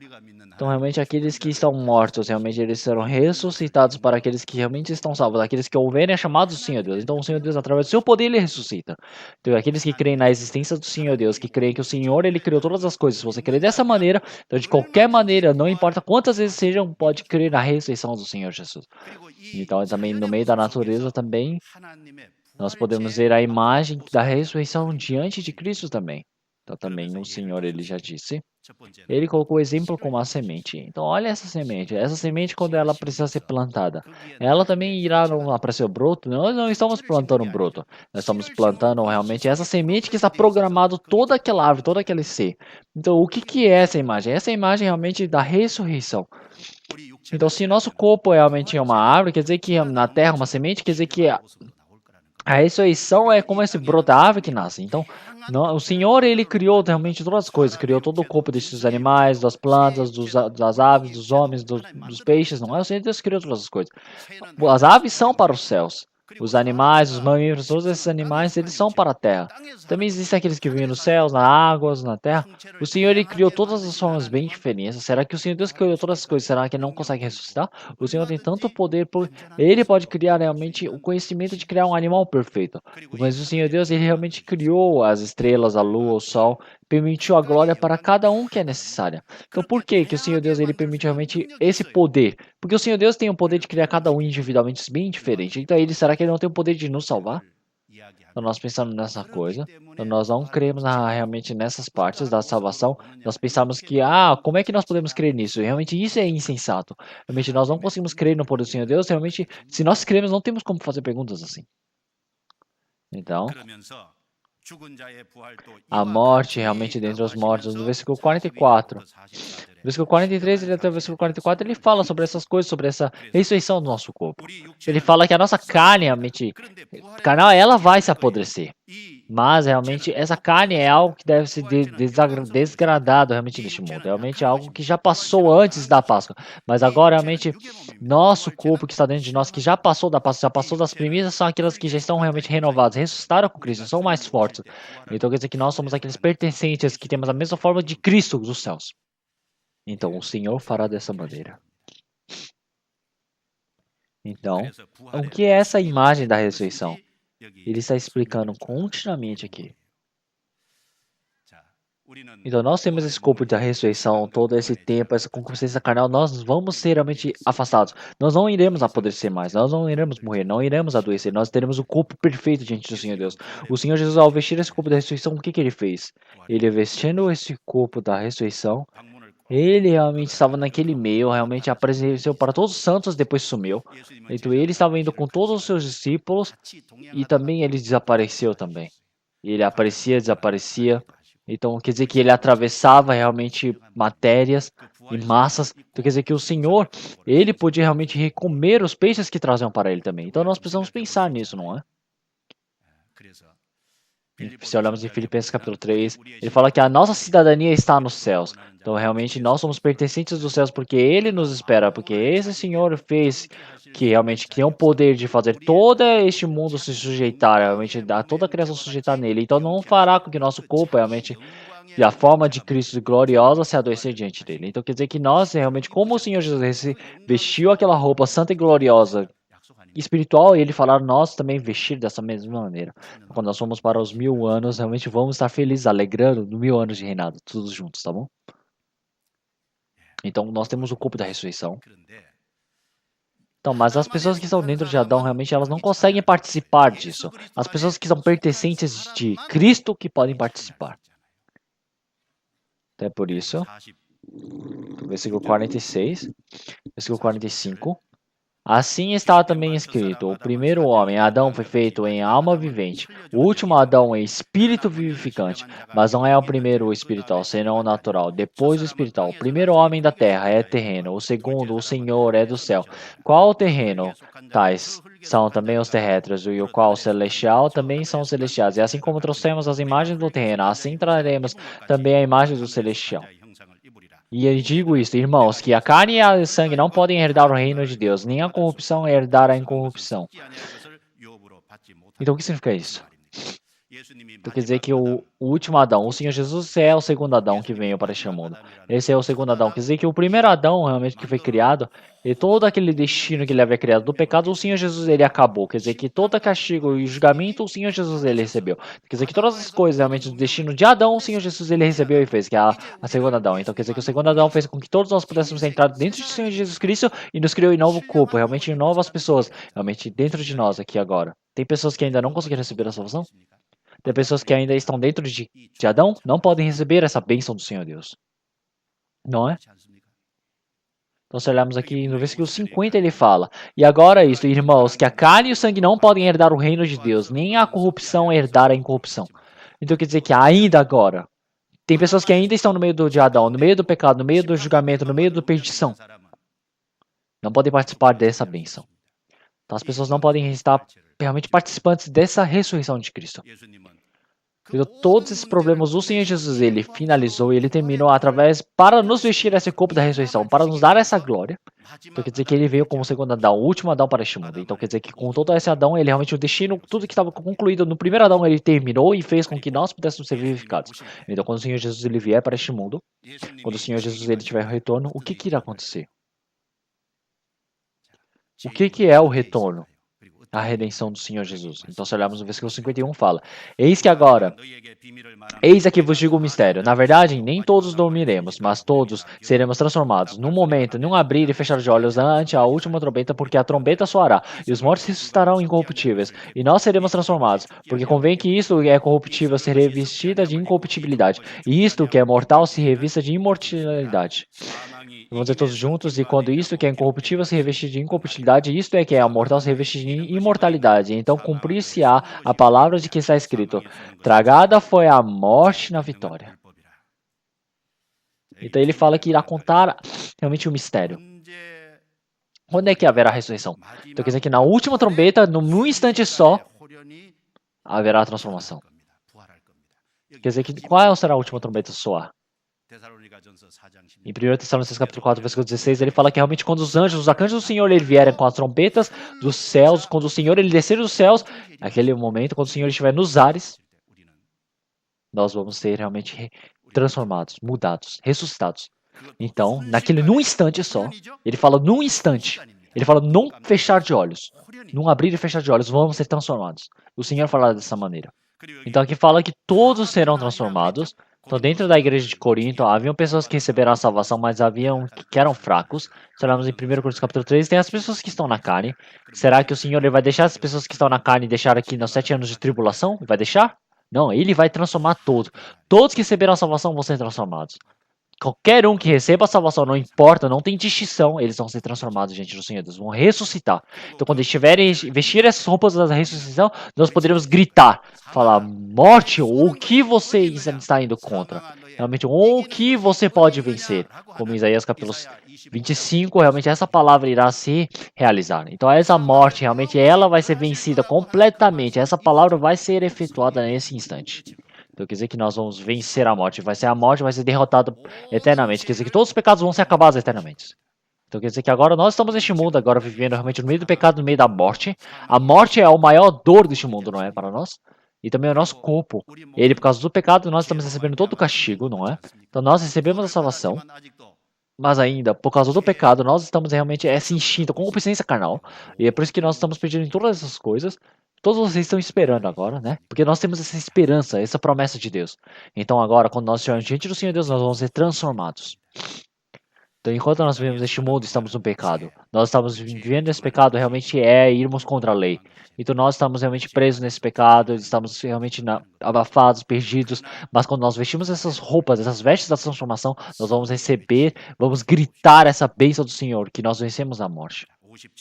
então realmente aqueles que estão mortos, realmente eles serão ressuscitados para aqueles que realmente estão salvos, aqueles que ouvirem a chamada do Senhor Deus. Então o Senhor Deus, através do seu poder, ele ressuscita. Então aqueles que creem na existência do Senhor Deus, que creem que o Senhor, ele criou todas as coisas. Se você crê dessa maneira, então de qualquer maneira, não importa quantas vezes sejam, pode crer na ressurreição do Senhor Jesus. Então também no meio da natureza também, nós podemos ver a imagem da ressurreição diante de Cristo também. Então também o Senhor, ele já disse. Ele colocou o exemplo como a semente. Então olha essa semente. Essa semente quando ela precisa ser plantada, ela também irá não aparecer o broto. Nós não estamos plantando um broto. Nós estamos plantando realmente essa semente que está programado toda aquela árvore, todo aquele ser. Então o que que é essa imagem? Essa é a imagem realmente da ressurreição. Então se nosso corpo realmente é uma árvore, quer dizer que na terra uma semente, quer dizer que a ressurreição é como esse broto da árvore que nasce. Então, o Senhor, ele criou realmente todas as coisas. Criou todo o corpo desses animais, das plantas, das aves, dos homens, dos peixes. Não é? O Senhor Deus criou todas as coisas. As aves são para os céus. Os animais, os mamíferos, todos esses animais, eles são para a terra. Também existem aqueles que vivem nos céus, nas águas, na terra. O Senhor, ele criou todas as formas bem diferentes. Será que o Senhor Deus criou todas as coisas? Será que ele não consegue ressuscitar? O Senhor tem tanto poder, ele pode criar realmente o conhecimento de criar um animal perfeito. Mas o Senhor Deus, ele realmente criou as estrelas, a lua, o sol, permitiu a glória para cada um que é necessária. Então, por que que o Senhor Deus, ele permite realmente esse poder? Porque o Senhor Deus tem o poder de criar cada um individualmente bem diferente. Então, será que ele não tem o poder de nos salvar? Então, nós pensamos nessa coisa, então nós não cremos realmente nessas partes da salvação. Nós pensamos que, como é que nós podemos crer nisso? Realmente isso é insensato. Realmente nós não conseguimos crer no poder do Senhor Deus. Realmente, se nós cremos, não temos como fazer perguntas assim. Então, a morte realmente dentre os mortos, no versículo 44. No versículo 43 até o versículo 44, ele fala sobre essas coisas, sobre essa ressurreição do nosso corpo. Ele fala que a nossa carne, realmente, carnal, ela vai se apodrecer. Mas realmente essa carne é algo que deve ser desgradado realmente neste mundo. Realmente é algo que já passou antes da Páscoa. Mas agora realmente nosso corpo que está dentro de nós, que já passou da Páscoa, já passou das primícias, são aquelas que já estão realmente renovadas, ressuscitaram com Cristo, são mais fortes. Então quer dizer que nós somos aqueles pertencentes que temos a mesma forma de Cristo dos céus. Então o Senhor fará dessa maneira. Então, o que é essa imagem da ressurreição? Ele está explicando continuamente aqui. Então, nós temos esse corpo da ressurreição, todo esse tempo, essa concupiscência carnal, nós vamos ser realmente afastados. Nós não iremos apodrecer mais, nós não iremos morrer, não iremos adoecer, nós teremos o corpo perfeito diante do Senhor Deus. O Senhor Jesus, ao vestir esse corpo da ressurreição, o que ele fez? Ele vestindo esse corpo da ressurreição, ele realmente estava naquele meio, realmente apareceu para todos os santos, depois sumiu. Então, ele estava indo com todos os seus discípulos e também ele desapareceu também. Ele aparecia, desaparecia. Então, quer dizer que ele atravessava realmente matérias e massas. Então, quer dizer que o Senhor, ele podia realmente comer os peixes que traziam para ele também. Então, nós precisamos pensar nisso, não é? Se olharmos em Filipenses capítulo 3, ele fala que a nossa cidadania está nos céus. Então, realmente, nós somos pertencentes dos céus porque ele nos espera, porque esse Senhor fez que realmente tem o poder de fazer todo este mundo se sujeitar, realmente, toda a criação sujeitar nele. Então, não fará com que nosso corpo, realmente, e a forma de Cristo gloriosa se adoecer diante dele. Então, quer dizer que nós, realmente, como o Senhor Jesus vestiu aquela roupa santa e gloriosa, espiritual, e ele falar nós também vestir dessa mesma maneira. Quando nós formos para os 1000 anos, realmente vamos estar felizes, alegrando no 1000 anos de reinado, todos juntos, tá bom? Então nós temos o corpo da ressurreição. Então, mas as pessoas que estão dentro de Adão, realmente elas não conseguem participar disso. As pessoas que são pertencentes de Cristo que podem participar. Então é por isso, versículo 46, versículo 45. Assim está também escrito: o primeiro homem, Adão, foi feito em alma vivente, o último Adão em espírito vivificante, mas não é o primeiro o espiritual, senão o natural, depois o espiritual. O primeiro homem da terra é terreno, o segundo, o Senhor, é do céu. Qual o terreno? Tais são também os terrestres, e o qual o celestial também são os celestiais. E assim como trouxemos as imagens do terreno, assim traremos também a imagem do celestial. E eu digo isso, irmãos, que a carne e o sangue não podem herdar o reino de Deus, nem a corrupção herdar a incorrupção. Então, o que significa isso? Então, quer dizer que o último Adão, o Senhor Jesus é o segundo Adão que veio para este mundo. Esse é o segundo Adão. Quer dizer que o primeiro Adão, realmente, que foi criado, e todo aquele destino que ele havia criado do pecado, o Senhor Jesus, ele acabou. Quer dizer que todo castigo e julgamento, o Senhor Jesus, ele recebeu. Quer dizer que todas as coisas, realmente, do destino de Adão, o Senhor Jesus, ele recebeu e fez, que é a segunda Adão. Então, quer dizer que o segundo Adão fez com que todos nós pudéssemos entrar dentro do Senhor Jesus Cristo e nos criou em novo corpo, realmente em novas pessoas, realmente dentro de nós aqui agora. Tem pessoas que ainda não conseguiram receber a salvação? Tem pessoas que ainda estão dentro de Adão, não podem receber essa bênção do Senhor Deus. Não é? Então, se olharmos aqui no versículo 50, ele fala: E agora isto, irmãos, que a carne e o sangue não podem herdar o reino de Deus, nem a corrupção herdar a incorrupção. Então, quer dizer que ainda agora, tem pessoas que ainda estão no meio de Adão, no meio do pecado, no meio do julgamento, no meio da perdição. Não podem participar dessa bênção. Então, as pessoas não podem estar realmente participantes dessa ressurreição de Cristo. Então, todos esses problemas, o Senhor Jesus, ele finalizou e ele terminou através para nos vestir esse corpo da ressurreição, para nos dar essa glória. Então, quer dizer que ele veio como segundo Adão, o último Adão para este mundo. Então, quer dizer que com todo esse Adão, ele realmente o destino, tudo que estava concluído no primeiro Adão, ele terminou e fez com que nós pudéssemos ser vivificados. Então, quando o Senhor Jesus ele vier para este mundo, quando o Senhor Jesus ele tiver o retorno, o que irá acontecer? O que é o retorno? A redenção do Senhor Jesus. Então, se olharmos no versículo 51, fala: Eis que agora, eis aqui vos digo o mistério. Na verdade, nem todos dormiremos, mas todos seremos transformados. Num momento, num abrir e fechar de olhos ante a última trombeta, porque a trombeta soará, e os mortos ressuscitarão incorruptíveis, e nós seremos transformados. Porque convém que isto que é corruptível se revestida de incorruptibilidade, e isto que é mortal se revista de imortalidade. Vamos dizer todos juntos, e quando isto que é incorruptível se revestir de incorruptibilidade, isto é que é mortal se revestir de imortalidade. Então cumprir-se-á a palavra de que está escrito: Tragada foi a morte na vitória. Então ele fala que irá contar realmente o mistério. Quando é que haverá a ressurreição? Então quer dizer que na última trombeta, num instante só, haverá a transformação. Quer dizer que qual será a última trombeta soar? Em 1 Tessalonicenses capítulo 4, versículo 16, ele fala que realmente quando os arcanjos do Senhor ele vierem com as trombetas dos céus, quando o Senhor ele descer dos céus, naquele momento, quando o Senhor estiver nos ares, nós vamos ser realmente transformados, mudados, ressuscitados. Então, num instante só, ele fala num instante, ele fala num fechar de olhos, num abrir e fechar de olhos, vamos ser transformados. O Senhor fala dessa maneira. Então aqui fala que todos serão transformados. Então, dentro da igreja de Corinto, haviam pessoas que receberam a salvação, mas haviam que eram fracos. Se olharmos em 1 Coríntios capítulo 3, tem as pessoas que estão na carne. Será que o Senhor ele vai deixar as pessoas que estão na carne deixar aqui nos 7 anos de tribulação? Vai deixar? Não, ele vai transformar todos. Todos que receberam a salvação vão ser transformados. Qualquer um que receba a salvação, não importa, não tem distinção, eles vão ser transformados diante do Senhor, eles vão ressuscitar. Então, quando estiverem vestir essas roupas da ressuscitação, nós poderemos gritar, falar: morte, o que você está indo contra? Realmente, o que você pode vencer? Como Isaías capítulo 25, realmente essa palavra irá se realizar. Então, essa morte, realmente, ela vai ser vencida completamente. Essa palavra vai ser efetuada nesse instante. Então quer dizer que nós vamos vencer a morte vai ser derrotada eternamente. Quer dizer que todos os pecados vão ser acabados eternamente. Então quer dizer que agora nós estamos neste mundo, agora vivendo realmente no meio do pecado, no meio da morte. A morte é a maior dor deste mundo, não é? Para nós. E também o nosso corpo. Ele, por causa do pecado, nós estamos recebendo todo o castigo, não é? Então nós recebemos a salvação. Mas ainda, por causa do pecado, nós estamos realmente esse instinto, concupiscência carnal. E é por isso que nós estamos pedindo em todas essas coisas. Todos vocês estão esperando agora, né? Porque nós temos essa esperança, essa promessa de Deus. Então agora, quando nós estivermos diante do Senhor Deus, nós vamos ser transformados. Então, enquanto nós vivemos neste mundo, estamos no pecado. Nós estamos vivendo esse pecado, realmente é irmos contra a lei. Então, nós estamos realmente presos nesse pecado, estamos realmente abafados, perdidos. Mas quando nós vestimos essas roupas, essas vestes da transformação, nós vamos receber, vamos gritar essa bênção do Senhor, que nós vencemos a morte.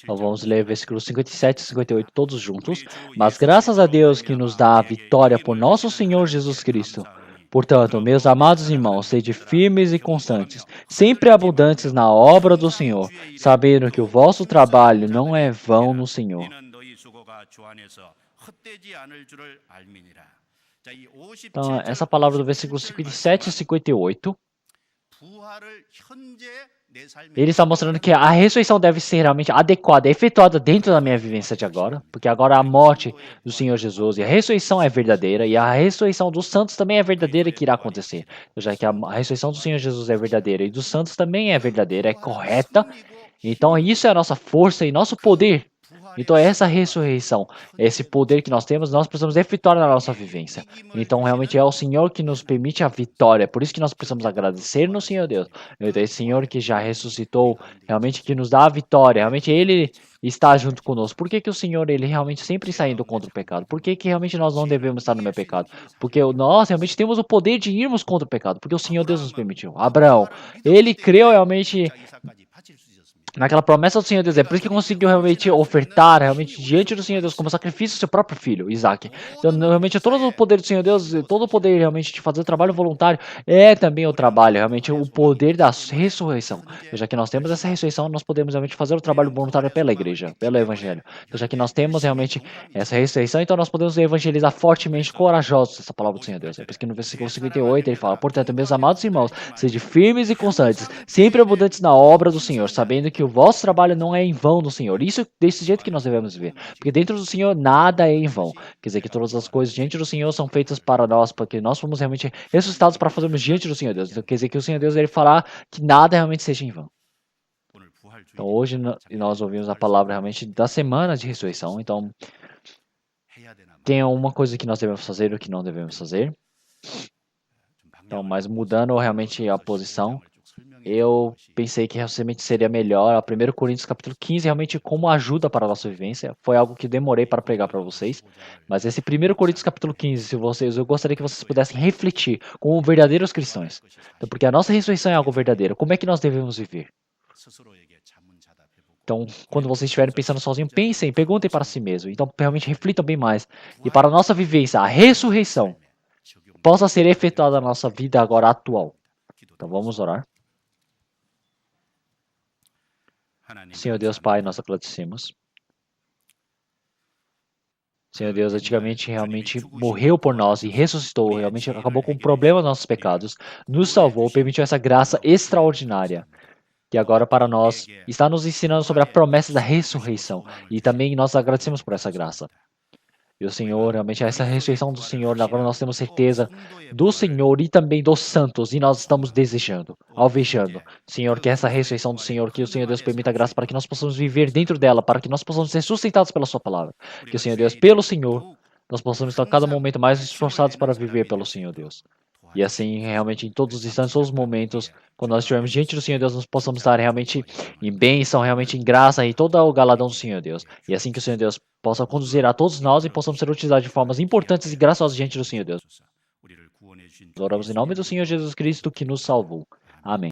Então vamos ler versículos 57 e 58 todos juntos. Mas graças a Deus que nos dá a vitória por nosso Senhor Jesus Cristo. Portanto, meus amados irmãos, sede firmes e constantes, sempre abundantes na obra do Senhor, sabendo que o vosso trabalho não é vão no Senhor. Então, essa palavra do versículo 57 e 58, ele está mostrando que a ressurreição deve ser realmente adequada, efetuada dentro da minha vivência de agora, porque agora a morte do Senhor Jesus e a ressurreição é verdadeira, e a ressurreição dos santos também é verdadeira que irá acontecer, já que a ressurreição do Senhor Jesus é verdadeira e dos santos também é verdadeira, é correta. Então isso é a nossa força e nosso poder. Então essa ressurreição, esse poder que nós temos, nós precisamos efetuar na nossa vivência. Então realmente é o Senhor que nos permite a vitória. Por isso que nós precisamos agradecer no Senhor Deus. Então esse Senhor que já ressuscitou, realmente que nos dá a vitória. Realmente Ele está junto conosco. Por que que o Senhor, Ele realmente sempre está indo contra o pecado? Por que que realmente nós não devemos estar no meu pecado? Porque nós realmente temos o poder de irmos contra o pecado. Porque o Senhor Deus nos permitiu. Abraão, ele creu realmente naquela promessa do Senhor Deus, é por isso que conseguiu realmente ofertar, realmente diante do Senhor Deus, como sacrifício, seu próprio filho, Isaac. Então, realmente, todo o poder do Senhor Deus, todo o poder realmente de fazer o trabalho voluntário, é também o trabalho, realmente, o poder da ressurreição. Então, já que nós temos essa ressurreição, nós podemos realmente fazer o trabalho voluntário pela igreja, pelo evangelho. Então, já que nós temos realmente essa ressurreição, então nós podemos evangelizar fortemente, corajosos, essa palavra do Senhor Deus. É por isso que no versículo 58 ele fala, portanto, meus amados irmãos, sejam firmes e constantes, sempre abundantes na obra do Senhor, sabendo que o vosso trabalho não é em vão no Senhor. Isso desse jeito que nós devemos viver. Porque dentro do Senhor nada é em vão. Quer dizer que todas as coisas diante do Senhor são feitas para nós, porque nós fomos realmente ressuscitados para fazermos diante do Senhor Deus. Então quer dizer que o Senhor Deus ele fará que nada realmente seja em vão. Então hoje nós ouvimos a palavra realmente da semana de ressurreição. Então tem uma coisa que nós devemos fazer e o que não devemos fazer. Então, mas mudando realmente a posição, eu pensei que realmente seria melhor a 1 Coríntios capítulo 15, realmente como ajuda para a nossa vivência. Foi algo que demorei para pregar para vocês. Mas esse 1 Coríntios capítulo 15, se vocês, eu gostaria que vocês pudessem refletir como verdadeiros cristãos. Então, porque a nossa ressurreição é algo verdadeiro. Como é que nós devemos viver? Então, quando vocês estiverem pensando sozinho, pensem, perguntem para si mesmo. Então, realmente reflitam bem mais. E para a nossa vivência, a ressurreição possa ser efetuada na nossa vida agora atual. Então, vamos orar. Senhor Deus Pai, nós agradecemos. Senhor Deus, antigamente realmente morreu por nós e ressuscitou, realmente acabou com o problema dos nossos pecados, nos salvou, permitiu essa graça extraordinária. Que agora para nós está nos ensinando sobre a promessa da ressurreição. E também nós agradecemos por essa graça. E o Senhor, realmente essa ressurreição do Senhor, agora nós temos certeza do Senhor e também dos santos, e nós estamos desejando, alvejando, Senhor, que essa ressurreição do Senhor, que o Senhor Deus permita a graça para que nós possamos viver dentro dela, para que nós possamos ser sustentados pela sua palavra. Que o Senhor Deus, pelo Senhor, nós possamos estar a cada momento mais esforçados para viver pelo Senhor Deus. E assim, realmente, em todos os instantes, todos os momentos, quando nós estivermos diante do Senhor Deus, nós possamos estar realmente em bênção, realmente em graça e todo o galadão do Senhor Deus. E assim que o Senhor Deus possa conduzir a todos nós e possamos ser utilizados de formas importantes e graçosas diante do Senhor Deus. Oramos em nome do Senhor Jesus Cristo que nos salvou. Amém.